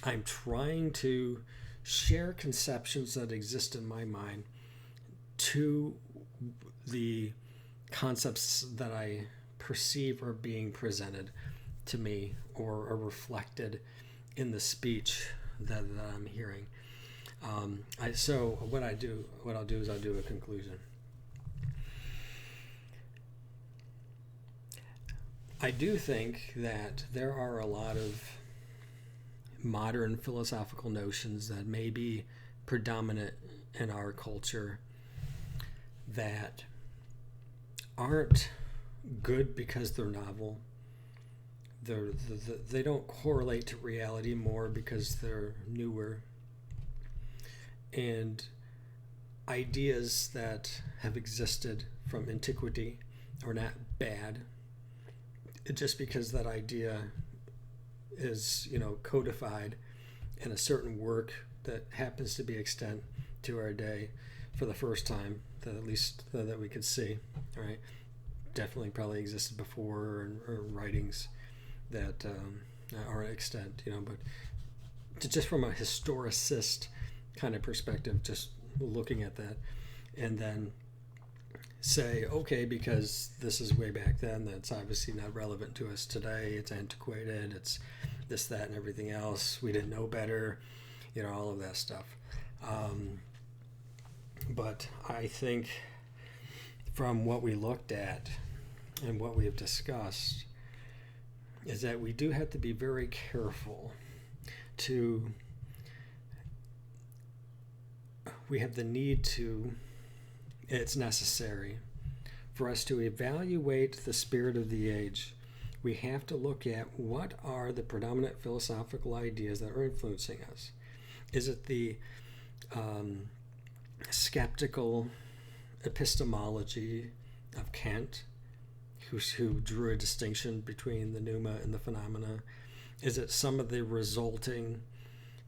I'm trying to share conceptions that exist in my mind to the concepts that I perceive are being presented to me or are reflected in the speech that I'm hearing. So what I'll do is I'll do a conclusion. I do think that there are a lot of modern philosophical notions that may be predominant in our culture that aren't good because they're novel. They don't correlate to reality more because they're newer. And ideas that have existed from antiquity are not bad just because that idea is, codified in a certain work that happens to be extant to our day for the first time, that at least that we could see, right? Definitely probably existed before, or writings that are extant, but just from a historicist kind of perspective, just looking at that, and then say, okay, because this is way back then, that's obviously not relevant to us today. It's antiquated. It's this, that, and everything else. We didn't know better, all of that stuff. But I think from what we looked at and what we have discussed is that we do have to be very careful we have the need to, it's necessary for us to evaluate the spirit of the age. We have to look at what are the predominant philosophical ideas that are influencing us. Is it the skeptical epistemology of Kant, who drew a distinction between the pneuma and the phenomena? Is it some of the resulting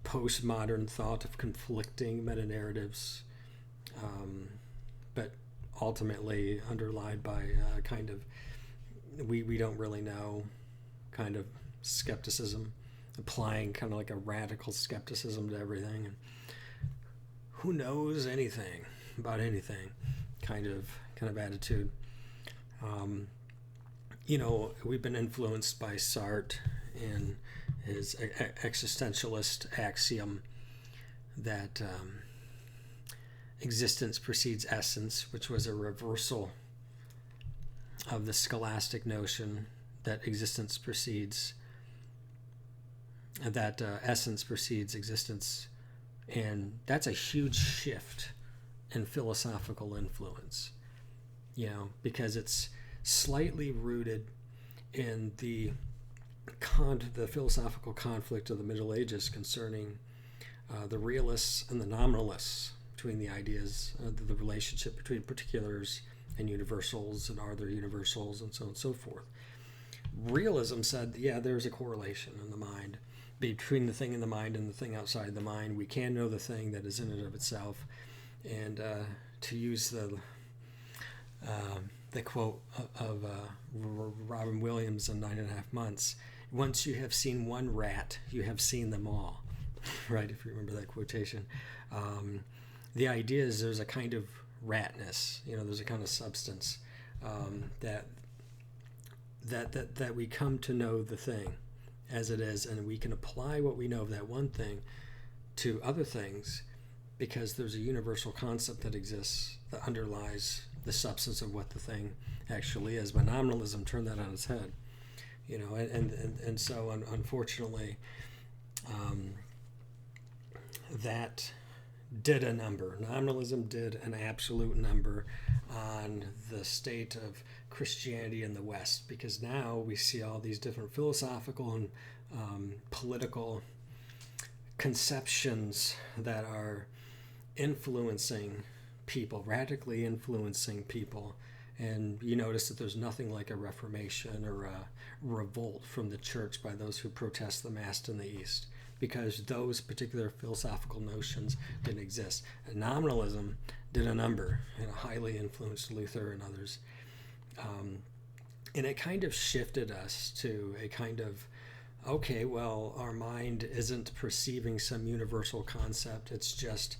postmodern thought of conflicting meta-narratives, but ultimately underlined by kind of, we don't really know, kind of skepticism, applying kind of like a radical skepticism to everything, and who knows anything about anything kind of attitude. We've been influenced by Sartre in his existentialist axiom that existence precedes essence, which was a reversal of the scholastic notion that essence precedes existence. And that's a huge shift in philosophical influence, because it's slightly rooted in the philosophical conflict of the Middle Ages concerning the realists and the nominalists, between the ideas, the relationship between particulars and universals, and are there universals, and so on and so forth. Realism said, yeah, there's a correlation in the mind between the thing in the mind and the thing outside the mind. We can know the thing that is in and of itself. And to use the quote of Robin Williams in 9.5 Months, once you have seen one rat, you have seen them all, right? If you remember that quotation. The idea is there's a kind of ratness, there's a kind of substance that we come to know the thing as it is, and we can apply what we know of that one thing to other things because there's a universal concept that exists that underlies the substance of what the thing actually is. But nominalism turned that on its head, and so unfortunately, that did a number. Nominalism did an absolute number on the state of Christianity in the West, because now we see all these different philosophical and political conceptions that are influencing people, radically influencing people. And you notice that there's nothing like a reformation or a revolt from the church by those who protest the Mass in the East, because those particular philosophical notions didn't exist. And nominalism did a number, and highly influenced Luther and others. And it kind of shifted us to a kind of, okay, well, our mind isn't perceiving some universal concept. It's just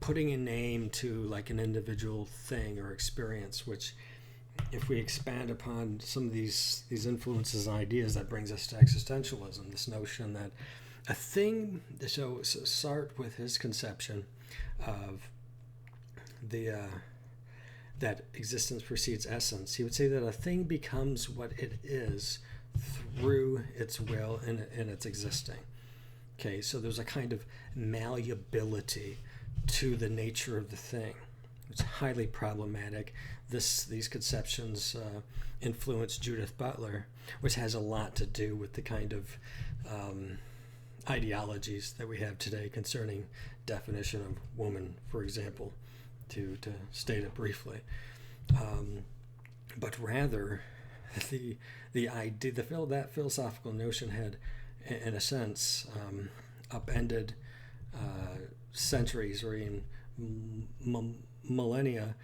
putting a name to like an individual thing or experience, which if we expand upon some of these influences and ideas, that brings us to existentialism, this notion that a thing, so Sartre with his conception of the that existence precedes essence, he would say that a thing becomes what it is through its will and its existing. Okay, so there's a kind of malleability to the nature of the thing. It's highly problematic. These conceptions influence Judith Butler, which has a lot to do with the kind of ideologies that we have today concerning definition of woman, for example, to state it briefly. But rather, the idea, that philosophical notion had, in a sense, upended centuries or even millennia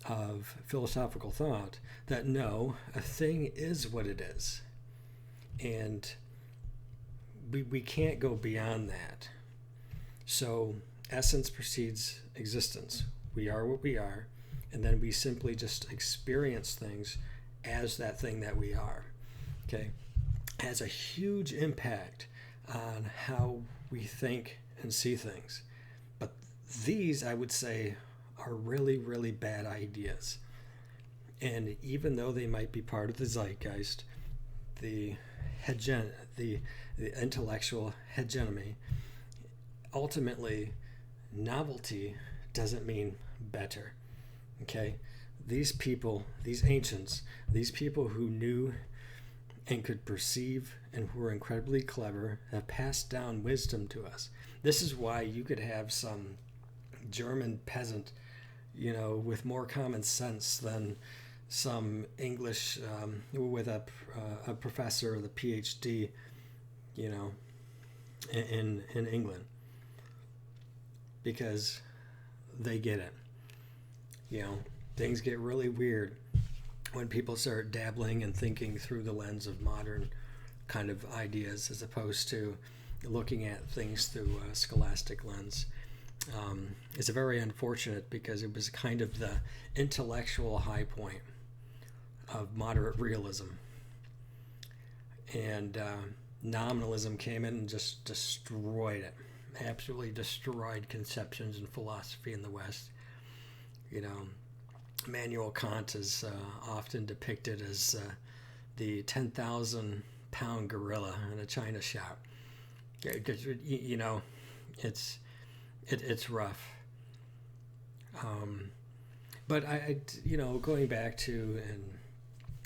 of philosophical thought, that no, a thing is what it is, and we can't go beyond that. So essence precedes existence. We are what we are, and then we simply just experience things as that thing that we are. Okay, has a huge impact on how we think and see things. But these, I would say, are really, really bad ideas. And even though they might be part of the zeitgeist, the intellectual hegemony, ultimately, novelty doesn't mean better. Okay? These people, these ancients, these people who knew and could perceive and who were incredibly clever, have passed down wisdom to us. This is why you could have some German peasant, with more common sense than some English with a professor with a PhD, in England, because they get it. Things get really weird when people start dabbling and thinking through the lens of modern kind of ideas, as opposed to looking at things through a scholastic lens. It's very unfortunate, because it was kind of the intellectual high point of moderate realism. And nominalism came in and just destroyed it, absolutely destroyed conceptions and philosophy in the West. Immanuel Kant is often depicted as the 10,000-pound gorilla in a china shop. Because, it's rough. But I going back to and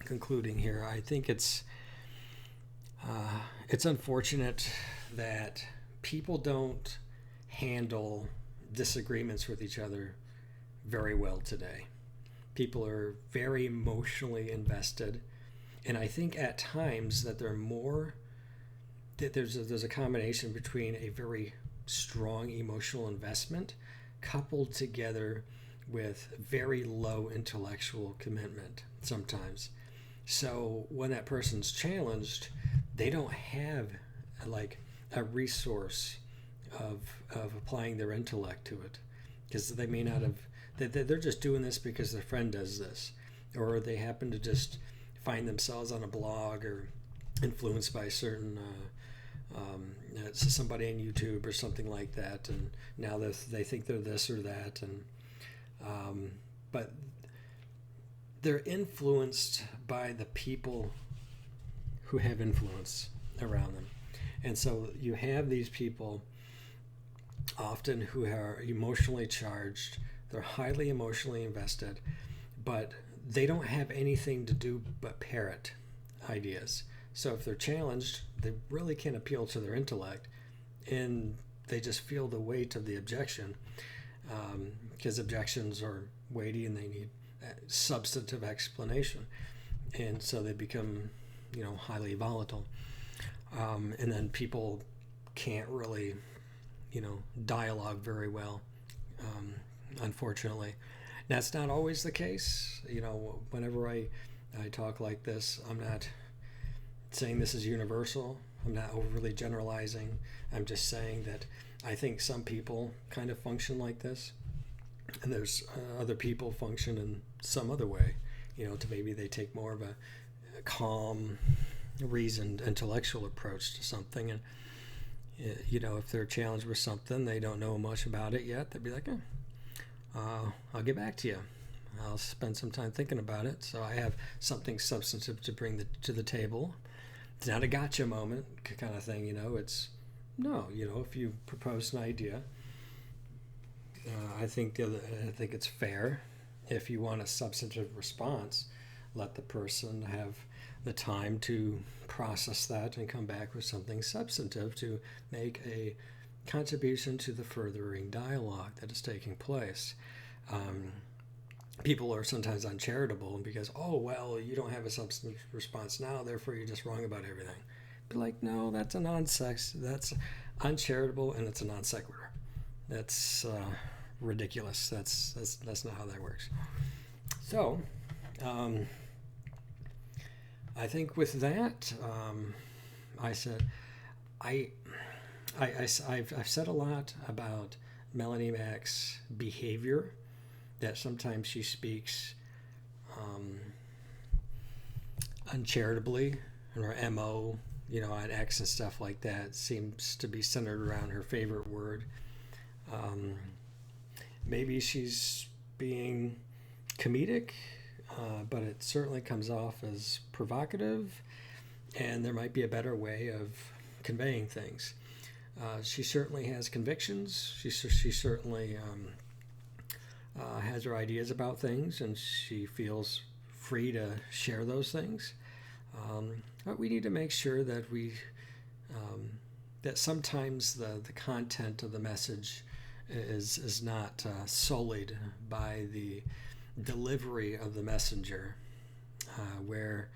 concluding here, I think it's unfortunate that people don't handle disagreements with each other very well today. People are very emotionally invested, and I think at times that there's a combination between a very strong emotional investment coupled together with very low intellectual commitment sometimes. So when that person's challenged, they don't have like a resource of applying their intellect to it, because they may not have, they're just doing this because their friend does this, or they happen to just find themselves on a blog or influenced by a certain somebody on YouTube or something like that, and now they think they're this or that, and but they're influenced by the people who have influence around them. And so you have these people often who are emotionally charged, they're highly emotionally invested, but they don't have anything to do but parrot ideas. So if they're challenged, they really can't appeal to their intellect, and they just feel the weight of the objection. because objections are weighty and they need substantive explanation, and so they become, highly volatile. And then people can't really, dialogue very well, unfortunately. That's not always the case. Whenever I talk like this, I'm not saying this is universal. I'm not overly generalizing. I'm just saying that I think some people kind of function like this, and there's other people function in some other way. To maybe they take more of a calm, reasoned, intellectual approach to something, and if they're challenged with something, they don't know much about it yet. They'd be like, I'll get back to you. I'll spend some time thinking about it. So I have something substantive to bring to the table. It's not a gotcha moment kind of thing, It's no, if you propose an idea, I think it's fair. If you want a substantive response, let the person have the time to process that and come back with something substantive to make a contribution to the furthering dialogue that is taking place. People are sometimes uncharitable because, you don't have a substantive response now, therefore you're just wrong about everything. Be like, no, that's that's uncharitable, and it's a non sequitur. That's ridiculous. That's not how that works. So, I think with that, I said, I've said a lot about Melonie Mac's behavior, that sometimes she speaks uncharitably, and her MO, on X and stuff like that seems to be centered around her favorite word. Maybe she's being comedic, but it certainly comes off as provocative, and there might be a better way of conveying things. She certainly has convictions. She certainly has her ideas about things, and she feels free to share those things. But we need to make sure that that sometimes the content of the message is not sullied by the delivery of the messenger, where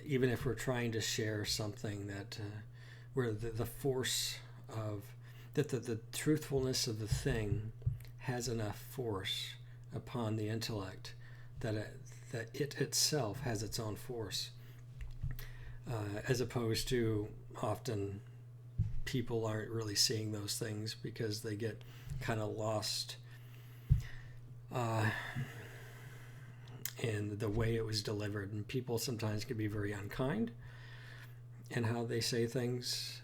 even if we're trying to share something that where the force of the truthfulness of the thing has enough force upon the intellect that it itself has its own force, as opposed to often people aren't really seeing those things because they get kind of lost in the way it was delivered, and people sometimes can be very unkind in how they say things,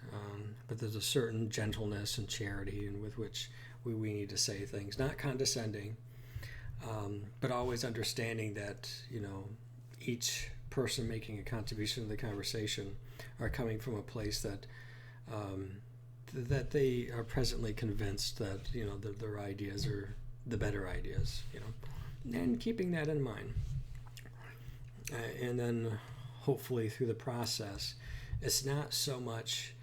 but there's a certain gentleness and charity and with which we need to say things, not condescending, but always understanding that each person making a contribution to the conversation are coming from a place that that they are presently convinced that their ideas are the better ideas, and keeping that in mind, and then hopefully through the process, it's not so much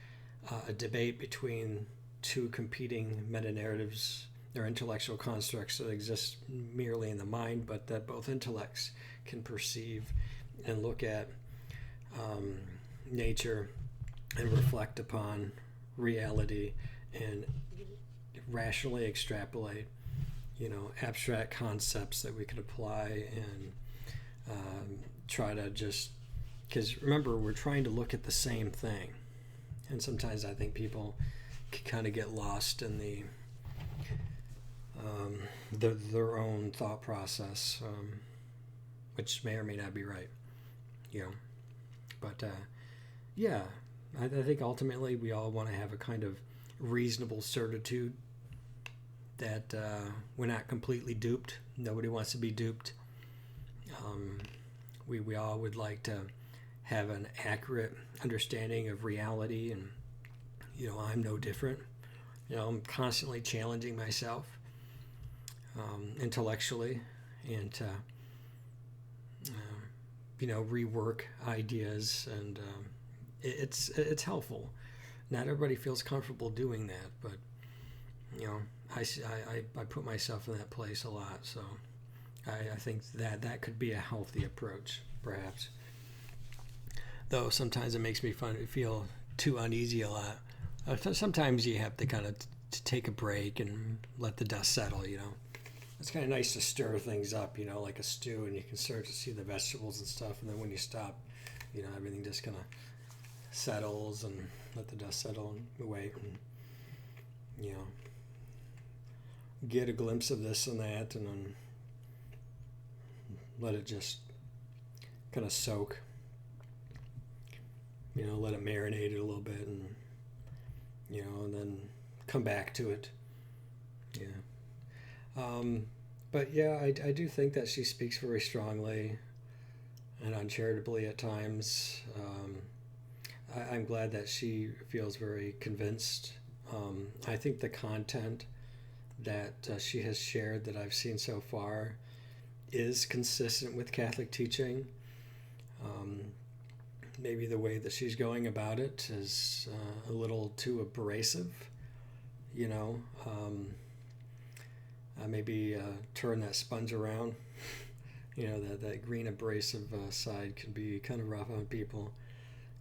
a debate between two competing meta-narratives or intellectual constructs that exist merely in the mind, but that both intellects can perceive and look at nature and reflect upon reality and rationally extrapolate, abstract concepts that we could apply and try to just, because remember, we're trying to look at the same thing. And sometimes I think people can kind of get lost in their own thought process, which may or may not be right, But I think ultimately we all want to have a kind of reasonable certitude that we're not completely duped. Nobody wants to be duped. We all would like to have an accurate understanding of reality, and I'm no different. I'm constantly challenging myself intellectually, and to rework ideas, and it's helpful. Not everybody feels comfortable doing that, but I put myself in that place a lot, so I think that could be a healthy approach, perhaps. Though sometimes it makes me feel too uneasy a lot. Sometimes you have to kind of to take a break and let the dust settle, you know. It's kind of nice to stir things up, you know, like a stew, and you can start to see the vegetables and stuff, and then when you stop, you know, everything just kind of settles and let the dust settle and wait, and, you know, get a glimpse of this and that, and then let it just kind of soak, you know, let it marinate it a little bit, and, you know, and then come back to it. Yeah. But yeah, I do think that she speaks very strongly and uncharitably at times. I'm glad that she feels very convinced. I think the content that she has shared that I've seen so far is consistent with Catholic teaching. Maybe the way that she's going about it is a little too abrasive, you know. Maybe turn that sponge around. You know, that green abrasive side can be kind of rough on people.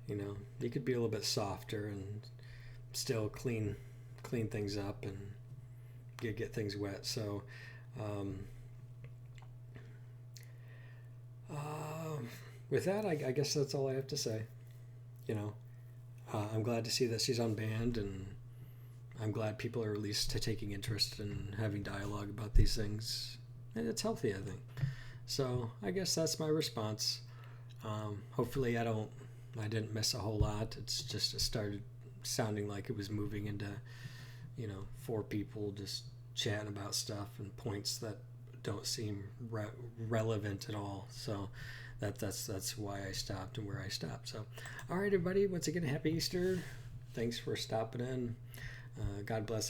You know, you could be a little bit softer and still clean things up and get things wet. So, with that, I guess that's all I have to say. You know, I'm glad to see that she's unbanned, and I'm glad people are at least taking interest in having dialogue about these things. And it's healthy, I think. So I guess that's my response. Hopefully I didn't miss a whole lot. It started sounding like it was moving into, you know, 4 people just chatting about stuff and points that don't seem relevant at all. So that's why I stopped and where I stopped. So, all right, everybody, once again, happy Easter. Thanks for stopping in. God bless